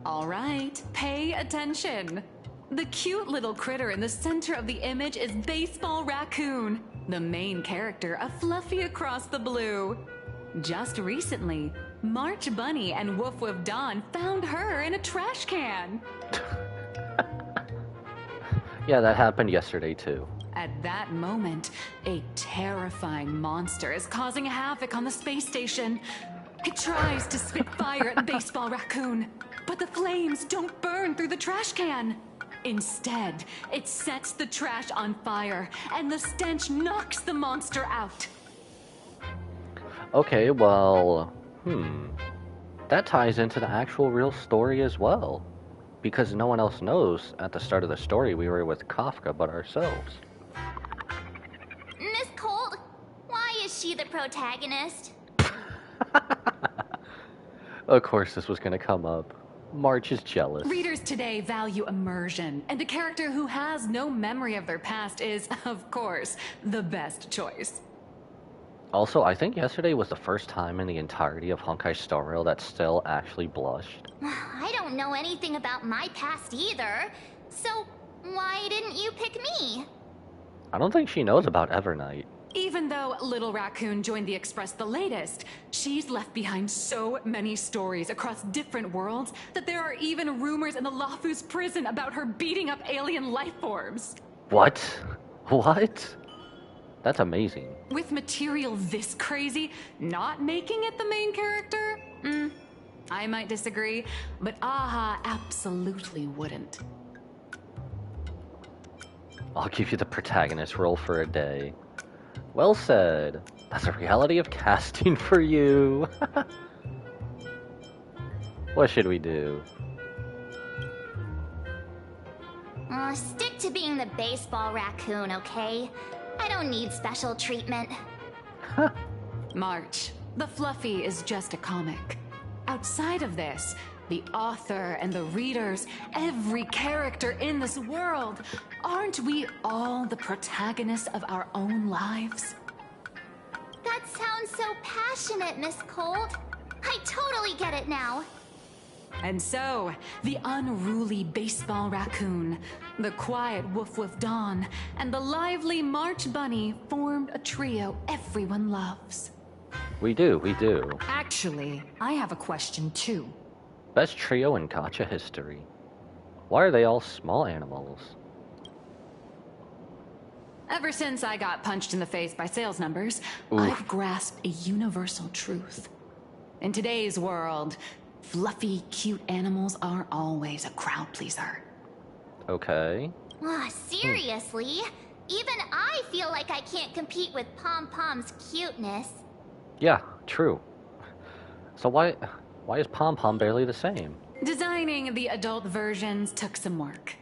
All right, pay attention. The cute little critter in the center of the image is Baseball Raccoon, the main character of Fluffy Across the Blue. Just recently, March Bunny and Woof Woof Dawn found her in a trash can. Yeah, that happened yesterday too. At that moment, a terrifying monster is causing havoc on the space station. It tries to spit fire at Baseball Raccoon, but the flames don't burn through the trash can. Instead, it sets the trash on fire, and the stench knocks the monster out. Okay, well, that ties into the actual real story as well. Because no one else knows at the start of the story we were with Kafka but ourselves. Miss Colt, why is she the protagonist? Of course this was going to come up. March is jealous. Readers today value immersion, and a character who has no memory of their past is, of course, the best choice. Also, I think yesterday was the first time in the entirety of Honkai Star Rail that Still actually blushed. I don't know anything about my past either, so why didn't you pick me? I don't think she knows about Evernight. Even though Little Raccoon joined the Express the latest, she's left behind so many stories across different worlds that there are even rumors in the Lafu's prison about her beating up alien life forms. What? What? That's amazing. With material this crazy, not making it the main character? I might disagree, but Aha absolutely wouldn't. I'll give you the protagonist role for a day. Well said. That's the reality of casting for you. What should we do? Stick to being the Baseball Raccoon, okay? I don't need special treatment. March, the Fluffy is just a comic. Outside of this, The author and the readers, every character in this world, aren't we all the protagonists of our own lives? That sounds so passionate, Miss Cold. I totally get it now. And so, the unruly baseball raccoon, the quiet woof woof Dawn, and the lively March Bunny formed a trio everyone loves. We do. Actually, I have a question too. Best trio in gacha history. Why are they all small animals? Ever since I got punched in the face by sales numbers, Oof. I've grasped a universal truth. In today's world, fluffy, cute animals aren't always a crowd pleaser. Okay. Seriously? Even I feel like I can't compete with Pom Pom's cuteness. Yeah, true. So why is Pom Pom barely the same? Designing the adult versions took some work.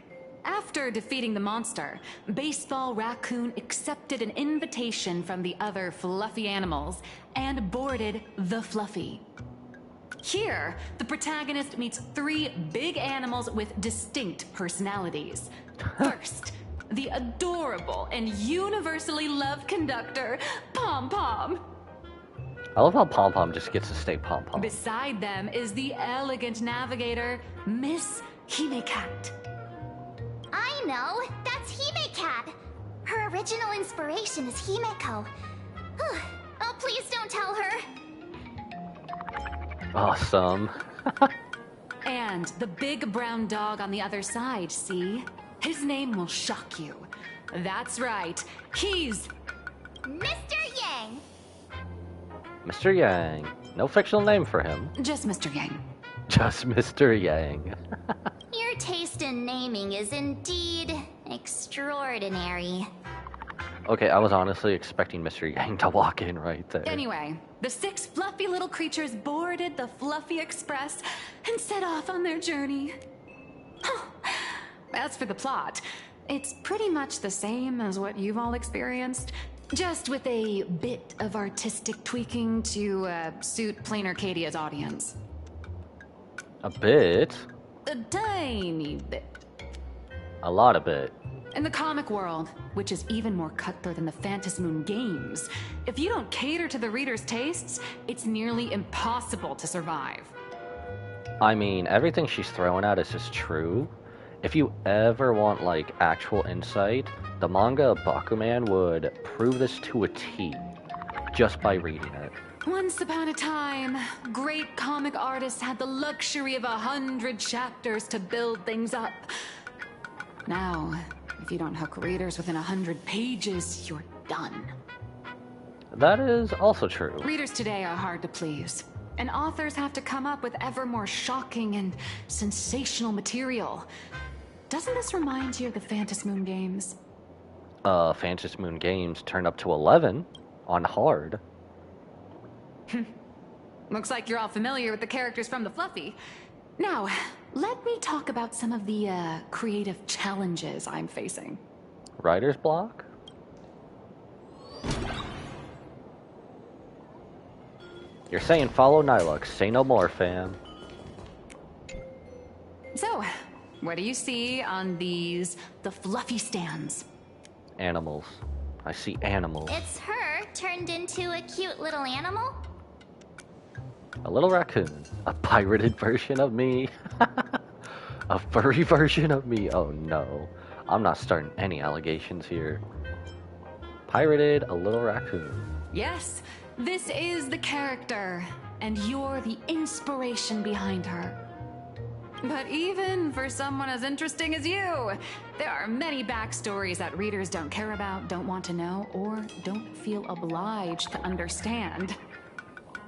After defeating the monster, Baseball Raccoon accepted an invitation from the other fluffy animals and boarded the Fluffy. Here, the protagonist meets 3 big animals with distinct personalities. First, the adorable and universally loved conductor, Pom Pom. I love how Pom Pom just gets to stay Pom Pom. Beside them is the elegant navigator, Miss Hime-Cat. I know, that's Hime-Cat. Her original inspiration is Himeko. Oh, please don't tell her. Awesome. And the big brown dog on the other side, see? His name will shock you. That's right, he's Mr. Yang. Mr. Yang. No fictional name for him. Just Mr. Yang. Just Mr. Yang. Your taste in naming is indeed extraordinary. Okay, I was honestly expecting Mr. Yang to walk in right there. Anyway, the 6 fluffy little creatures boarded the Fluffy Express and set off on their journey. As for the plot, it's pretty much the same as what you've all experienced, just with a bit of artistic tweaking to suit Plain Arcadia's audience. A bit? A tiny bit. A lot of bit. In the comic world, which is even more cutthroat than the Phantasmoon games, if you don't cater to the reader's tastes, it's nearly impossible to survive. I mean, everything she's throwing at us is true. If you ever want, like, actual insight, the manga Bakuman would prove this to a T just by reading it. Once upon a time, great comic artists had the luxury of 100 chapters to build things up. Now, if you don't hook readers within 100 pages, you're done. That is also true. Readers today are hard to please, and authors have to come up with ever more shocking and sensational material. Doesn't this remind you of the Phantasmoon games? Phantasmoon games turned up to 11 on hard. Looks like you're all familiar with the characters from the Fluffy. Now, let me talk about some of the creative challenges I'm facing. Writer's block? You're saying follow Nilux, say no more, fam. So, what do you see on the Fluffy stands? Animals. I see animals. It's her turned into a cute little animal? A little raccoon. A pirated version of me. A furry version of me. Oh no. I'm not starting any allegations here. Pirated a little raccoon. Yes, this is the character, and you're the inspiration behind her. But even for someone as interesting as you, there are many backstories that readers don't care about, don't want to know, or don't feel obliged to understand.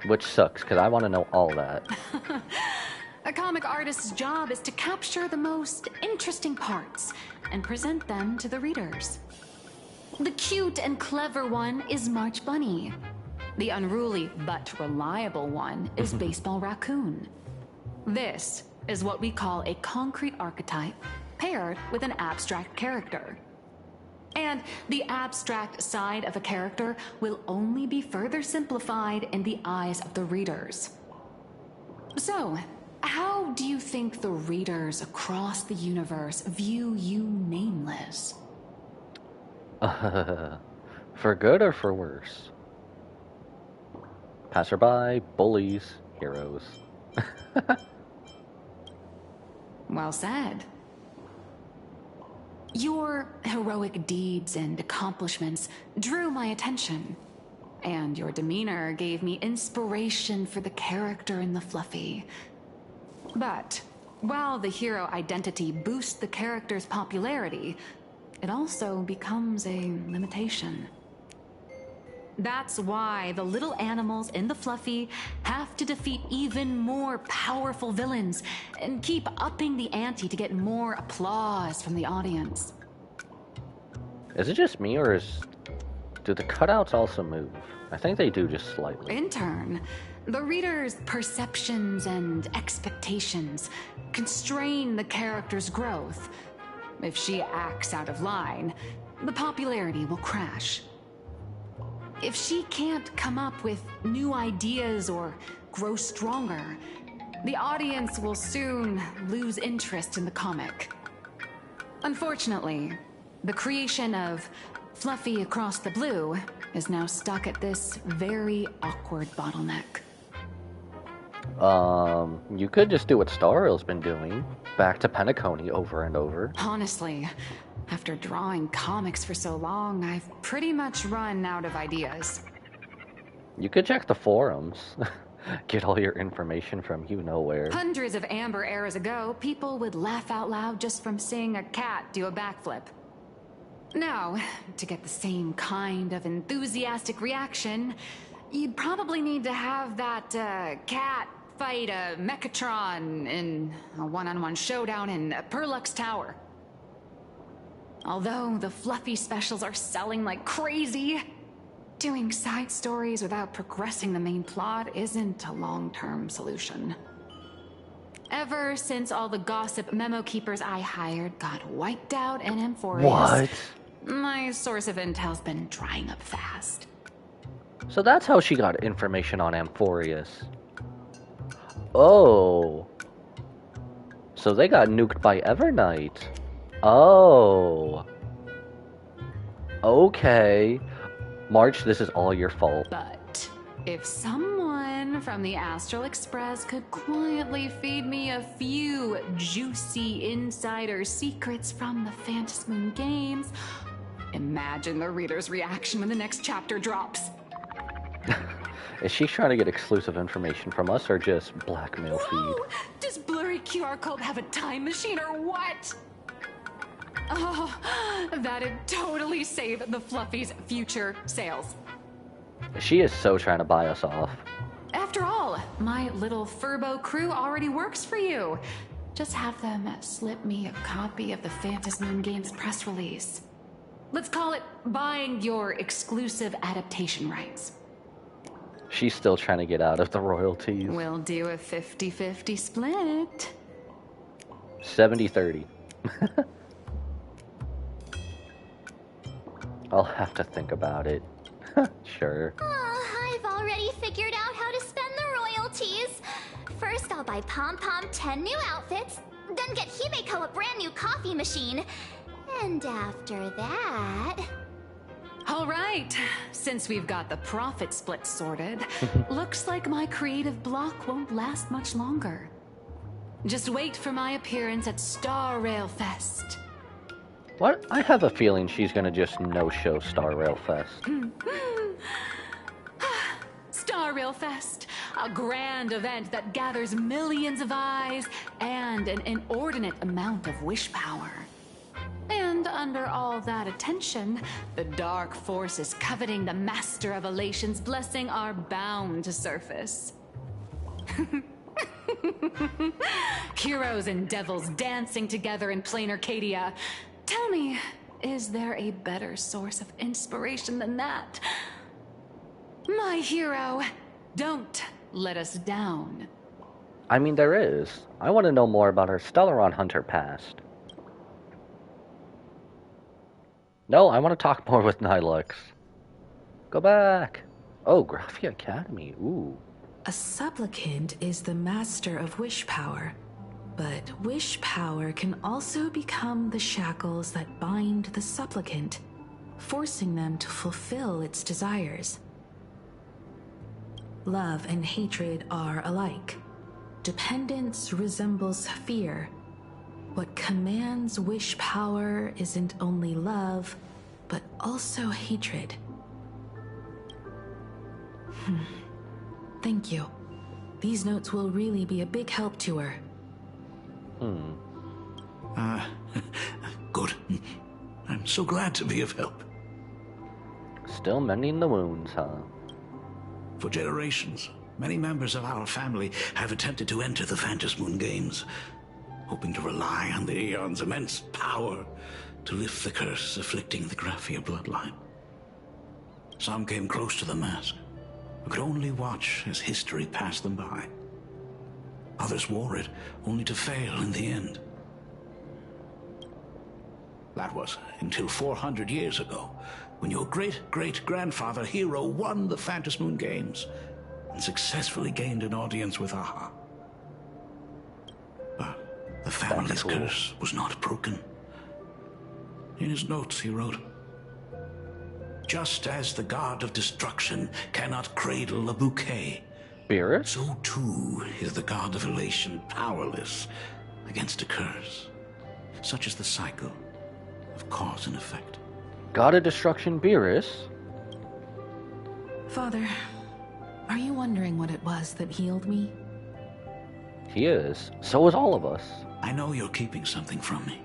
Which sucks, because I want to know all that. A comic artist's job is to capture the most interesting parts and present them to the readers. The cute and clever one is March Bunny. The unruly but reliable one is Baseball Raccoon. This is what we call a concrete archetype paired with an abstract character. And the abstract side of a character will only be further simplified in the eyes of the readers. So, How do you think the readers across the universe view you nameless? For good or for worse? Passerby, bullies, heroes. Well said. Your heroic deeds and accomplishments drew my attention, and your demeanor gave me inspiration for the character in the Fluffy. But while the hero identity boosts the character's popularity, it also becomes a limitation. That's why the little animals in the Fluffy have to defeat even more powerful villains and keep upping the ante to get more applause from the audience. Is it just me, or do the cutouts also move? I think they do, just slightly. In turn, the reader's perceptions and expectations constrain the character's growth. If she acts out of line, the popularity will crash. If she can't come up with new ideas or grow stronger, the audience will soon lose interest in the comic. Unfortunately, the creation of Fluffy Across the Blue is now stuck at this very awkward bottleneck. You could just do what Star Rail's been doing. Back to Penacony over and over. Honestly, after drawing comics for so long, I've pretty much run out of ideas. You could check the forums. Get all your information from you-know-where. Hundreds of amber eras ago, people would laugh out loud just from seeing a cat do a backflip. Now, to get the same kind of enthusiastic reaction, you'd probably need to have that cat fight a Mechatron in a one-on-one showdown in Perlux Tower. Although the Fluffy specials are selling like crazy, doing side stories without progressing the main plot isn't a long-term solution. Ever since all the gossip memo keepers I hired got wiped out in Amphorius, What? My source of intel's been drying up fast. So that's how she got information on Amphorius. Oh. So they got nuked by Evernight. Oh. Okay. March, this is all your fault. But if someone from the Astral Express could quietly feed me a few juicy insider secrets from the Phantasmoon games, imagine the reader's reaction when the next chapter drops. Is she trying to get exclusive information from us, or just blackmail feed? Does blurry QR code have a time machine or what? Oh, that'd totally save the Fluffy's future sales. She is so trying to buy us off. After all, my little Furbo crew already works for you. Just have them slip me a copy of the Phantasmoon Games press release. Let's call it buying your exclusive adaptation rights. She's still trying to get out of the royalties. We'll do a 50-50 split. 70-30. I'll have to think about it. Sure. I've already figured out how to spend the royalties. First, I'll buy Pom Pom 10 new outfits, then get Himeko a brand new coffee machine. And after that... All right, since we've got the profit split sorted, looks like my creative block won't last much longer. Just wait for my appearance at Star Rail Fest. What? I have a feeling she's gonna just no-show Star Rail Fest. Star Rail Fest, a grand event that gathers millions of eyes and an inordinate amount of wish power. And under all that attention, the dark forces coveting the Master of Elation's blessing are bound to surface. Heroes and devils dancing together in plain Arcadia. Tell me, is there a better source of inspiration than that? My hero, don't let us down. I mean, there is. I want to know more about her Stellaron Hunter past. No, I want to talk more with Nilux. Go back. Oh, Graphia Academy. Ooh. A supplicant is the master of wish power, but wish power can also become the shackles that bind the supplicant, forcing them to fulfill its desires. Love and hatred are alike. Dependence resembles fear. What commands wish power isn't only love, but also hatred. Thank you. These notes will really be a big help to her. Good. I'm so glad to be of help. Still mending the wounds, huh? For generations, many members of our family have attempted to enter the Phantasmoon Games, hoping to rely on the Aeon's immense power to lift the curse afflicting the Graphia bloodline. Some came close to the mask, but could only watch as history passed them by. Others wore it, only to fail in the end. That was until 400 years ago, when your great-great-grandfather Hero won the Phantasmoon Games and successfully gained an audience with Aha. But the family's curse was not broken. In his notes he wrote, "Just as the god of destruction cannot cradle a bouquet, Beerus? So too is the god of elation powerless against a curse. Such is the cycle of cause and effect." God of destruction, Beerus? Father, are you wondering what it was that healed me? He is. So is all of us. I know you're keeping something from me.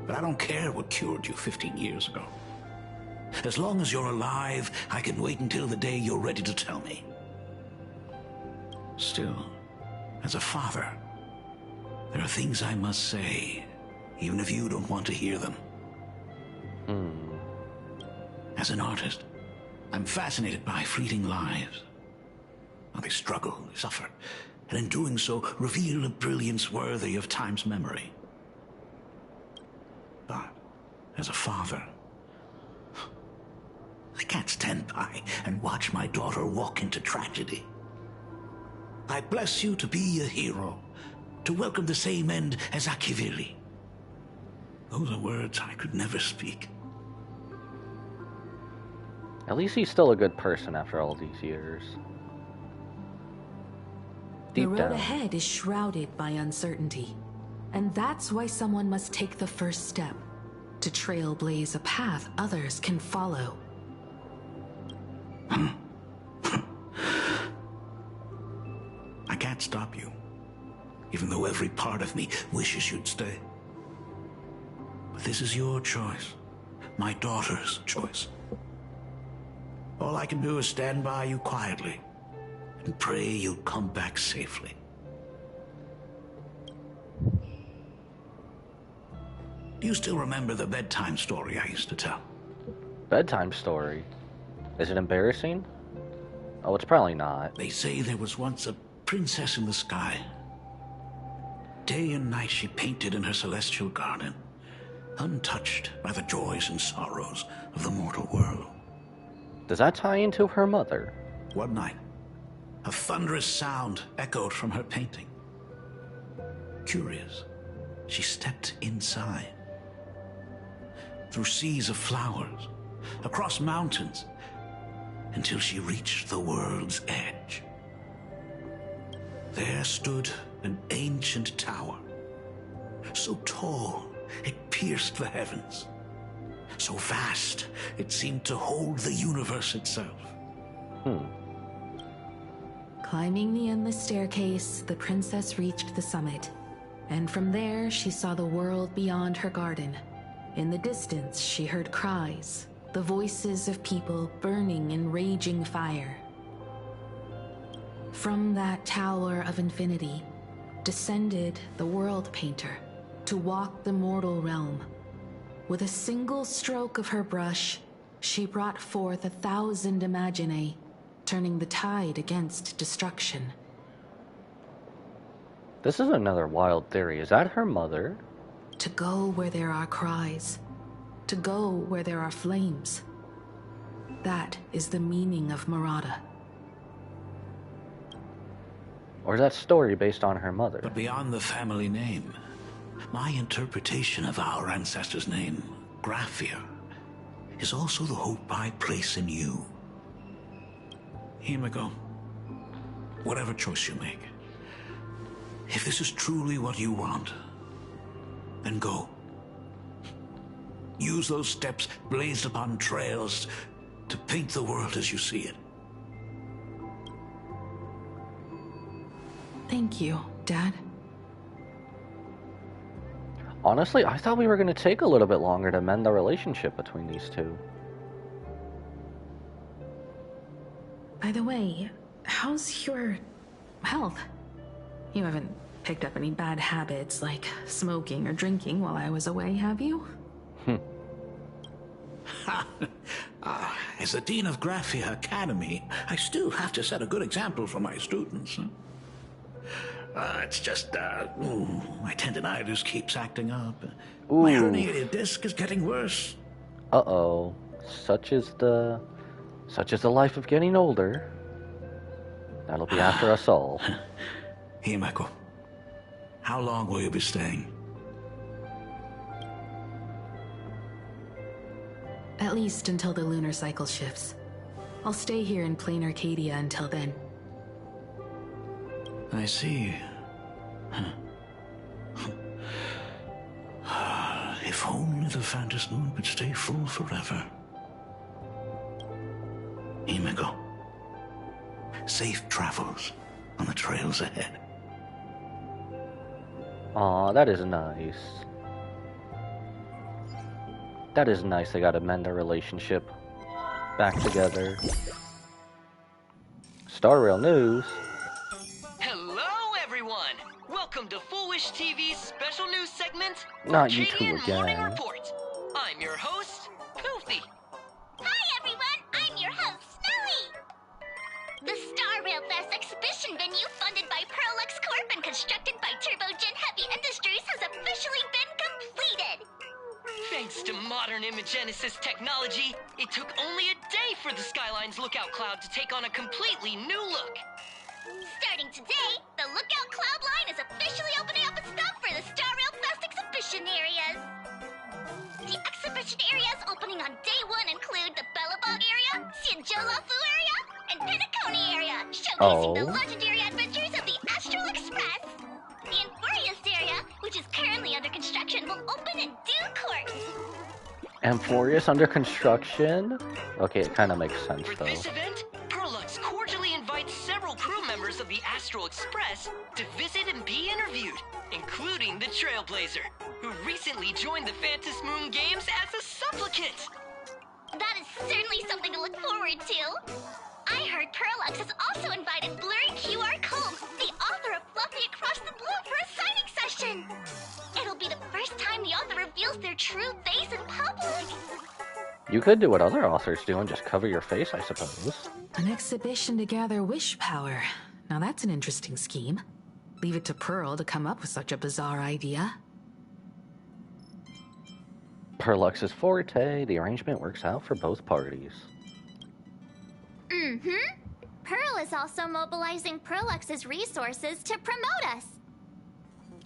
But I don't care what cured you 15 years ago. As long as you're alive, I can wait until the day you're ready to tell me. Still, as a father, there are things I must say, even if you don't want to hear them. As an artist, I'm fascinated by fleeting lives. How they struggle, they suffer, and in doing so, reveal a brilliance worthy of time's memory. But, as a father, I can't stand by and watch my daughter walk into tragedy. I bless you to be a hero, to welcome the same end as Akivili. Those are words I could never speak. At least he's still a good person after all these years. The road ahead is shrouded by uncertainty. And that's why someone must take the first step, to trailblaze a path others can follow. I can't stop you, even though every part of me wishes you'd stay. But this is your choice, my daughter's choice. All I can do is stand by you quietly and pray you'll come back safely. Do you still remember the bedtime story I used to tell? Bedtime story? Is it embarrassing? Oh, it's probably not. They say there was once a princess in the sky. Day and night she painted in her celestial garden, untouched by the joys and sorrows of the mortal world. Does that tie into her mother? One night, a thunderous sound echoed from her painting. Curious, she stepped inside. Through seas of flowers, across mountains, until she reached the world's edge. There stood an ancient tower, so tall it pierced the heavens, so vast it seemed to hold the universe itself. Climbing the endless staircase, the princess reached the summit, and from there she saw the world beyond her garden. In the distance, she heard cries, the voices of people burning in raging fire. From that tower of infinity descended the world painter to walk the mortal realm. With a single stroke of her brush, she brought forth 1,000 imaginae, turning the tide against destruction. This is another wild theory. Is that her mother? To go where there are cries, to go where there are flames. That is the meaning of Murata. Or is that story based on her mother? But beyond the family name, my interpretation of our ancestors' name, Graphia, is also the hope I place in you. Himiko, whatever choice you make, if this is truly what you want, then go. Use those steps blazed upon trails to paint the world as you see it. Thank you, Dad. Honestly, I thought we were going to take a little bit longer to mend the relationship between these two. By the way, how's your health? You haven't picked up any bad habits like smoking or drinking while I was away, have you? As the Dean of Graphia Academy, I still have to set a good example for my students. It's just, my tendinitis keeps acting up. My herniated disc is getting worse. Uh-oh. Such is the life of getting older. That'll be after us all. Himiko, how long will you be staying? At least until the lunar cycle shifts. I'll stay here in plain Arcadia until then. I see. If only the Phantom Moon could stay full forever. Himiko, safe travels on the trails ahead. Aw, that is nice. That is nice they gotta mend their relationship back together. Star Rail News. Hello, everyone! Welcome to Foolish TV's special news segment, Not you two Arcadian Morning again. Report. I'm your host, Kofi. Hi everyone, I'm your host, Snowy! The Star Rail Fest exhibition venue funded by Perlux Corp and constructed by Turbogen Heavy Industries has officially been completed! Thanks to modern imagenesis technology, it took only a day for the Skyline's lookout cloud to take on a completely new look. Starting today, the Lookout Cloud line is officially opening up its stuff for the Star Rail Fest exhibition areas. The exhibition areas opening on day one include the Bellabog area, Sinjolafu area, and Pinacone area, showcasing the legendary adventures of the Astral Express. The Amphorius area, which is currently under construction, will open in due course. Amphorius under construction? Okay, it kind of makes sense For though. this event, Perlux cordially invites several crew members of the Astral Express to visit and be interviewed, including the Trailblazer, who recently joined the Phantom Moon Games as a supplicant. That is certainly something to look forward to. I heard Perlux has also invited Blurry QR Combs, the author of Fluffy Across the Blue, for a signing session. It'll be the first time the author reveals their true face in public. You could do what other authors do and just cover your face, I suppose. An exhibition to gather wish power. Now that's an interesting scheme. Leave it to Pearl to come up with such a bizarre idea. Perlux's forte, the arrangement works out for both parties. Mm-hmm. Pearl is also mobilizing Perlux's resources to promote us.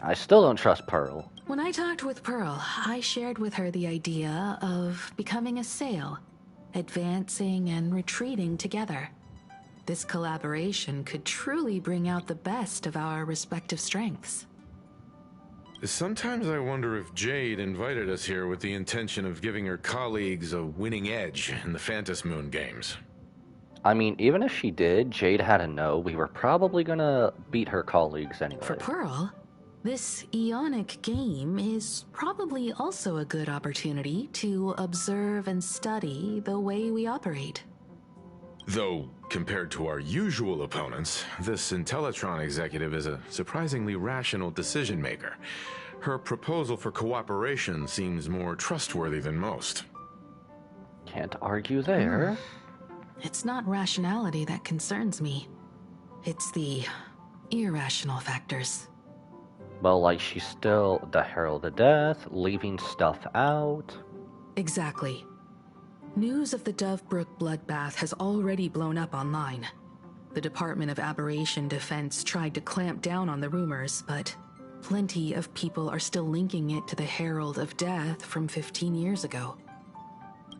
I still don't trust Pearl. When I talked with Pearl, I shared with her the idea of becoming a sail, advancing and retreating together. This collaboration could truly bring out the best of our respective strengths. Sometimes I wonder if Jade invited us here with the intention of giving her colleagues a winning edge in the Phantom Moon games. I mean, even if she did, Jade had to know we were probably gonna beat her colleagues anyway. For Pearl, this Ionic game is probably also a good opportunity to observe and study the way we operate. Though, compared to our usual opponents, this Intellitron executive is a surprisingly rational decision maker. Her proposal for cooperation seems more trustworthy than most. Can't argue there. It's not rationality that concerns me. It's the irrational factors. Well, like she's still the Herald of Death, leaving stuff out. Exactly. News of the Dovebrook bloodbath has already blown up online. The Department of Aberration Defense tried to clamp down on the rumors, but plenty of people are still linking it to the Herald of Death from 15 years ago.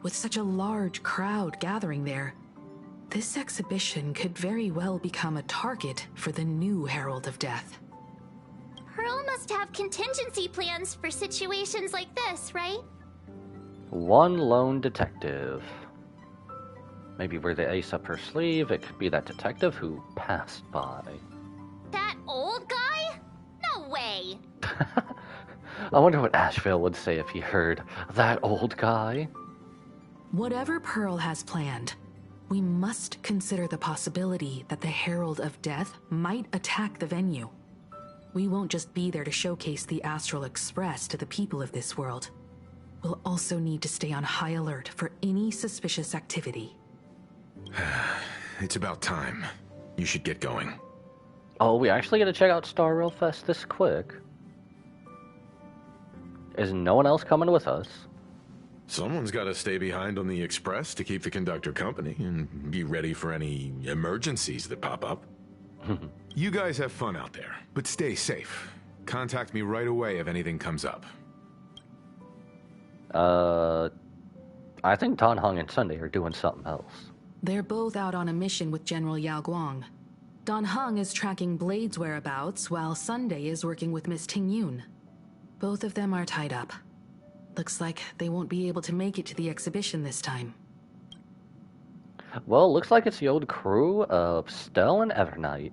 With such a large crowd gathering there, this exhibition could very well become a target for the new Herald of Death. Pearl must have contingency plans for situations like this, right? One lone detective. Maybe we're the ace up her sleeve. It could be that detective who passed by. That old guy? No way! I wonder what Asheville would say if he heard that old guy. Whatever Pearl has planned, we must consider the possibility that the Herald of Death might attack the venue. We won't just be there to showcase the Astral Express to the people of this world. We'll also need to stay on high alert for any suspicious activity. It's about time. You should get going. Oh, we actually gotta check out Star Rail Fest this quick. Is no one else coming with us? Someone's got to stay behind on the express to keep the conductor company and be ready for any emergencies that pop up. You guys have fun out there, but stay safe. Contact me right away if anything comes up. I think Dan Heng and Sunday are doing something else. They're both out on a mission with General Yao Guang. Dan Heng is tracking Blade's whereabouts, while Sunday is working with Miss Ting Yun. Both of them are tied up. Looks like they won't be able to make it to the exhibition this time. Well, looks like it's the old crew of Stell and Evernight.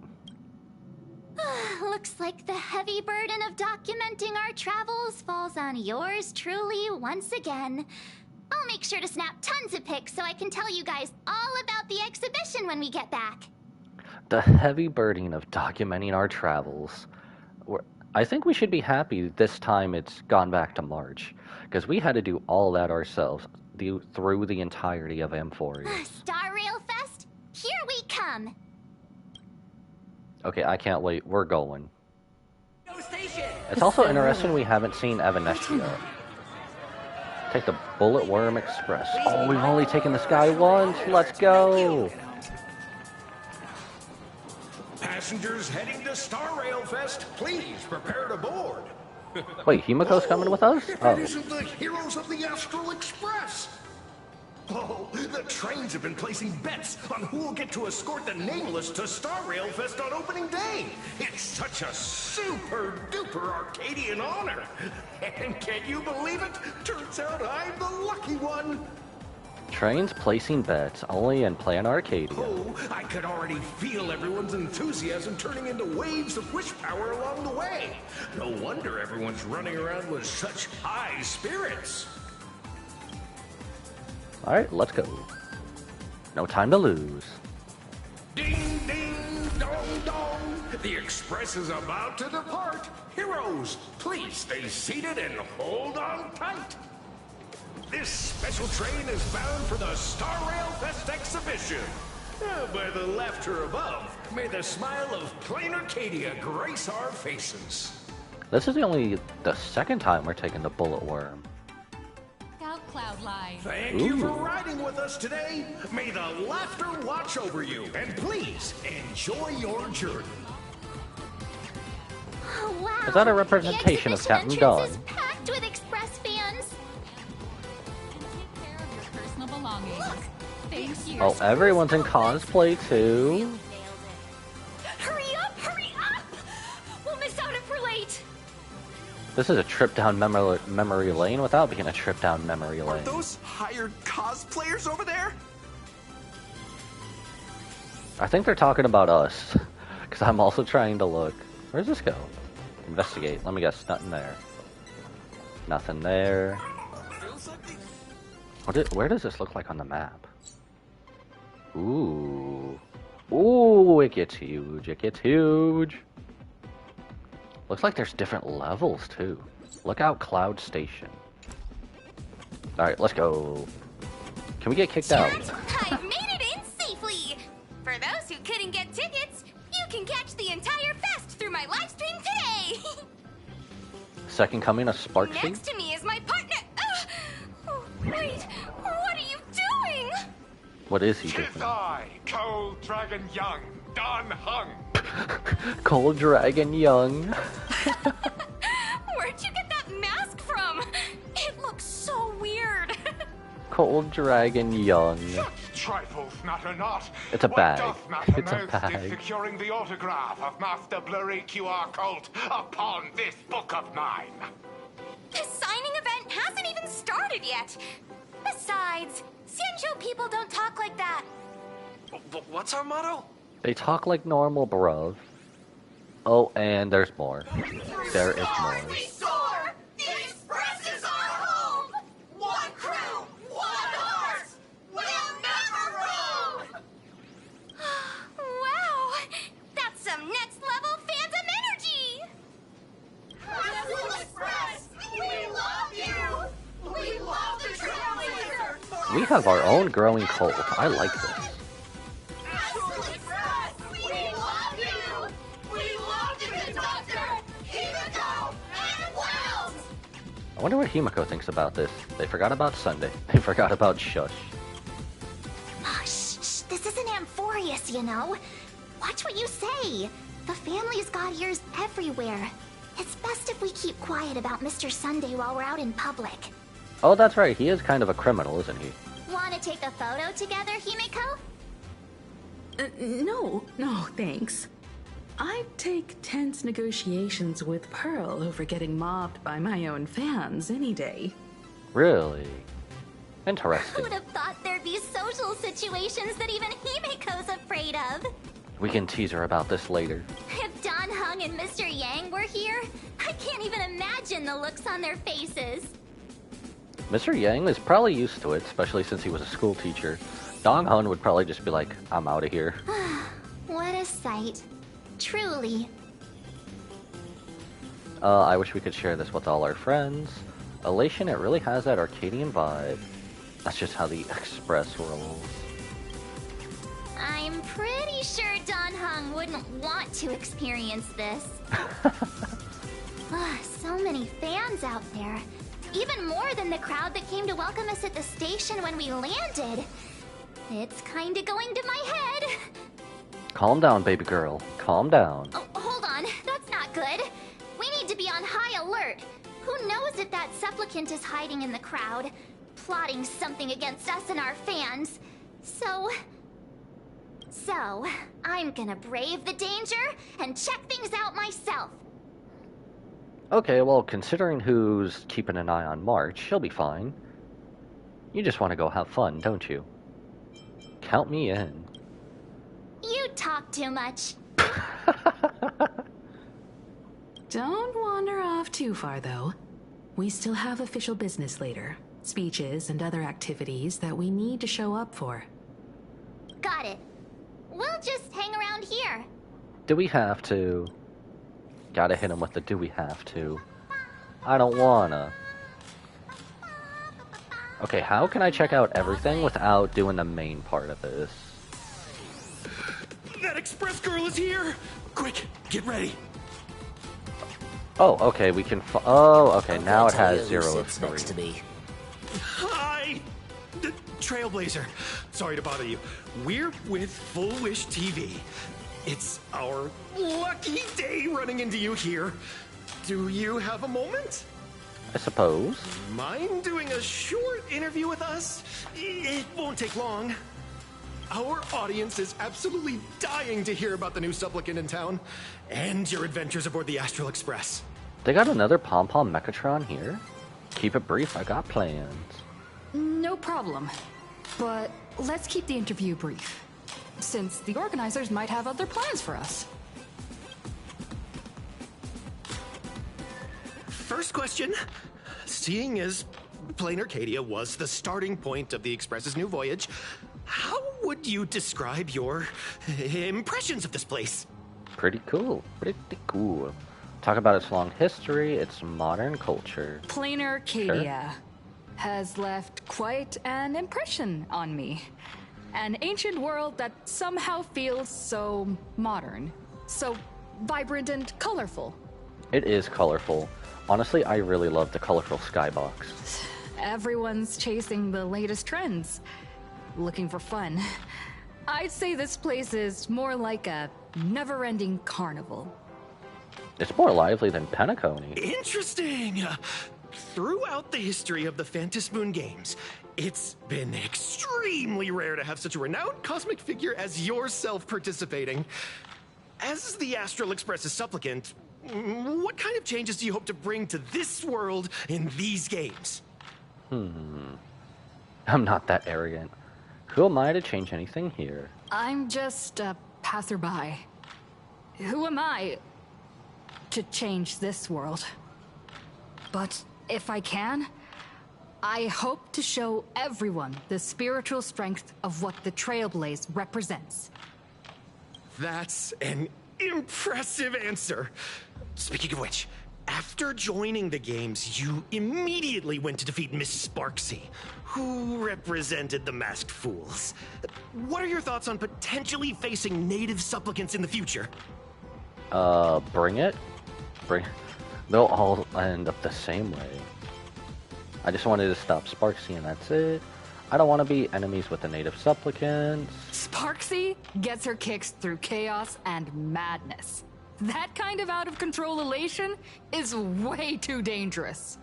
Looks like the heavy burden of documenting our travels falls on yours truly once again. I'll make sure to snap tons of pics so I can tell you guys all about the exhibition when we get back. The heavy burden of documenting our travels. I think we should be happy this time it's gone back to March, because we had to do all that ourselves through the entirety of Amphoria. Star Rail Fest, here we come. Okay, I can't wait. We're going. It's also interesting we haven't seen Evanestia. Take the Bullet Worm Express. Oh, we've only taken this guy once. Let's go. Passengers heading to Star Rail Fest, please prepare to board. Wait, Himiko's coming with us? If Oh. it isn't the heroes of the Astral Express. Oh, the trains have been placing bets on who will get to escort the Nameless to Star Rail Fest on opening day. It's such a super-duper Arcadian honor. And can you believe it? Turns out I'm the lucky one. Trains placing bets only in Plan Arcadia. Oh, I could already feel everyone's enthusiasm turning into waves of wish power along the way. No wonder everyone's running around with such high spirits. Alright, let's go. No time to lose. Ding, ding, dong, dong. The express is about to depart. Heroes, please stay seated and hold on tight. This special train is bound for the Star Rail Fest exhibition. By the laughter above, may the smile of plain Arcadia grace our faces. This is only the second time we're taking the Bullet Worm. Scout Cloud Line. Thank you for riding with us today. May the laughter watch over you, and please enjoy your journey. Oh, wow. Is that a representation of Captain Dawn? Is packed with express fans. Take care of your personal belongings. Look, thank you. Oh, everyone's in cosplay too. Hurry up! We'll miss out if we're late. This is a trip down memory lane without being a trip down memory lane. Are those hired cosplayers over there? I think they're talking about us, because I'm also trying to look. Where's this go? Investigate. Let me guess. Nothing there. Nothing there. Where does this look like on the map? Ooh. Ooh, it gets huge. It gets huge. Looks like there's different levels, too. Look out, Cloud Station. Alright, let's go. Can we get kicked out? I've made it in safely! For those who couldn't get tickets, you can catch the entire fest through my live stream today! Second coming of Sparksy? Next to me is my partner... Oh, wait, what are you doing? What is he doing? Tis I, Cold Dragon Young, Don Hung. Cold Dragon Young. Where'd you get that mask from? It looks so weird. Cold Dragon Young. Trifles matter not. It's a What bag. doth matter It's a most bag. is securing the autograph of Master Blurry QR Cult upon this book of mine. This signing event hasn't even started yet. Besides, Xianzhou people don't talk like that. What's our motto? They talk like normal, bruv. Oh, and there's more. There is more. soar! The Express is our home! One crew, one heart! We'll never roam! Wow, that's some next level fandom energy! Hyrule Express, we love you! We love the Trailblazer! We have our own growing cult. I like this. Hyrule Express, we love you! We love the conductor, Himiko and Wells! I wonder what Himiko thinks about this. They forgot about Sunday. They forgot about Shush. Oh, shh, this isn't Amphorius, you know. Watch what you say. The family's got ears everywhere. It's best if we keep quiet about Mr. Sunday while we're out in public. Oh, that's right. He is kind of a criminal, isn't he? Want to take a photo together, Himiko? No, thanks. I'd take tense negotiations with Pearl over getting mobbed by my own fans any day. Really? Interesting. Who'd have thought there'd be social situations that even Himiko's afraid of? We can tease her about this later. If Don Hung and Mr. Yang were here, I can't even imagine the looks on their faces. Mr. Yang is probably used to it, especially since he was a school teacher. Dong Hun would probably just be like, I'm out of here. What a sight. Truly. I wish we could share this with all our friends. Elation, it really has that Arcadian vibe. That's just how the Express rolls. I'm pretty sure Don Hung wouldn't want to experience this. So many fans out there. Even more than the crowd that came to welcome us at the station when we landed. It's kinda going to my head. Calm down, baby girl. Calm down. Oh, hold on. That's not good. We need to be on high alert. Who knows if that supplicant is hiding in the crowd, plotting something against us and our fans. So, I'm gonna brave the danger and check things out myself. Okay, well, considering who's keeping an eye on March, she'll be fine. You just want to go have fun, don't you? Count me in. You talk too much. Don't wander off too far, though. We still have official business later. Speeches and other activities that we need to show up for. Got it. We'll just hang around here. Do we have to? Gotta hit him with the do we have to. I don't wanna. Okay, how can I check out everything without doing the main part of this? That Express girl is here! Quick, get ready. Oh, okay, we can oh, okay, now it has 0 of 3. next to me. Hi! Trailblazer. Sorry to bother you. We're with Full Wish TV. It's our lucky day running into you here. Do you have a moment? I suppose. Mind doing a short interview with us? It won't take long. Our audience is absolutely dying to hear about the new supplicant in town and your adventures aboard the Astral Express. They got another Pom-Pom Mechatron here? Keep it brief, I got plans. No problem. But let's keep the interview brief, since the organizers might have other plans for us. First question. Seeing as Plain Arcadia was the starting point of the Express's new voyage, how would you describe your impressions of this place? Pretty cool. Pretty cool. Talk about its long history, its modern culture. Plain Arcadia has left quite an impression on me. An ancient world that somehow feels so modern, so vibrant and colorful. It is colorful. Honestly, I really love the colorful skybox. Everyone's chasing the latest trends, looking for fun. I'd say this place is more like a never-ending carnival. It's more lively than Penacony. Interesting! Throughout the history of the Phantom Moon games, it's been extremely rare to have such a renowned cosmic figure as yourself participating. As the Astral Express's supplicant, what kind of changes do you hope to bring to this world in these games? I'm not that arrogant. Who am I to change anything here? I'm just a passerby. Who am I to change this world? But if I can, I hope to show everyone the spiritual strength of what the Trailblaze represents. That's an impressive answer. Speaking of which, after joining the games, you immediately went to defeat Miss Sparksy, who represented the Masked Fools. What are your thoughts on potentially facing native supplicants in the future? Bring it. They'll all end up the same way. I just wanted to stop Sparksy and that's it. I don't want to be enemies with the native supplicants. Sparksy gets her kicks through chaos and madness. That kind of out-of-control elation is way too dangerous.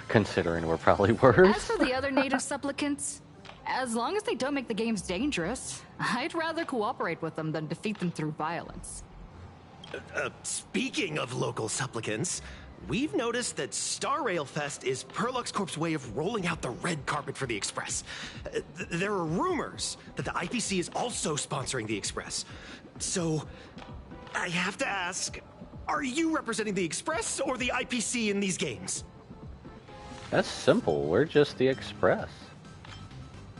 Considering we're probably worse. As for the other native supplicants, as long as they don't make the games dangerous, I'd rather cooperate with them than defeat them through violence. Speaking of local supplicants, we've noticed that Star Rail Fest is Perlux Corp's way of rolling out the red carpet for the Express. There are rumors that the IPC is also sponsoring the Express. So, I have to ask, are you representing the Express or the IPC in these games? That's simple. We're just the Express.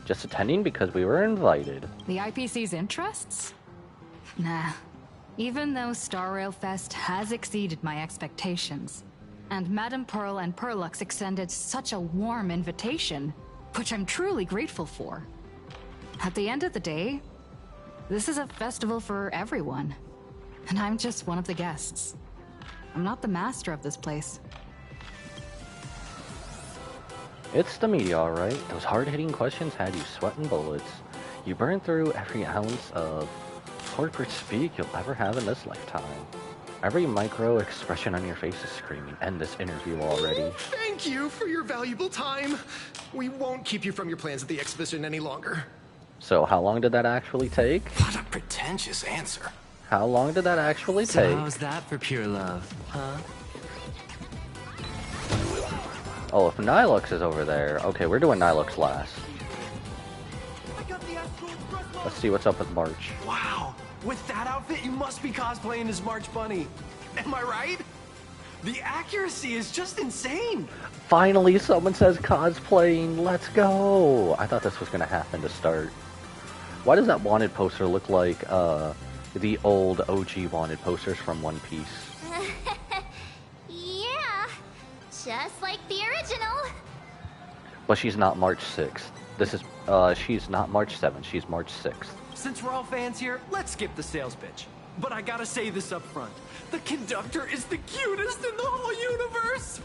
Just attending because we were invited. The IPC's interests? Nah. Even though Star Rail Fest has exceeded my expectations, and Madame Pearl and Perlux extended such a warm invitation, which I'm truly grateful for. At the end of the day, this is a festival for everyone, and I'm just one of the guests. I'm not the master of this place. It's the media, alright. Those hard-hitting questions had you sweating bullets. You burned through every ounce of corporate speak you'll ever have in this lifetime. Every micro expression on your face is screaming, end this interview already. Thank you for your valuable time. We won't keep you from your plans at the exhibition any longer. So how long did that actually take? What a pretentious answer. How long did that actually So take? how's that for pure love, huh? Oh, if Nilux is over there. Okay, we're doing Nilux last. Let's see what's up with March. Wow, with that outfit, you must be cosplaying as March Bunny. Am I right? The accuracy is just insane. Finally, someone says cosplaying. Let's go. I thought this was going to happen to start. Why does that wanted poster look like the old OG wanted posters from One Piece? Yeah, just like the original. But she's not March 6th. This is, she's not March 7th. She's March 6th. Since we're all fans here, let's skip the sales pitch. But I gotta say this up front. The conductor is the cutest in the whole universe!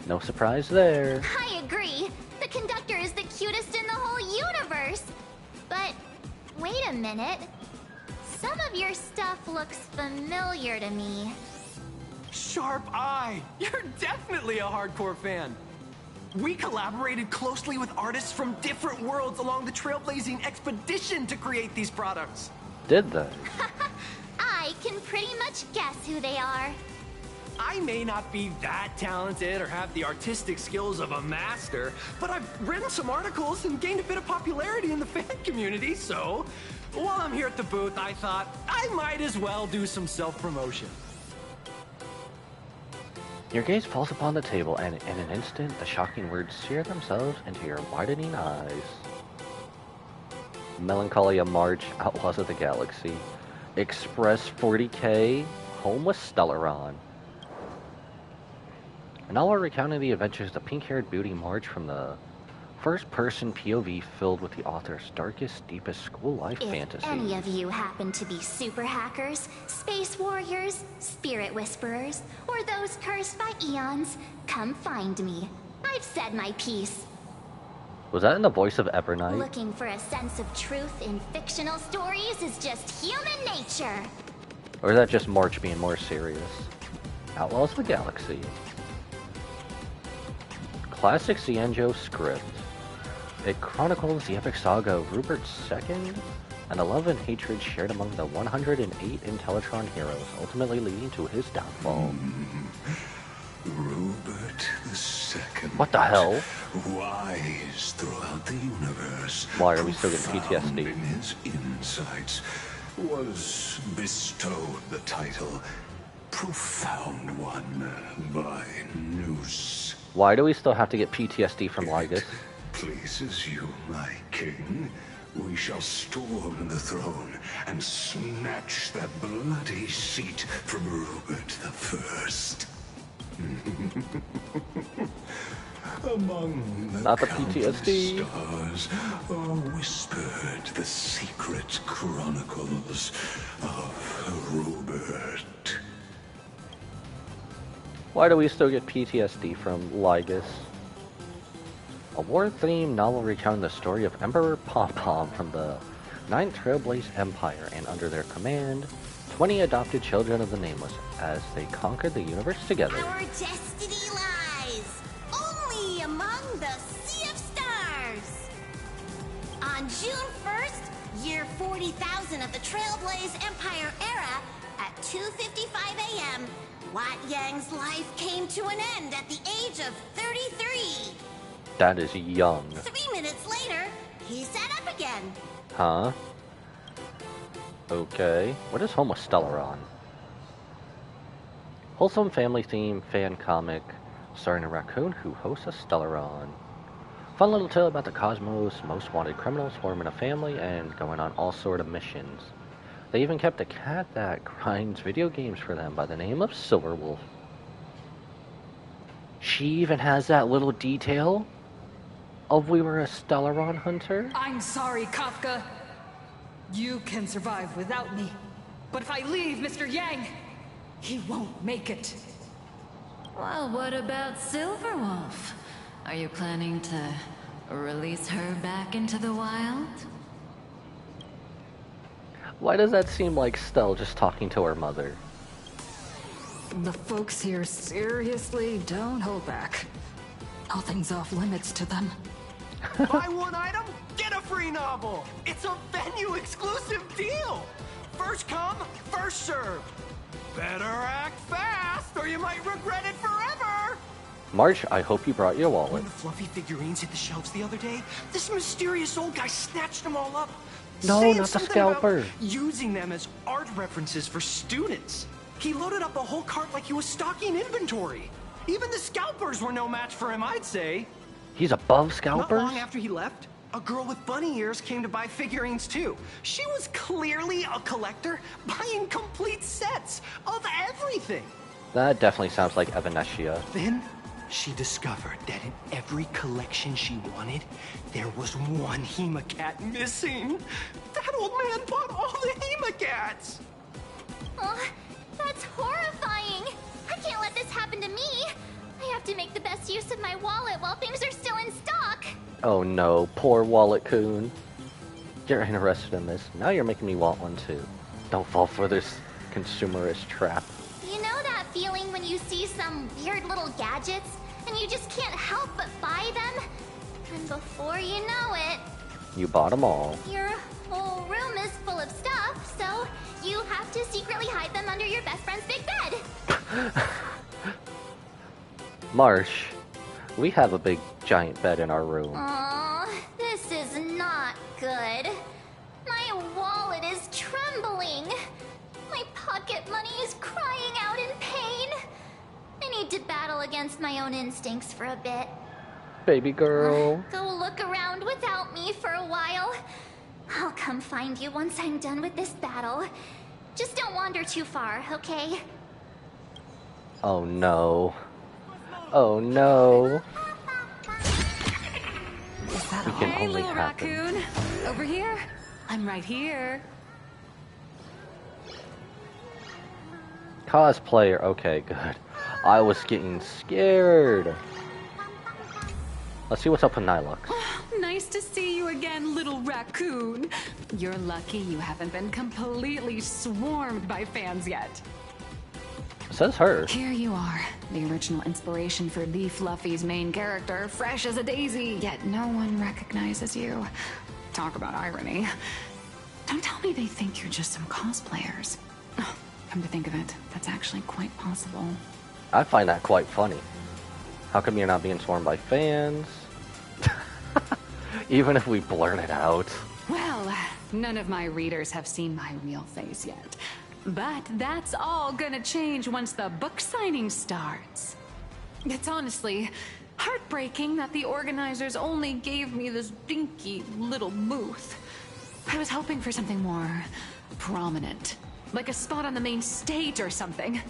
No surprise there. I agree. The conductor is the cutest in the whole universe. But wait a minute. Some of your stuff looks familiar to me. Sharp eye! You're definitely a hardcore fan. We collaborated closely with artists from different worlds along the trailblazing expedition to create these products. Did they? I can pretty much guess who they are. I may not be that talented or have the artistic skills of a master, but I've written some articles and gained a bit of popularity in the fan community, so while I'm here at the booth, I thought I might as well do some self-promotion. Your gaze falls upon the table, and in an instant, the shocking words sear themselves into your widening eyes. Melancholia March, Outlaws of the Galaxy. Express 40K, home with Stellaron. And all are recounting the adventures of the pink-haired beauty March from the first-person POV filled with the author's darkest, deepest school-life fantasy. If any of you happen to be super hackers, space warriors, spirit whisperers, or those cursed by eons, come find me. I've said my piece. Was that in the voice of Evernight? Looking for a sense of truth in fictional stories is just human nature. Or is that just March being more serious? Outlaws of the Galaxy. Classic Cienjo script. It chronicles the epic saga of Rupert II and the love and hatred shared among the 108 Intellitron heroes, ultimately leading to his downfall. Rupert II. What the hell? Wise throughout the universe. Why are we still getting profound PTSD? in his insights, was bestowed the title Profound One by Noose. Why do we still have to get PTSD from Lygus? Pleases you, my king. We shall storm the throne and snatch that bloody seat from Rupert the First. Among the Not the countless PTSD. stars are whispered the secret chronicles of Rupert. Why do we still get PTSD from Lygus? A war-themed novel recounting the story of Emperor Pom-Pom from the Ninth Trailblaze Empire, and under their command, 20 adopted children of the Nameless as they conquered the universe together. Our destiny lies only among the Sea of Stars. On June 1st, year 40,000 of the Trailblaze Empire era, at 2:55 a.m., Wat Yang's life came to an end at the age of 33. That is young. 3 minutes later, he sat up again. Huh? Okay. What is Homo Stellaron? Wholesome family theme fan comic starring a raccoon who hosts a Stellaron. Fun little tale about the cosmos, most wanted criminals forming a family and going on all sort of missions. They even kept a cat that grinds video games for them by the name of Silverwolf. She even has that little detail of we were a Stellaron hunter? I'm sorry, Kafka. You can survive without me. But if I leave Mr. Yang, he won't make it. Well, what about Silverwolf? Are you planning to release her back into the wild? Why does that seem like Stell just talking to her mother? The folks here seriously don't hold back. Nothing's off limits to them. Buy one item, get a free novel. It's a venue exclusive deal. First come, first serve. Better act fast or you might regret it forever. March, I hope you brought your wallet. When the fluffy figurines hit the shelves the other day, this mysterious old guy snatched them all up. No, saying not the something about scalper. using them as art references for students. He loaded up a whole cart like he was stocking inventory. Even the scalpers were no match for him, I'd say. He's above Not scalpers? long after he left, a girl with bunny ears came to buy figurines too. She was clearly a collector, buying complete sets of everything. That definitely sounds like Evanescia. Then she discovered that in every collection she wanted, there was one Hemacat missing. That old man bought all the Hemacats. Oh, that's horrifying. I can't let this happen to me. I have to make the best use of my wallet while things are still in stock. Oh no, poor Wallet Coon. You're interested in this. Now you're making me want one too. Don't fall for this consumerist trap. You know that feeling when you see some weird little gadgets and you just can't help but buy them? And before you know it, You bought them all. your whole room is full of stuff, so you have to secretly hide them under your best friend's big bed. Marsh, we have a big giant bed in our room. Aw, this is not good. My wallet is trembling. My pocket money is crying out in pain. I need to battle against my own instincts for a bit. Baby girl. Go look around without me for a while. I'll come find you once I'm done with this battle. Just don't wander too far, okay? Oh no. Oh no. We can Hey, only little happen. raccoon. Over here. I'm right here. Cosplayer. Okay, good. I was getting scared. Let's see what's up with Nilux. nice to see you again, little raccoon. You're lucky you haven't been completely swarmed by fans yet. Says her. Here you are, the original inspiration for the Fluffy's main character, fresh as a daisy, yet no one recognizes you. Talk about irony. Don't tell me they think you're just some cosplayers. Come to think of it, that's actually quite possible. I find that quite funny. How come you're not being swarmed by fans? Even if we blurt it out. Well, none of my readers have seen my real face yet. But that's all gonna change once the book signing starts. It's honestly heartbreaking that the organizers only gave me this dinky little booth. I was hoping for something more prominent, like a spot on the main stage or something.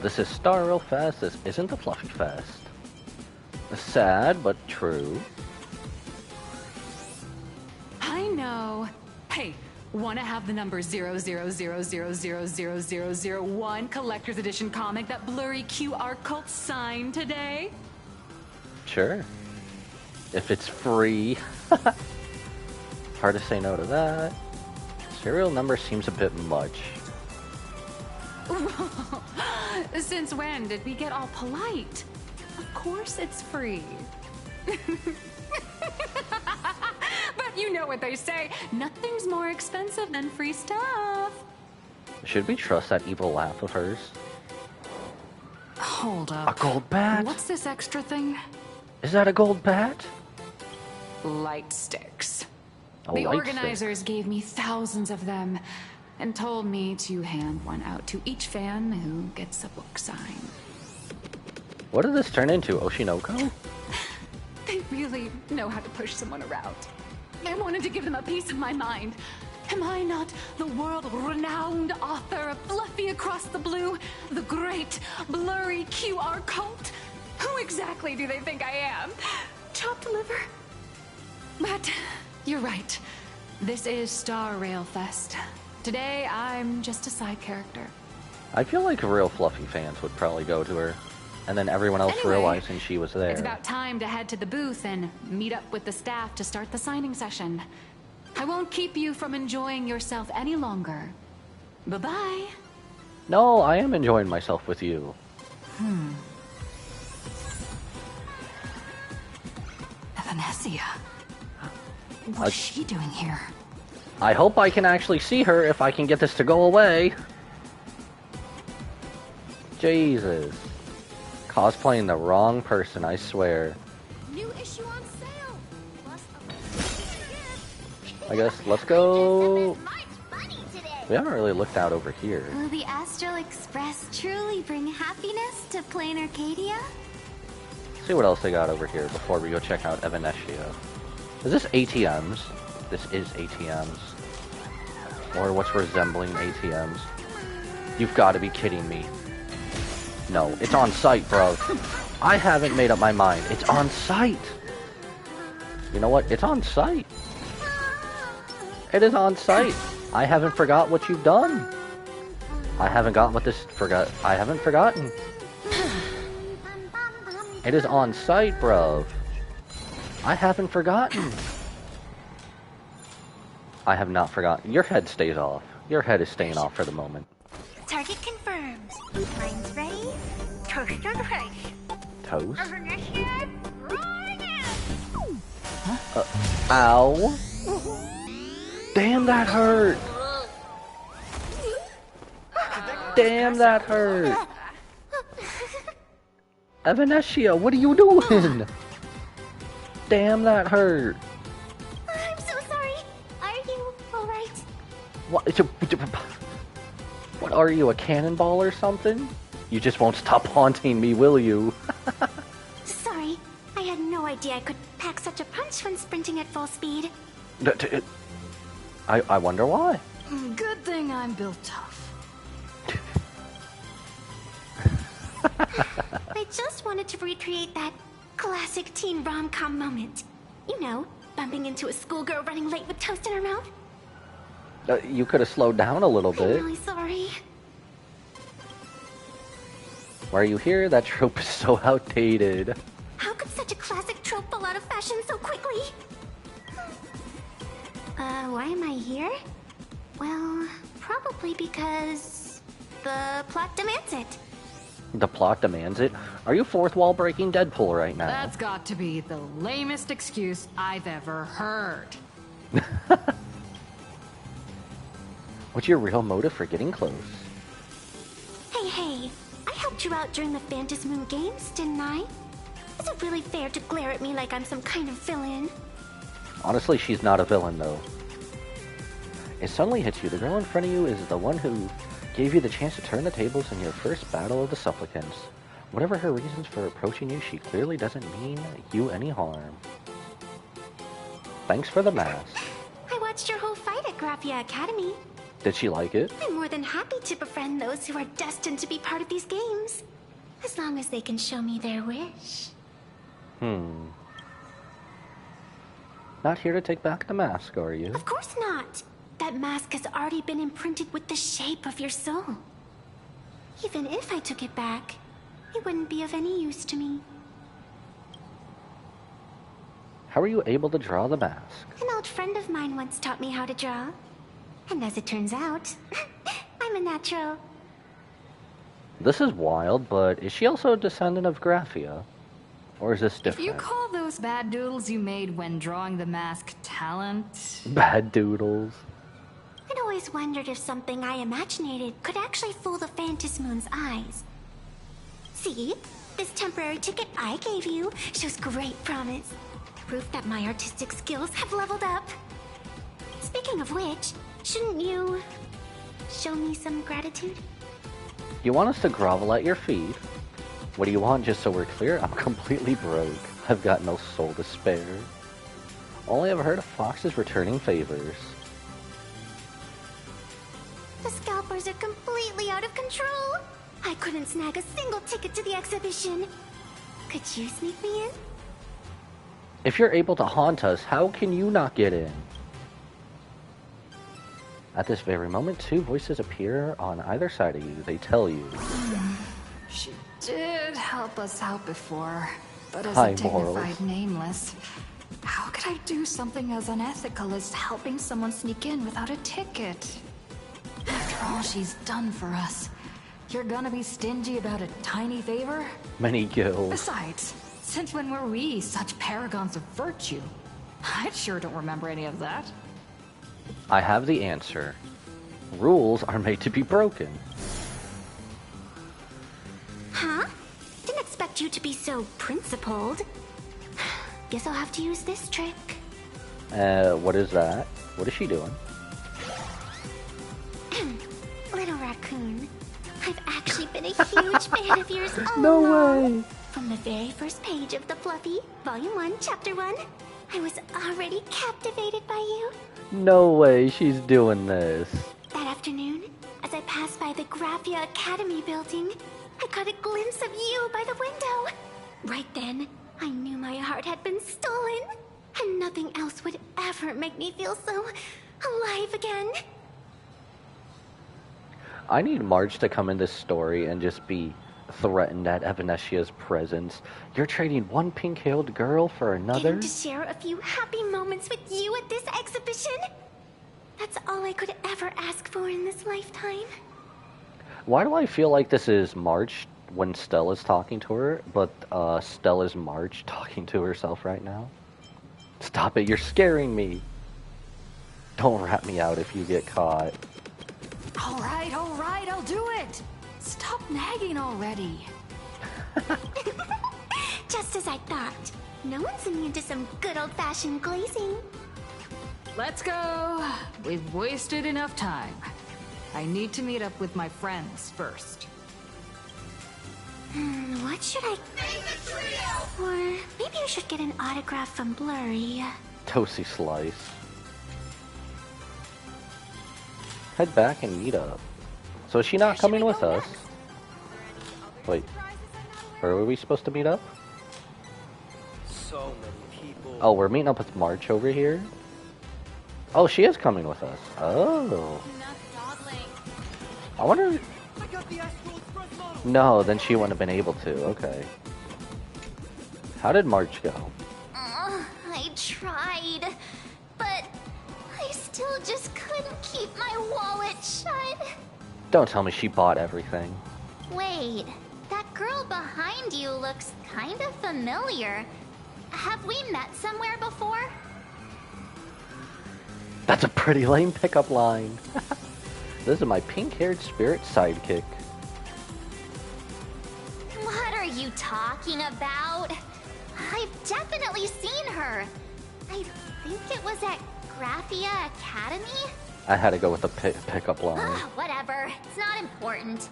This is Star Rail Fest. This isn't the Fluffy Fest. Sad, but true. I know. Hey, wanna have the number 000000001 collector's edition comic that blurry QR cult signed today? Sure. If it's free. Hard to say no to that. Serial number seems a bit much. Since when did we get all polite? Of course it's free. But you know what they say, nothing's more expensive than free stuff. Should we trust that evil laugh of hers? Hold up. A gold bat? What's this extra thing? Is that a gold bat? Light sticks. A The light organizers gave me thousands of them and told me to hand one out to each fan who gets a book signed. What did this turn into? Oshinoko? They really know how to push someone around. I wanted to give them a piece of my mind. Am I not the world-renowned author of Fluffy Across the Blue, the great blurry QR cult? Who exactly do they think I am? Chopped liver? But you're right. This is Star Rail Fest. Today, I'm just a side character. I feel like real Fluffy fans would probably go to her, and then everyone else Anyway, realizing she was there. It's about time to head to the booth and meet up with the staff to start the signing session. I won't keep you from enjoying yourself any longer. Bye-bye. No, I am enjoying myself with you. Venetia. What's she doing here? I hope I can actually see her if I can get this to go away. Jesus. Cosplaying the wrong person, I swear. New issue on sale. I guess let's go. We haven't really looked out over here. Will the Astral Express truly bring happiness to Plain Arcadia? See what else they got over here before we go check out Evanescia. Is this ATMs? This is ATMs. Or what's resembling ATMs. You've got to be kidding me. No, it's on site, bro. I haven't made up my mind. It's on site. You know what? It's on site. It is on site. I haven't forgot what you've done. I haven't got what this I haven't forgotten. It is on site, bruv. I haven't forgotten. I have not forgotten. Your head stays off. Your head is staying off for the moment. Target confirmed. Mine's ready. Toast on face. Toast? Ow. Damn, that hurt. Damn, that hurt. Evanescia, what are you doing? Damn, that hurt. I'm so sorry. Are you alright? What are you, a cannonball or something? You just won't stop haunting me, will you? Sorry. I had no idea I could pack such a punch when sprinting at full speed. I wonder why. Good thing I'm built tough. I just wanted to recreate that classic teen rom-com moment. You know, bumping into a schoolgirl running late with toast in her mouth. You could have slowed down a little I'm bit. really sorry. Why are you here? That trope is so outdated. How could such a classic trope fall out of fashion so quickly. Why am I here? Well, probably because the plot demands it. The plot demands it? Are you fourth wall breaking Deadpool right now? That's got to be the lamest excuse I've ever heard. What's your real motive for getting close? Hey, I helped you out during the Phantom Moon Games, didn't I? Is it really fair to glare at me like I'm some kind of villain? Honestly, she's not a villain, though. It suddenly hits you. The girl in front of you is the one who gave you the chance to turn the tables in your first battle of the supplicants. Whatever her reasons for approaching you, she clearly doesn't mean you any harm. Thanks for the mask. I watched your whole fight at Graphia Academy. Did she like it? I'm more than happy to befriend those who are destined to be part of these games. As long as they can show me their wish. Not here to take back the mask, are you? Of course not. That mask has already been imprinted with the shape of your soul. Even if I took it back, it wouldn't be of any use to me. How are you able to draw the mask? An old friend of mine once taught me how to draw. And as it turns out, I'm a natural. This is wild, but is she also a descendant of Graphia? Or is this different? If you call those bad doodles you made when drawing the mask talent... Bad doodles. I'd always wondered if something I imaginated could actually fool the Phantom Moon's eyes. See? This temporary ticket I gave you shows great promise. Proof that my artistic skills have leveled up. Speaking of which, shouldn't you show me some gratitude? You want us to grovel at your feet? What do you want, just so we're clear? I'm completely broke. I've got no soul to spare. Only ever heard of foxes returning favors. The scalpers are completely out of control. I couldn't snag a single ticket to the exhibition. Could you sneak me in? If you're able to haunt us, how can you not get in? At this very moment, two voices appear on either side of you. They tell you. She did help us out before, but as High a dignified morals. nameless, how could I do something as unethical as helping someone sneak in without a ticket? After all she's done for us, you're gonna be stingy about a tiny favor? Many gills. Besides, since when were we such paragons of virtue? I sure don't remember any of that. I have the answer. Rules are made to be broken. Huh? Didn't expect you to be so principled. Guess I'll have to use this trick. What is that? What is she doing? Little raccoon, I've actually been a huge fan of yours all No along. way. From the very first page of The Fluffy, Volume 1, Chapter 1, I was already captivated by you. No way she's doing this. That afternoon, as I passed by the Graphia Academy building, I caught a glimpse of you by the window. Right then, I knew my heart had been stolen, and nothing else would ever make me feel so alive again. I need Marge to come in this story and just be threatened at Evanesia's presence. You're trading one pink-hailed girl for another? Getting to share a few happy moments with you at this exhibition? That's all I could ever ask for in this lifetime. Why do I feel like this is Marge when Stella's talking to her, but Stella's Marge talking to herself right now? Stop it, you're scaring me. Don't rat me out if you get caught. All right, I'll do it. Stop nagging already. Just as I thought. No one's immune to some good old-fashioned glazing. Let's go. We've wasted enough time. I need to meet up with my friends first. What should I... Or maybe I should get an autograph from Blurry. Toasty Slice. Head back and meet up. So is she not coming with us? Wait. Where were we supposed to meet up? So many people. Oh, we're meeting up with March over here? Oh, she is coming with us. Oh. I wonder... No, then she wouldn't have been able to. Okay. How did March go? tried, but I still just couldn't keep my wallet shut. Don't tell me she bought everything. Wait, that girl behind you looks kind of familiar. Have we met somewhere before? That's a pretty lame pickup line. This is my pink-haired spirit sidekick. What are you talking about? I've definitely seen her. I think it was at Graphia Academy? I had to go with the pickup line. Whatever, it's not important.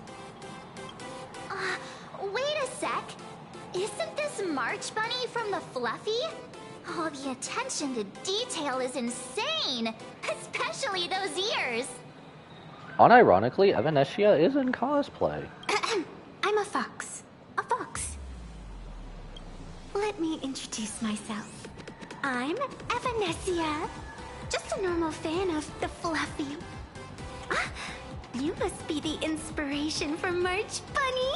Wait a sec. Isn't this March Bunny from the Fluffy? Oh, the attention to detail is insane, especially those ears. Unironically, Evanescia is in cosplay. I'm a fox. A fox. Let me introduce myself. I'm Evanescia. Just a normal fan of the Fluffy. You must be the inspiration for March Bunny.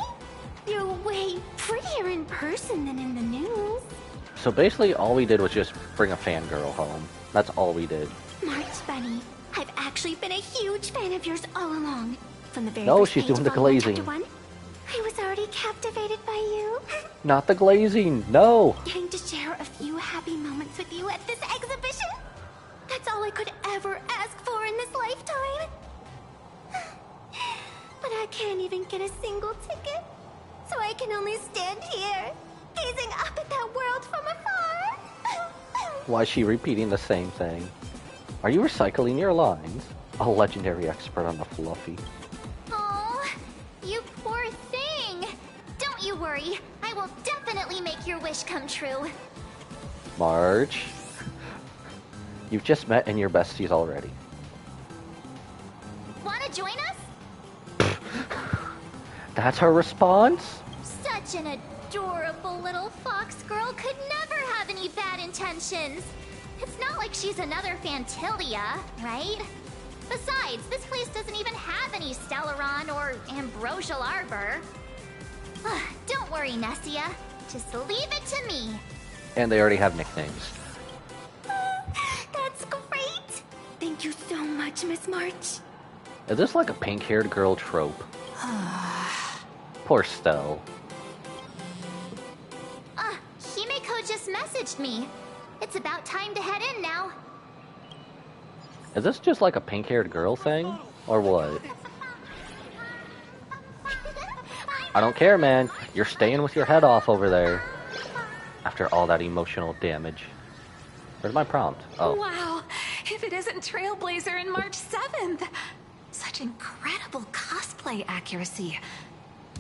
You're way prettier in person than in the news. So basically, all we did was just bring a fangirl home. That's all we did. March Bunny, I've actually been a huge fan of yours all along. From the very No, first she's page doing the of Volume glazing. Chapter 1, I was already captivated by you. Not the glazing, no! Getting to share a few happy moments with you at this exhibition? That's all I could ever ask for in this lifetime. But I can't even get a single ticket. So I can only stand here, gazing up at that world from afar. Why is she repeating the same thing? Are you recycling your lines? A legendary expert on the Fluffy. Oh, you poor thing. Don't you worry. I will definitely make your wish come true. Marge, you've just met and you're besties already. Wanna join us? That's her response? Such an adorable little fox girl could never have any bad intentions. It's not like she's another Fantilia, right? Besides, this place doesn't even have any Stellaron or Ambrosial Arbor. Don't worry, Nessia. Just leave it to me. And they already have nicknames. That's great. Thank you so much, Miss March. Is this like a pink-haired girl trope? Poor Stell. Himeko just messaged me. It's about time to head in now. Is this just like a pink-haired girl thing? Or what? I don't care, man. You're staying with your head off over there. After all that emotional damage. Where's my prompt? Oh. Wow, if it isn't Trailblazer and March 7th. Such incredible cosplay accuracy.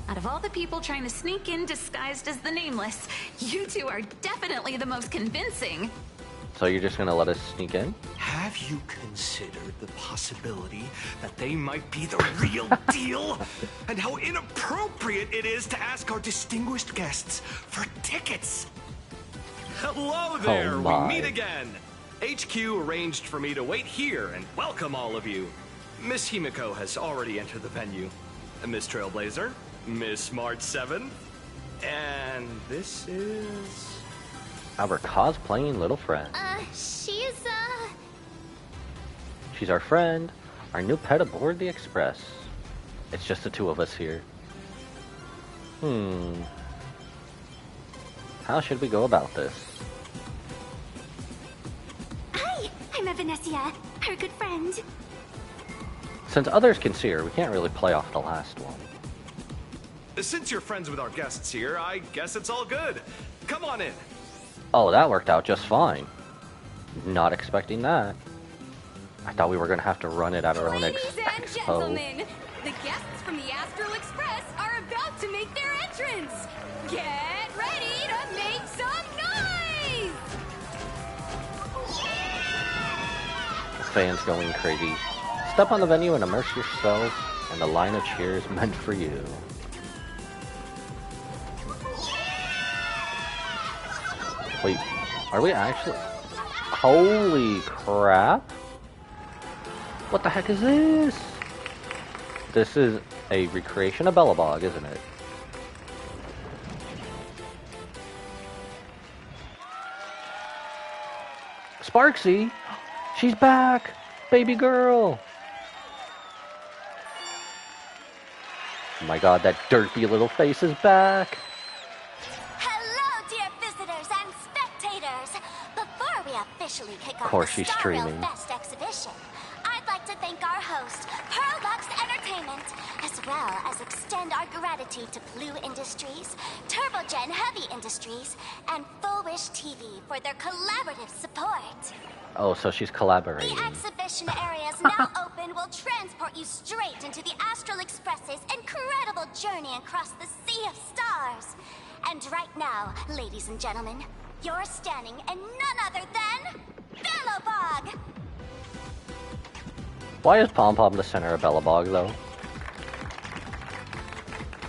Out of all the people trying to sneak in disguised as the Nameless, you two are definitely the most convincing. So you're just gonna let us sneak in? Have you considered the possibility that they might be the real deal? And how inappropriate it is to ask our distinguished guests for tickets? Hello there, Oh we my. meet again. HQ arranged for me to wait here and welcome all of you. Miss Himeko has already entered the venue. Miss Trailblazer, Miss March 7th, and this is... Our cosplaying little friend. She's our friend, our new pet aboard the Express. It's just the two of us here. How should we go about this? Hi, I'm Evanescia, her good friend. Since others can see her, we can't really play off the last one. Since you're friends with our guests here, I guess it's all good. Come on in. Oh, that worked out just fine. Not expecting that. I thought we were gonna have to run it at our own expo. Gentlemen, the guests from the Astral Express are about to make their entrance. Get ready to make some noise! Fans going crazy. Step on the venue and immerse yourself in the line of cheers meant for you. Wait, are we actually... Holy crap! What the heck is this? This is a recreation of Bellabog, isn't it? Sparksy! She's back! Baby girl! Oh my god, that derpy little face is back! Hello, dear visitors and spectators! Before we officially kick off course the she's Star Rail streaming. Fest exhibition, I'd like to thank our host, Pearlbox Entertainment, as well as extend our gratitude to Blue Industries, Turbogen Heavy Industries, and Full Wish TV for their collaborative support. Oh, so she's collaborating. The exhibition areas now open will transport you straight into the Astral Express's incredible journey across the Sea of Stars. And right now, ladies and gentlemen, you're standing in none other than Bellobog! Why is Pom Pom the center of Bellabog, though?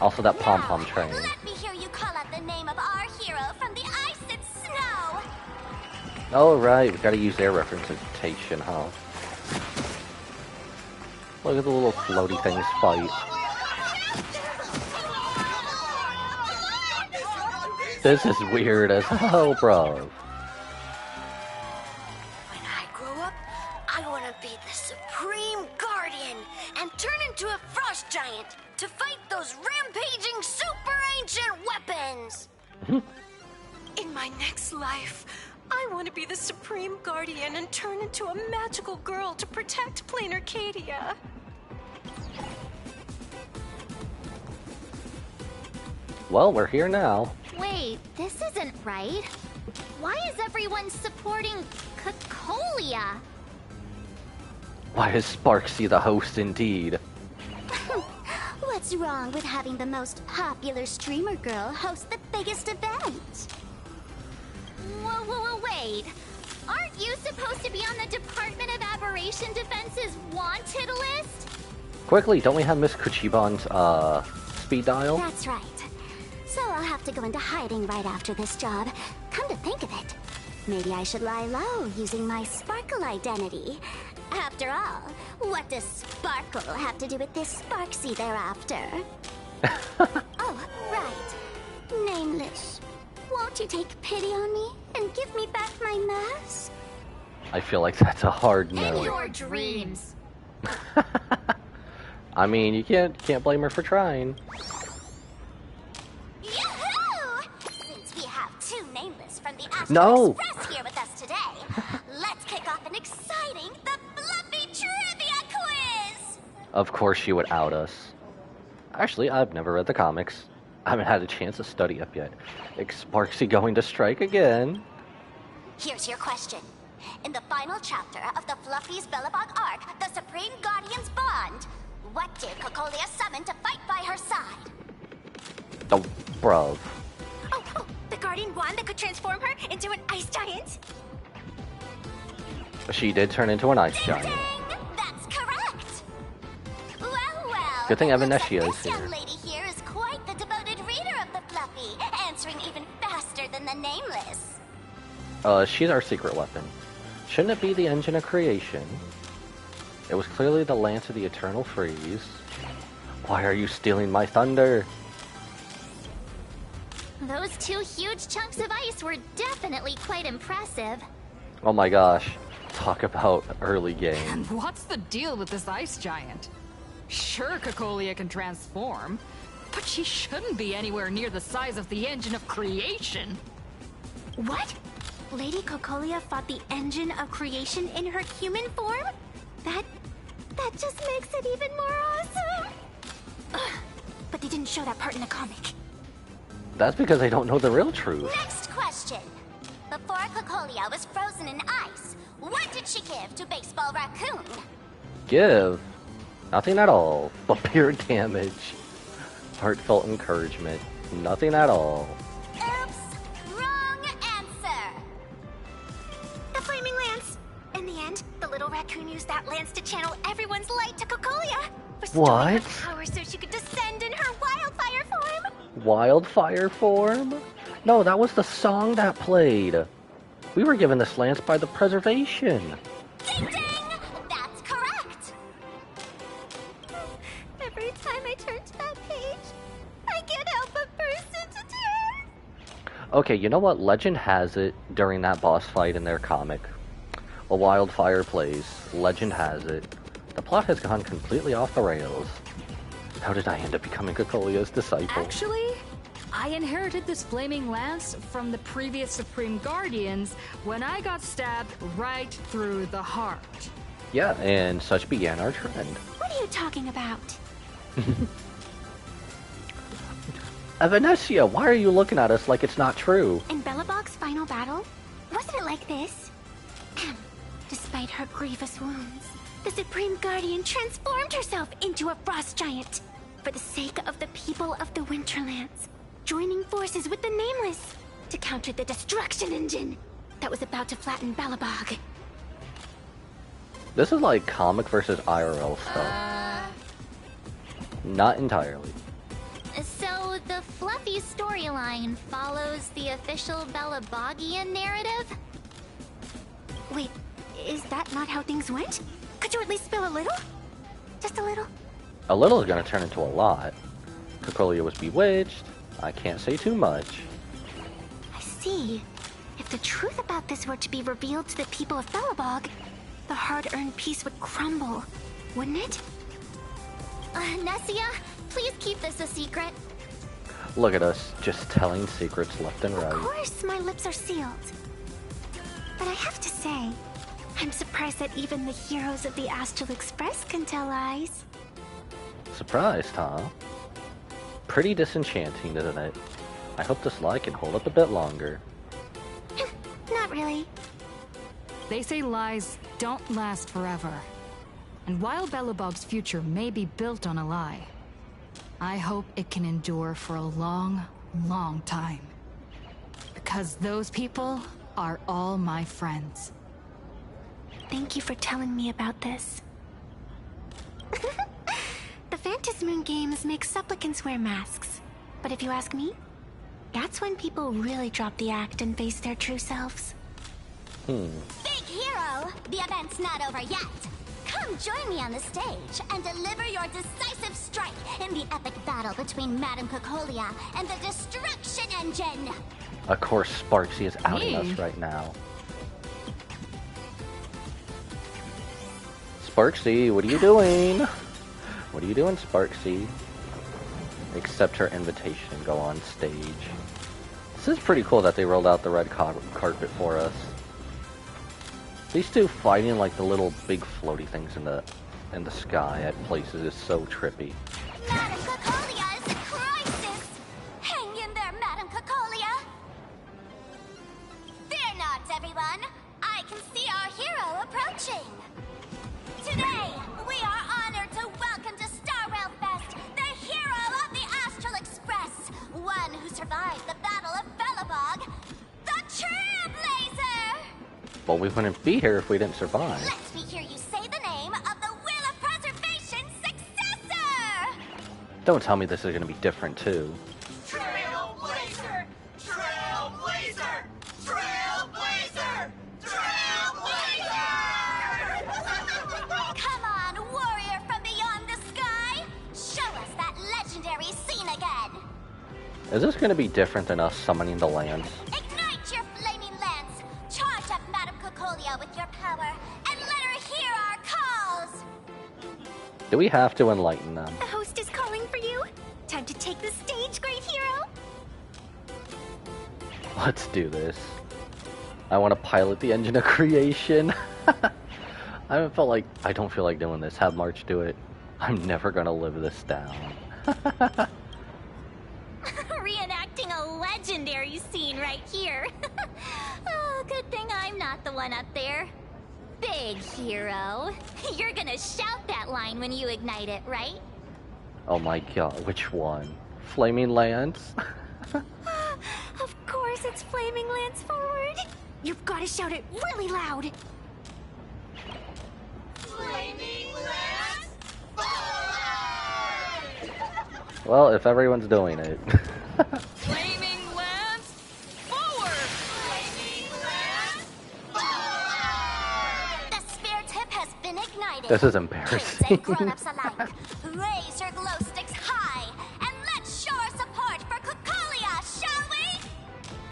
Also, that Pom Pom train. Let me hear you call out the name of our hero from the ice and snow! Oh, right, we gotta use their representation, huh? Look at the little floaty things fight. This is weird as hell, bro. When I grow up, I want to be the Supreme Guardian and turn into a frost giant to fight those rampaging super ancient weapons. In my next life, I want to be the Supreme Guardian and turn into a magical girl to protect Plain Arcadia. Well, we're here now. Wait, this isn't right. Why is everyone supporting Cocolia? Why is Sparksy the host indeed? What's wrong with having the most popular streamer girl host the biggest event? Whoa, wait. Aren't you supposed to be on the Department of Aberration Defense's wanted list? Quickly, don't we have Miss Kuchiban's, speed dial? That's right. So I'll have to go into hiding right after this job. Come to think of it, maybe I should lie low using my Sparkle identity. After all, what does Sparkle have to do with this Sparksy thereafter? Oh, right. Nameless. Won't you take pity on me and give me back my mask? I feel like that's a hard In no. your dreams. I mean, you can't blame her for trying. Yahoo! Since we have two Nameless from the Astro No! Express here with us today, let's kick off an exciting The Fluffy Trivia Quiz! Of course she would out us. Actually, I've never read the comics. I haven't had a chance to study up yet. Is Sparksy going to strike again? Here's your question. In the final chapter of the Fluffy's Bellabog arc, The Supreme Guardian's Bond, what did Cocolia summon to fight by her side? Oh, bruv. Oh, the Guardian wand that could transform her into an ice giant? She did turn into an ice giant. That's correct! Well, Good thing it looks Evanescia like is this here. young lady here is quite the devoted reader of the Fluffy, answering even faster than the Nameless. She's our secret weapon. Shouldn't it be the engine of creation? It was clearly the Lance of the Eternal Freeze. Why are you stealing my thunder? Those two huge chunks of ice were definitely quite impressive. Oh my gosh. Talk about early game. And what's the deal with this ice giant? Sure, Cocolia can transform, but she shouldn't be anywhere near the size of the engine of creation. What? Lady Cocolia fought the engine of creation in her human form? That just makes it even more awesome! Ugh, but they didn't show that part in the comic. That's because they don't know the real truth. Next question. Before Cocolia was frozen in ice, what did she give to Baseball Raccoon? Give? Nothing at all. But pure damage. Heartfelt encouragement. Nothing at all. Oops! Wrong answer! The Flaming Lance! In the end, the little raccoon used that lance to channel everyone's light to Cocolia, restoring What? her power so she could descend in her wildfire form! Wildfire form? No, that was the song that played. We were given this lance by the preservation. Ding ding! That's correct! Every time I turn to that page, I can't help but burst into tears! Okay, you know what? Legend has it during that boss fight in their comic. A wildfire plays. Legend has it. The plot has gone completely off the rails. How did I end up becoming Kokolia's disciple? Actually, I inherited this flaming lance from the previous Supreme Guardians when I got stabbed right through the heart. Yeah, and such began our trend. What are you talking about? Venetia, why are you looking at us like it's not true? In Belobog's final battle, wasn't it like this? Despite her grievous wounds, the Supreme Guardian transformed herself into a frost giant for the sake of the people of the Winterlands, joining forces with the Nameless to counter the destruction engine that was about to flatten Belobog. This is like comic versus IRL stuff. Not entirely. So the fluffy storyline follows the official Belabogian narrative? Wait, is that not how things went? Could you at least spill a little? Just a little? A little is gonna turn into a lot. Kokolia was bewitched. I can't say too much. I see. If the truth about this were to be revealed to the people of Belobog, the hard-earned peace would crumble, wouldn't it? Nessia, please keep this a secret. Look at us, just telling secrets left and right. Of course, my lips are sealed. But I have to say, I'm surprised that even the heroes of the Astral Express can tell lies. Surprised, huh? Pretty disenchanting, isn't it? I hope this lie can hold up a bit longer. Not really. They say lies don't last forever. And while Belobog's future may be built on a lie, I hope it can endure for a long, long time. Because those people are all my friends. Thank you for telling me about this. The Phantasmoon games make supplicants wear masks. But if you ask me, that's when people really drop the act and face their true selves. Big hero! The event's not over yet! Come join me on the stage and deliver your decisive strike in the epic battle between Madame Kokolia and the Destruction Engine! Of course, Sparksy is outing us right now. Sparksy, what are you doing? What are you doing, Sparksy? Accept her invitation and go on stage. This is pretty cool that they rolled out the red carpet for us. These two fighting like the little big floaty things in the sky at places is so trippy. Madame Kokolia is in crisis! Hang in there, Madame Kokolia! Fear not, everyone! I can see our hero approaching! Today, we are honored to welcome to Starwell Fest the hero of the Astral Express, one who survived the Battle of Belobog, the Trailblazer! Well, we wouldn't be here if we didn't survive. Let me hear you say the name of the Will of Preservation's successor! Don't tell me this is going to be different, too. Trailblazer! Trailblazer! Trailblazer! Trailblazer! Come on, warrior from beyond the sky! Show us that legendary scene again! Is this going to be different than us summoning the lance? Ignite your flaming lance! Charge up Madame Kokolia with your power, and let her hear our calls! Do we have to enlighten them? The host is calling for you! Time to take the stage, great hero! Let's do this. I want to pilot the engine of creation. I don't feel like doing this. Have March do it. I'm never gonna live this down. Reenacting a legendary scene right here. Oh, good thing I'm not the one up there. Big hero. You're gonna shout that line when you ignite it, right? Oh my god, which one? Flaming Lance? Of course it's Flaming Lance forward. You've got to shout it really loud. Flaming Lance forward! Well, if everyone's doing it. Flaming Lance forward! Flaming Lance forward! The spear tip has been ignited. This is Kids and embarrassing. grown-ups alike, raise your glow sticks high and let's show our support for Kokolia, shall we?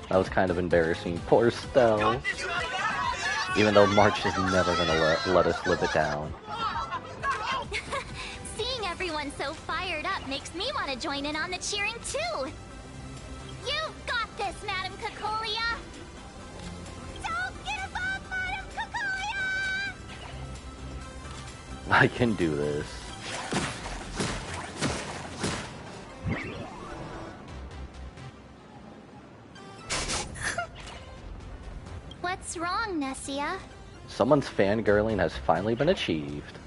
That was kind of embarrassing. Poor Stell. Even though March is never gonna let us live it down. Seeing everyone so fired up makes me want to join in on the cheering too. You got this, Madam Cacolia. Don't give up, Madam Cacolia! I can do this. What's wrong, Nessia? Someone's fangirling has finally been achieved.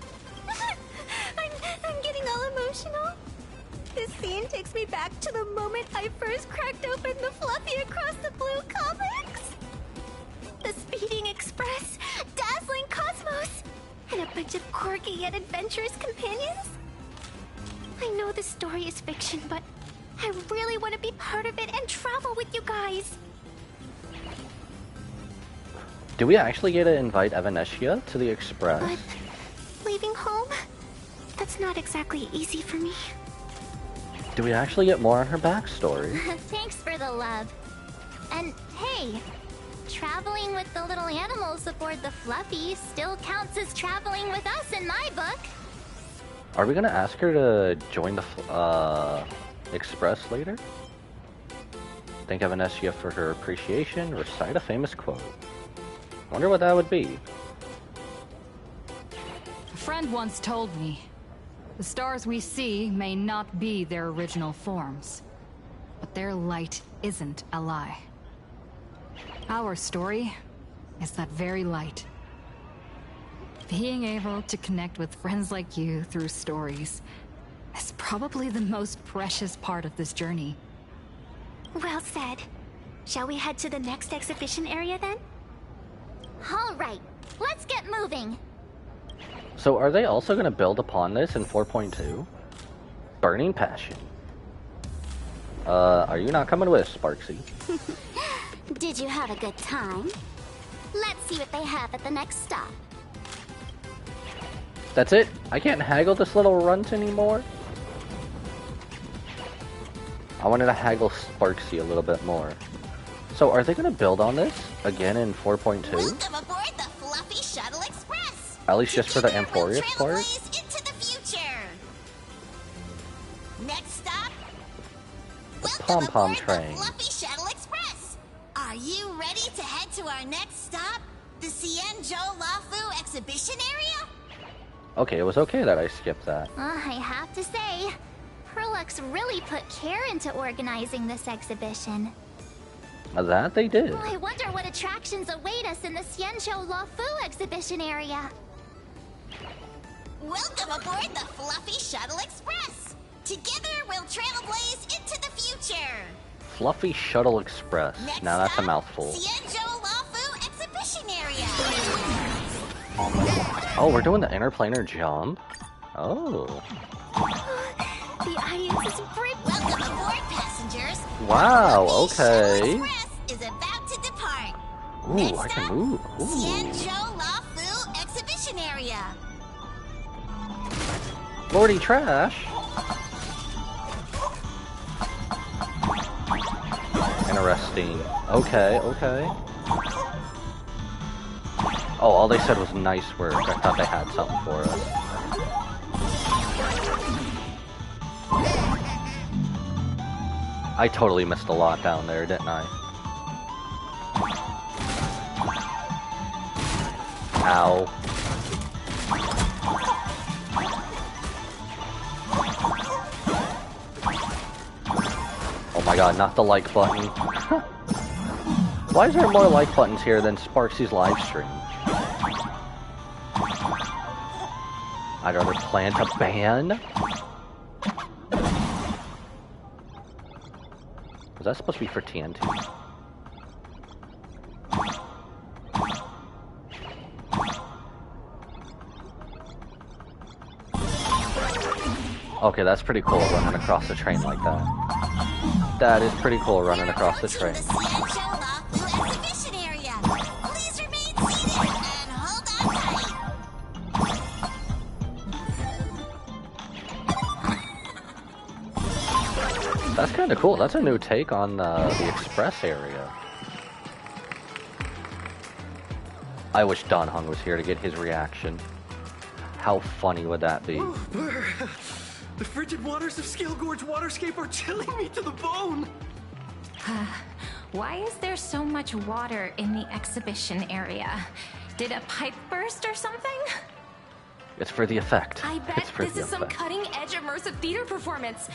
I'm getting all emotional. This scene takes me back to the moment I first cracked open the Fluffy Across the Blue comics. The Speeding Express, Dazzling Cosmos, and a bunch of quirky yet adventurous companions. I know this story is fiction, but I really want to be part of it and travel with you guys. Do we actually get to invite Evanescia to the Express? But leaving home? That's not exactly easy for me. Do we actually get more on her backstory? Thanks for the love. And hey, traveling with the little animals aboard the Fluffy still counts as traveling with us in my book. Are we gonna ask her to join the Express later? Thank Evanescia for her appreciation. Recite a famous quote. Wonder what that would be. A friend once told me, the stars we see may not be their original forms, but their light isn't a lie. Our story is that very light. Being able to connect with friends like you through stories is probably the most precious part of this journey. Well said. Shall we head to the next exhibition area then? All right, let's get moving. So are they also going to build upon this in 4.2? Burning Passion. Are you not coming with, Sparksy? Did you have a good time? Let's see what they have at the next stop. That's it? I can't haggle this little runt anymore? I wanted to haggle Sparksy a little bit more. So are they going to build on this again in 4.2? Welcome aboard the Fluffy Shuttle Express. At least just for the Amphorius part? Into the future. Next stop. The Pom-Pom train. Fluffy Shuttle Express. Are you ready to head to our next stop? The Xianzhou Lafu exhibition area? Okay, it was okay that I skipped that. I have to say, Perlux really put care into organizing this exhibition. That they did. I wonder what attractions await us in the Xianzhou Lafu exhibition area. Welcome aboard the Fluffy Shuttle Express. Together we'll trailblaze into the future. Fluffy Shuttle Express. Next now that's a stop, mouthful. Xianzhou Lafu exhibition area. Oh, we're doing the interplanar jump? Oh. The audience is bright. Welcome aboard, passengers. Wow, okay. Express is about to depart. Ooh, I can move. Ooh. Xianzhou Lafu exhibition area. Lordy Trash. Interesting. Okay, okay. Oh, all they said was nice work. I thought they had something for us. I totally missed a lot down there, didn't I? Ow. Oh my god, not the like button. Why is there more like buttons here than Sparksy's live stream? I'd rather plant a ban. Was that supposed to be for TNT? Okay, that's pretty cool running across the train like that. That is pretty cool running across the train. That's kind of cool. That's a new take on the Express area. I wish Don Hung was here to get his reaction. How funny would that be? Oh, brr. The frigid waters of Scale Gorge Waterscape are chilling me to the bone. Why is there so much water in the exhibition area? Did a pipe burst or something? It's for the effect. I bet It's for this the is some effect. cutting-edge immersive theater performance.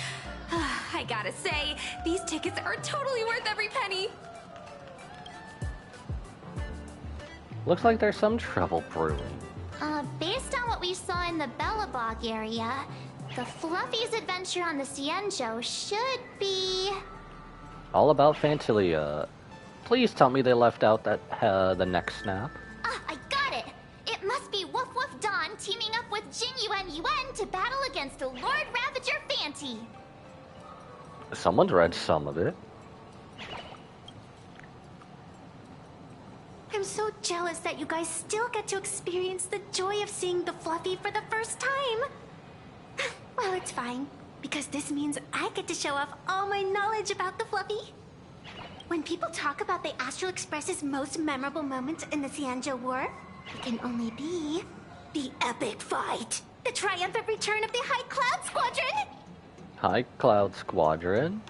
I gotta say, these tickets are totally worth every penny. Looks like there's some trouble brewing. Based on what we saw in the Bellabog area, the Fluffy's adventure on the Cienjo should be... All about Fantilia. Please tell me they left out that the neck snap. Ah, I got it! It must be Woof Woof Dawn teaming up with Jin Yuen to battle against the Lord Ravager Fanti. Someone's read some of it. I'm so jealous that you guys still get to experience the joy of seeing the Fluffy for the first time. Well, it's fine, because this means I get to show off all my knowledge about the Fluffy. When people talk about the Astral Express's most memorable moments in the Cienjo War, it can only be the epic fight, the triumphant return of the High Cloud Squadron. High Cloud Squadron.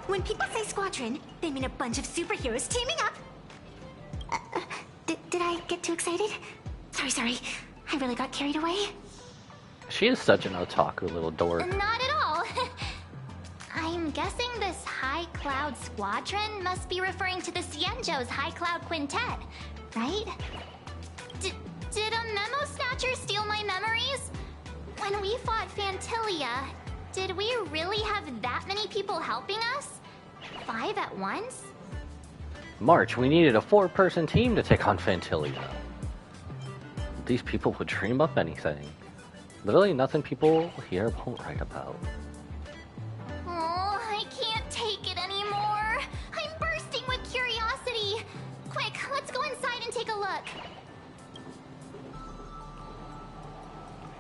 When people say squadron, they mean a bunch of superheroes teaming up. Did I get too excited? Sorry. I really got carried away. She is such an otaku little dork. Not at all. I'm guessing this High Cloud Squadron must be referring to the Cienjo's High Cloud Quintet, right? Did a memo snatcher steal my memories? When we fought Fantilia, did we really have that many people helping us? 5 at once? March, we needed a 4-person team to take on Fantilia. These people would dream up anything. Literally nothing people here won't write about. Oh, I can't take it anymore. I'm bursting with curiosity. Quick, let's go inside and take a look.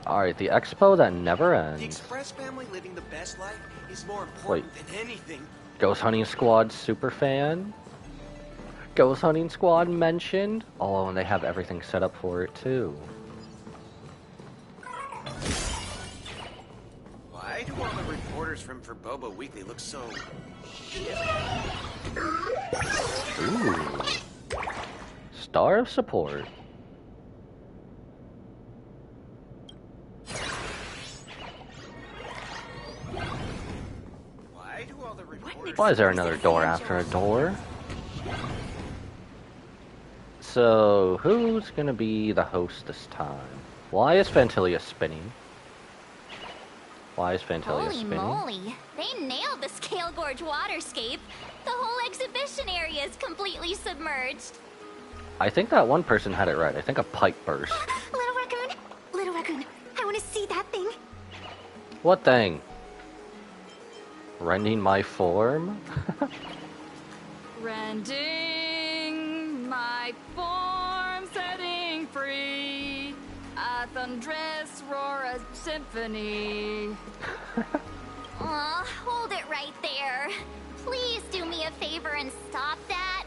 Alright, the expo that never The ends. Express family living the best life is more important than anything. Ghost Hunting Squad superfan. Ghost Hunting Squad mentioned. Oh, and they have everything set up for it too. Why do all the reporters from Boba Weekly look so... Ooh. Star of Support. Why is there another door after a door? So, who's gonna be the host this time? Why is Fantilia spinning? Why is Fantilia Holy spinning? moly, they nailed the Scale Gorge waterscape. The whole exhibition area is completely submerged. I think that one person had it right. I think a pipe burst. Little Raccoon, I want to see that thing. What thing? Rending my form? Rending my form, setting free. A thunderous roar, a symphony. Aw, hold it right there. Please do me a favor and stop that.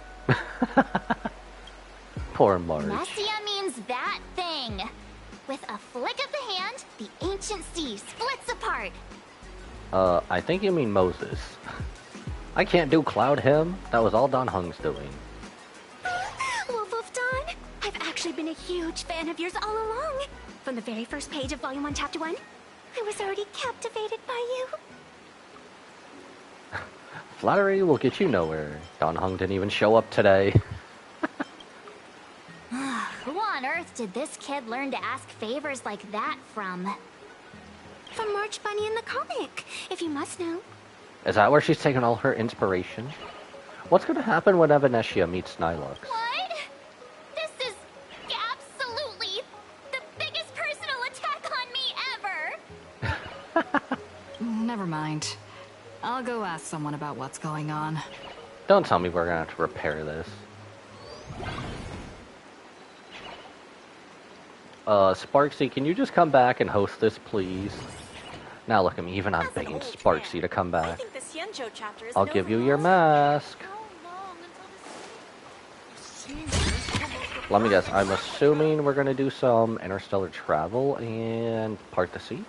Poor Marge. Messia means that thing. With a flick of the hand, the ancient sea splits apart. I think you mean Moses. I can't do Cloud Hymn. That was all Don Hung's doing. Wolf of Dawn, I've actually been a huge fan of yours all along. From the very first page of Volume 1, Chapter 1, I was already captivated by you. Flattery will get you nowhere. Don Hung didn't even show up today. Who on earth did this kid learn to ask favors like that from? From March Bunny in the comic, if you must know. Is that where she's taking all her inspiration? What's gonna happen when Evanescia meets Nilux? What? This is absolutely the biggest personal attack on me ever! Never mind. I'll go ask someone about what's going on. Don't tell me we're gonna have to repair this. Sparksy, can you just come back and host this, please? Now look, even I'm begging Sparksy to come I back. think the Xianzhou chapter is I'll give you your mask. Let me guess, I'm assuming we're gonna do some interstellar travel and part the sea.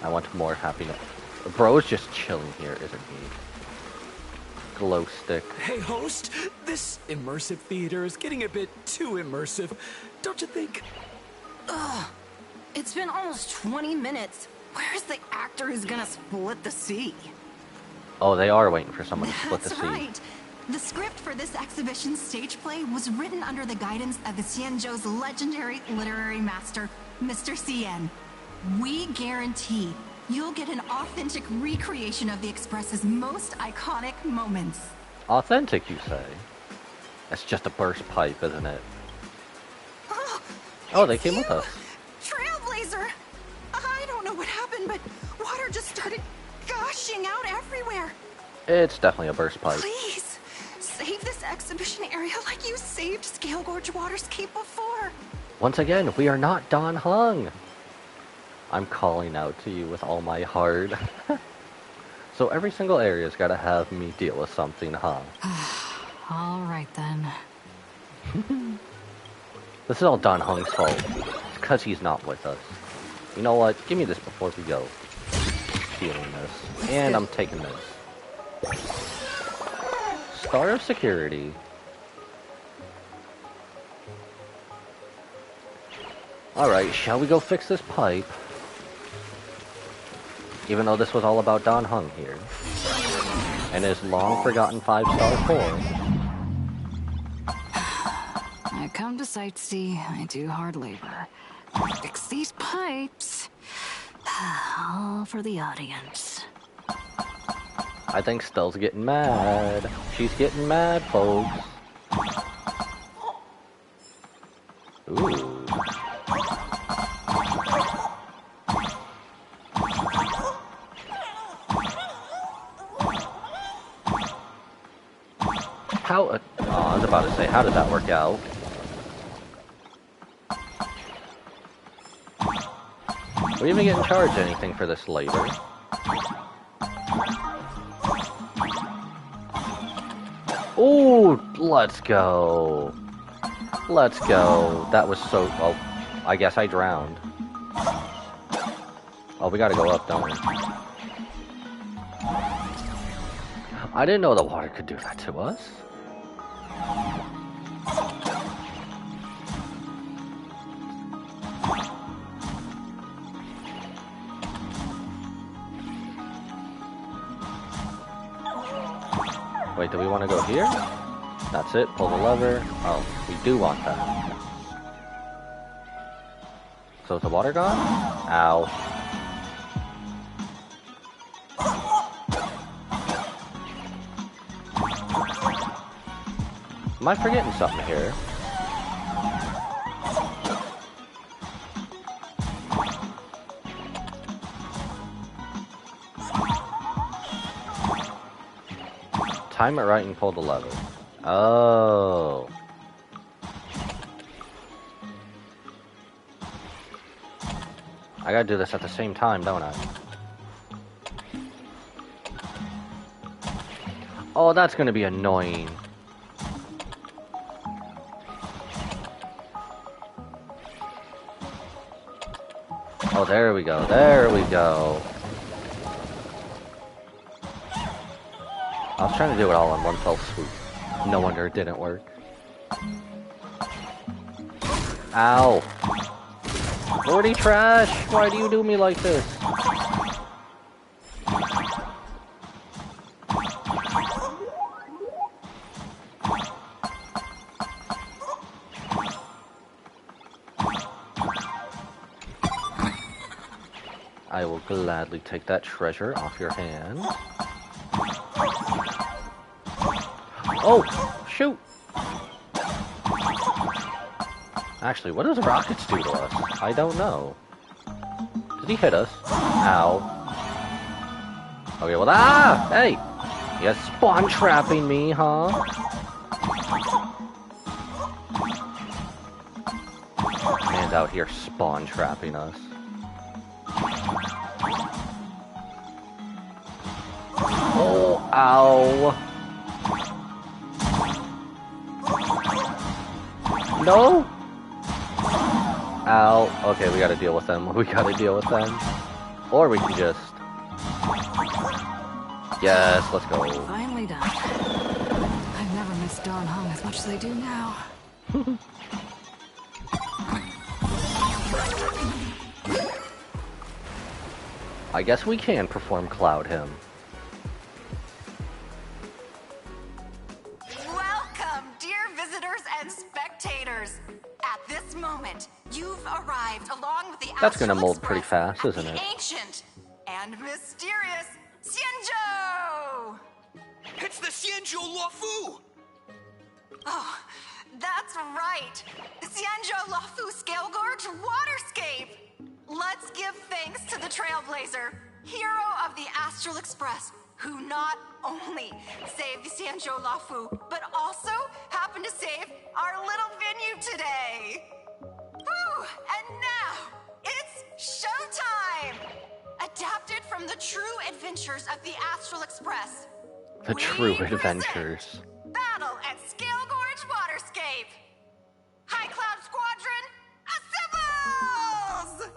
I want more happiness. Bro's just chilling here, isn't he? Glow stick. Hey, host, this immersive theater is getting a bit too immersive, don't you think? Ugh. It's been almost 20 minutes. Where's the actor who's gonna split the sea? Oh, they are waiting for someone to split the sea. That's right. The script for this exhibition stage play was written under the guidance of the Xianzhou's legendary literary master, Mr. Cien. We guarantee you'll get an authentic recreation of the Express's most iconic moments. Authentic, you say? That's just a burst pipe, isn't it? Oh, they came with us. Trailblazer! I don't know what happened, but water just started gushing out everywhere. It's definitely a burst pipe. Please, save this exhibition area like you saved Scale Gorge Water's Keep before. Once again, we are not Don Hung. I'm calling out to you with all my heart. So every single area's gotta have me deal with something, huh? All right then. This is all Don Hung's fault. It's because he's not with us. You know what? Give me this before we go. Stealing this. And I'm taking this. Star of Security. Alright, shall we go fix this pipe? Even though this was all about Don Hung here. And his long forgotten 5-star form. I come to sightsee, I do hard labor. Fix these pipes. All for the audience. I think Stell's getting mad. She's getting mad, folks. Ooh. How, I was about to say, how did that work out? We even getting charged anything for this labor? Ooh, let's go. Let's go. That was so... Oh, I guess I drowned. Oh, we gotta go up, don't we? I didn't know the water could do that to us. Wait, do we want to go here? That's it, pull the lever. Oh, we do want that. So is the water gone? Ow. Am I forgetting something here? Time it right and pull the lever. Oh. I gotta do this at the same time, don't I? Oh, that's gonna be annoying. Oh, there we go. There we go. I was trying to do it all in one fell swoop. No wonder it didn't work. Ow. Lordy Trash, why do you do me like this? I will gladly take that treasure off your hands. Oh, shoot! Actually, what does rockets do to us? I don't know. Did he hit us? Ow. Okay, well, ah! Hey! You spawn trapping me, huh? And out here spawn trapping us. Oh, ow. No? Ow. Okay, we gotta deal with them. We gotta deal with them. Or we can just... Yes, let's go. Finally done. I've never missed Dawn Home as much as I do now. I guess we can perform Cloud Him. Welcome, dear visitors and spectators. At this moment, you've arrived along with the That's gonna Astral mold pretty Express fast, isn't at it? the ancient and mysterious Xianzhou! It's the Xianzhou Luofu! Oh, that's right. The Xianzhou Luofu Scale Gorge Waterscape. Let's give thanks to the Trailblazer, hero of the Astral Express, who not only saved the Xianzhou Luofu, but also happened to save our little venue today. Whew, and now, it's showtime! Adapted from the true adventures of the Astral Express. The true adventures. Battle at Scale Gorge Waterscape. High Cloud Squadron, assembles!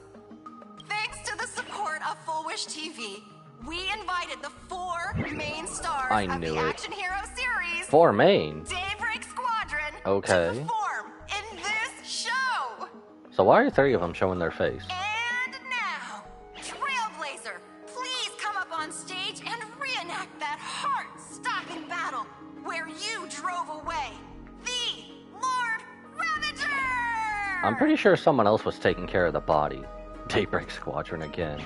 Thanks to the support of Full Wish TV, we invited the 4 main stars I of knew the it. action hero series, 4 main. Daybreak Squadron, Okay. to perform in this show. So why are 3 of them showing their face? And now, Trailblazer, please come up on stage and reenact that heart-stopping battle where you drove away the Lord Ravager! I'm pretty sure someone else was taking care of the body. Daybreak Squadron again.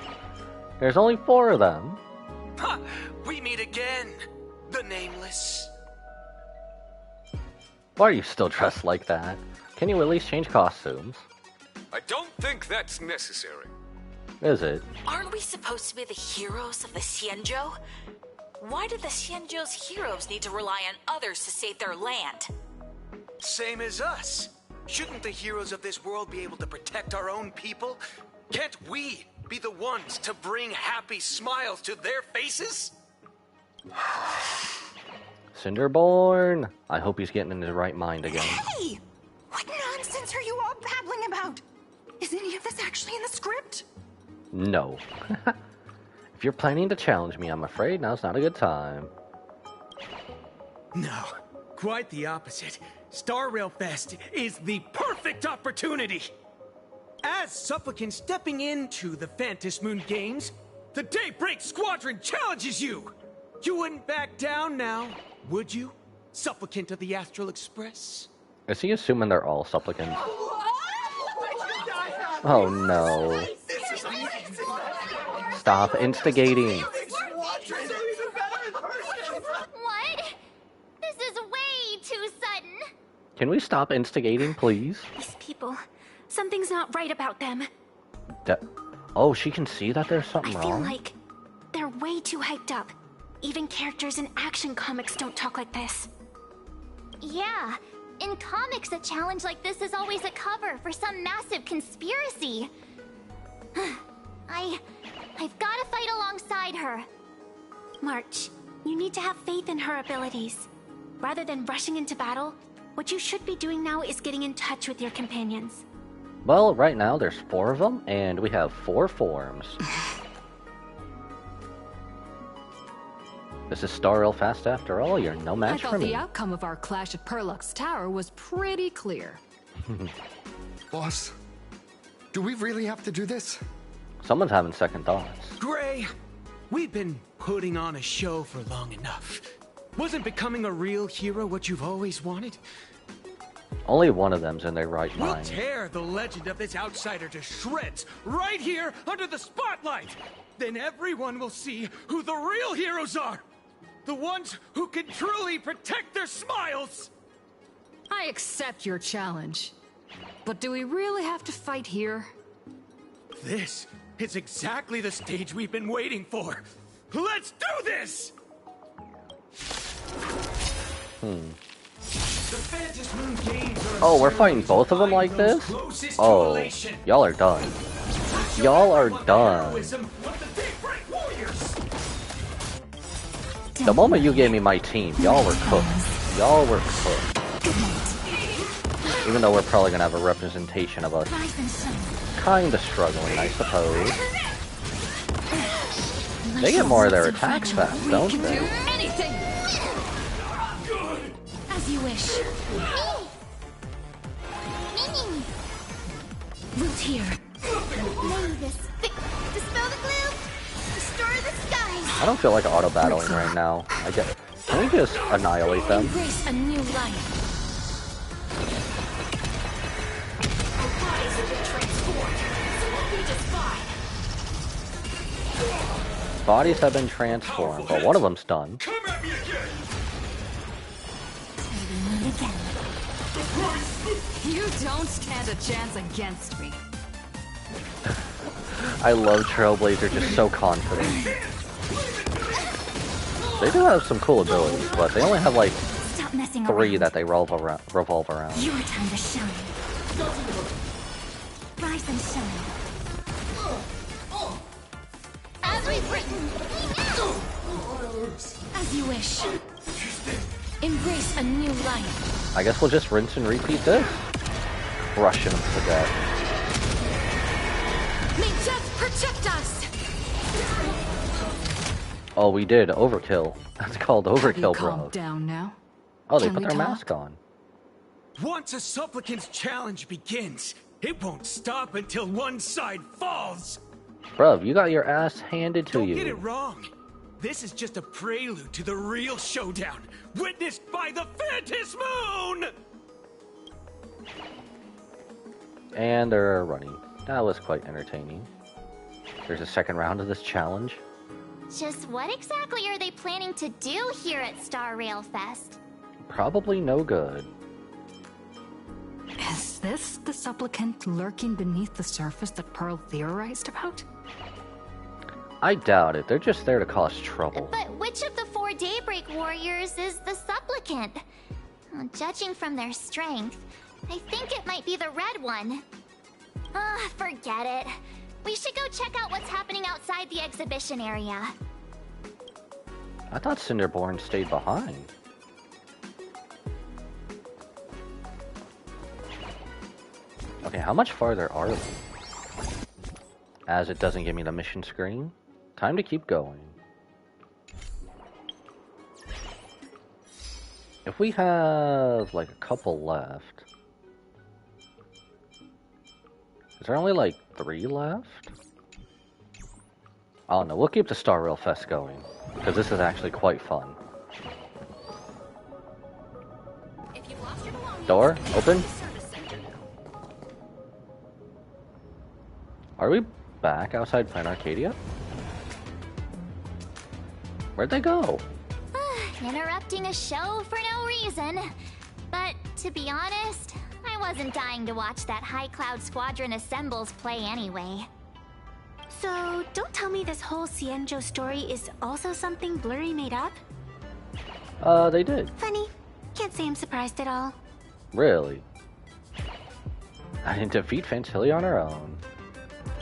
There's only 4 of them. Ha! We meet again, the Nameless. Why are you still dressed like that? Can you at least change costumes? I don't think that's necessary. Is it? Aren't we supposed to be the heroes of the Xianzhou? Why do the Xianzhou's heroes need to rely on others to save their land? Same as us. Shouldn't the heroes of this world be able to protect our own people? Can't we be the ones to bring happy smiles to their faces? Cinderborn! I hope he's getting in his right mind again. Hey! What nonsense are you all babbling about? Is any of this actually in the script? No. If you're planning to challenge me, I'm afraid now's not a good time. No, quite the opposite. Star Rail Fest is the perfect opportunity. As supplicant stepping into the Phantom Moon Games, the Daybreak Squadron challenges you. You wouldn't back down now, would you, supplicant of the Astral Express? Is he assuming they're all supplicants? Oh no. Stop instigating. What? This is way too sudden. Can we stop instigating, please? These people, something's not right about them. Oh, she can see that there's something I feel wrong? like they're way too hyped up. Even characters in action comics don't talk like this. Yeah, in comics, a challenge like this is always a cover for some massive conspiracy. I've got to fight alongside her. March, you need to have faith in her abilities. Rather than rushing into battle, what you should be doing now is getting in touch with your companions. Well, right now there's 4 of them, and we have 4 forms. This is Star Rail Fast after all, you're no I match for thought me. the outcome of our clash at Perlux Tower was pretty clear. Boss, do we really have to do this? Someone's having second thoughts. Gray, we've been putting on a show for long enough. Wasn't becoming a real hero what you've always wanted? Only one of them's in their right We'll mind. tear the legend of this outsider to shreds right here under the spotlight. Then everyone will see who the real heroes are. The ones who can truly protect their smiles. I accept your challenge. But do we really have to fight here? This is exactly the stage we've been waiting for. Let's do this! Oh, we're fighting both of them like this? Oh, y'all are done. Y'all are done. The moment you gave me my team, y'all were cooked. Y'all were cooked. Even though we're probably gonna have a representation of us kinda struggling, I suppose. They get more of their attacks back, don't they? As you wish. Root here. Dispel the gloom. Restore the skies. I don't feel like auto battling right now. Can we just annihilate them? Embrace a new life. Bodies have been transformed, but one of them's done. You don't stand a chance against me. I love Trailblazer, just so confident. They do have some cool abilities, but they only have like 3 that they revolve around. Your time to shine. Rise and shine. As we've written. As you wish. Embrace a new life. I guess we'll just rinse and repeat this. Crushing them to death. May death protect us. Oh, we did. Overkill. That's called overkill, bro. Calm down now. Oh, they Can put we their talk? mask on. Once a supplicant's challenge begins, it won't stop until one side falls. Bruv, you got your ass handed to Don't you. get it wrong. This is just a prelude to the real showdown, witnessed by the Phantom Moon! And they're running. That was quite entertaining. There's a second round of this challenge. Just what exactly are they planning to do here at Star Rail Fest? Probably no good. Is this the supplicant lurking beneath the surface that Pearl theorized about? I doubt it. They're just there to cause trouble. But which of the 4 Daybreak Warriors is the supplicant? Well, judging from their strength, I think it might be the red one. Forget it. We should go check out what's happening outside the exhibition area. I thought Cinderborn stayed behind. Okay, how much farther are we? As it doesn't give me the mission screen. Time to keep going. If we have like a couple left. Is there only like 3 left? Oh no, we'll keep the Star Rail Fest going. Because this is actually quite fun. Door, open. Are we back outside Planet Arcadia? Where'd they go? Interrupting a show for no reason. But to be honest, I wasn't dying to watch that High Cloud Squadron assembles play anyway. So, don't tell me this whole Cienjo story is also something Blurry made up? They did. Funny. Can't say I'm surprised at all. Really? I didn't defeat Fantilli on her own.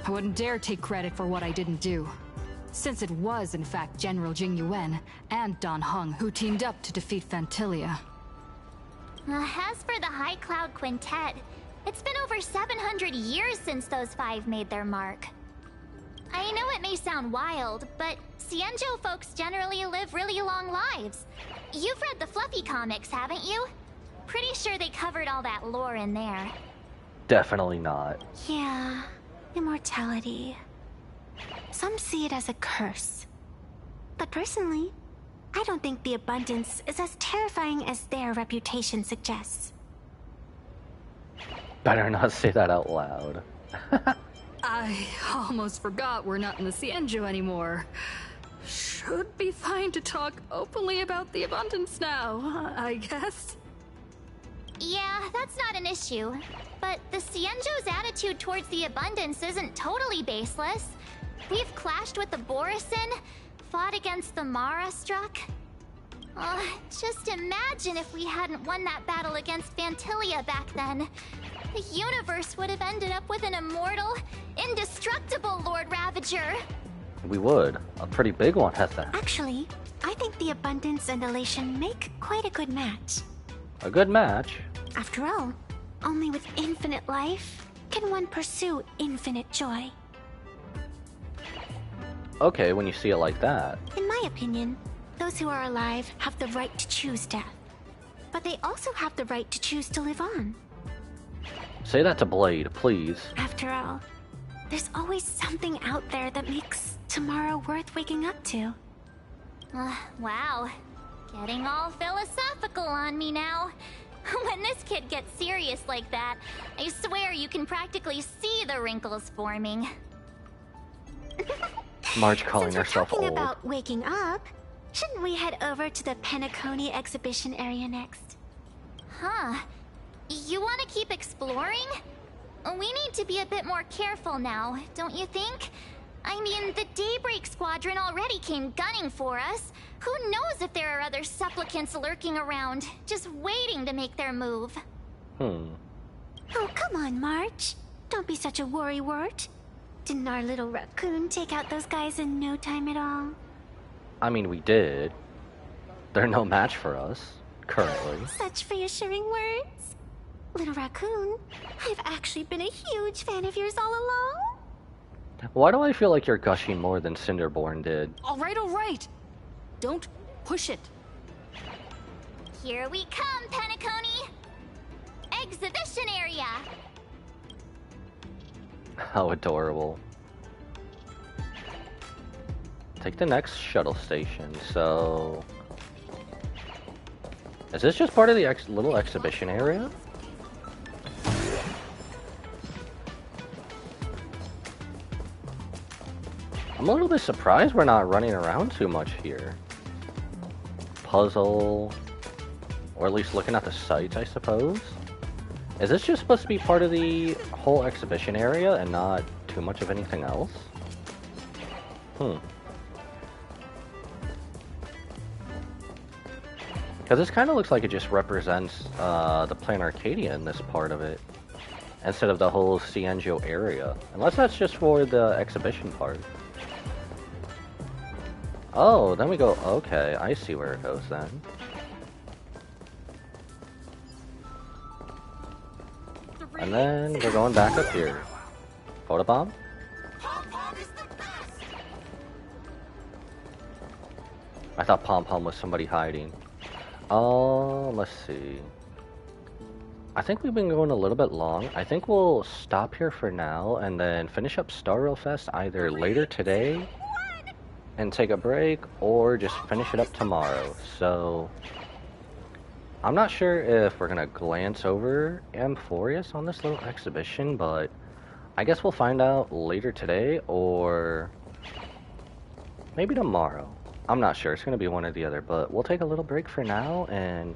I wouldn't dare take credit for what I didn't do, since it was in fact General Jing Yuan and Dan Heng who teamed up to defeat Fantilia. As for the High Cloud Quintet, it's been over 700 years since those 5 made their mark. I know it may sound wild, but Cienjo folks generally live really long lives. You've read the Fluffy comics, haven't you? Pretty sure they covered all that lore in there. Definitely not. Yeah, immortality. Some see it as a curse. But personally, I don't think the abundance is as terrifying as their reputation suggests. Better not say that out loud. I almost forgot we're not in the Cienjo anymore. Should be fine to talk openly about the abundance now, I guess. Yeah, that's not an issue. But the Cienjo's attitude towards the abundance isn't totally baseless. We've clashed with the Borisin, fought against the Mara Struck. Just imagine if we hadn't won that battle against Fantilia back then. The universe would have ended up with an immortal, indestructible Lord Ravager. We would. A pretty big one at that. Actually, I think the abundance and elation make quite a good match. A good match? After all, only with infinite life can one pursue infinite joy. Okay, when you see it like that. In my opinion, those who are alive have the right to choose death. But they also have the right to choose to live on. Say that to Blade, please. After all, there's always something out there that makes tomorrow worth waking up to. Wow. Getting all philosophical on me now. When this kid gets serious like that, I swear you can practically see the wrinkles forming. Marge calling Since we're herself talking old. about waking up, shouldn't we head over to the Penacony exhibition area next? Huh. You want to keep exploring? We need to be a bit more careful now, don't you think? I mean, the Daybreak Squadron already came gunning for us. Who knows if there are other supplicants lurking around, just waiting to make their move. Oh, come on, Marge. Don't be such a worrywart. Didn't our little raccoon take out those guys in no time at all? I mean, we did. They're no match for us, currently. Such reassuring words. Little raccoon, I've actually been a huge fan of yours all along. Why do I feel like you're gushing more than Cinderborn did? All right. Don't push it. Here we come, Penacony! Exhibition area! How adorable. Take the next shuttle station, so... Is this just part of the little exhibition area? I'm a little bit surprised we're not running around too much here. Puzzle... Or at least looking at the sites, I suppose? Is this just supposed to be part of the whole exhibition area and not too much of anything else? Because this kind of looks like it just represents the Plan Arcadia in this part of it, instead of the whole Cienjo area. Unless that's just for the exhibition part. Oh, then we go, okay, I see where it goes then. And then we're going back up here. Photobomb? I thought Pom Pom was somebody hiding. Oh, let's see. I think we've been going a little bit long. I think we'll stop here for now and then finish up Star Rail Fest either later today and take a break, or just finish it up tomorrow. So I'm not sure if we're gonna glance over Amphorius on this little exhibition, but I guess we'll find out later today or maybe tomorrow. I'm not sure. It's gonna be one or the other, but we'll take a little break for now and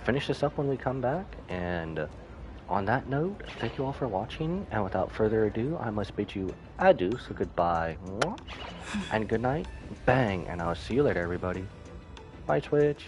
finish this up when we come back. And on that note, thank you all for watching, and without further ado, I must bid you adieu, so goodbye, and good night, bang, and I'll see you later, everybody. Bye, Twitch.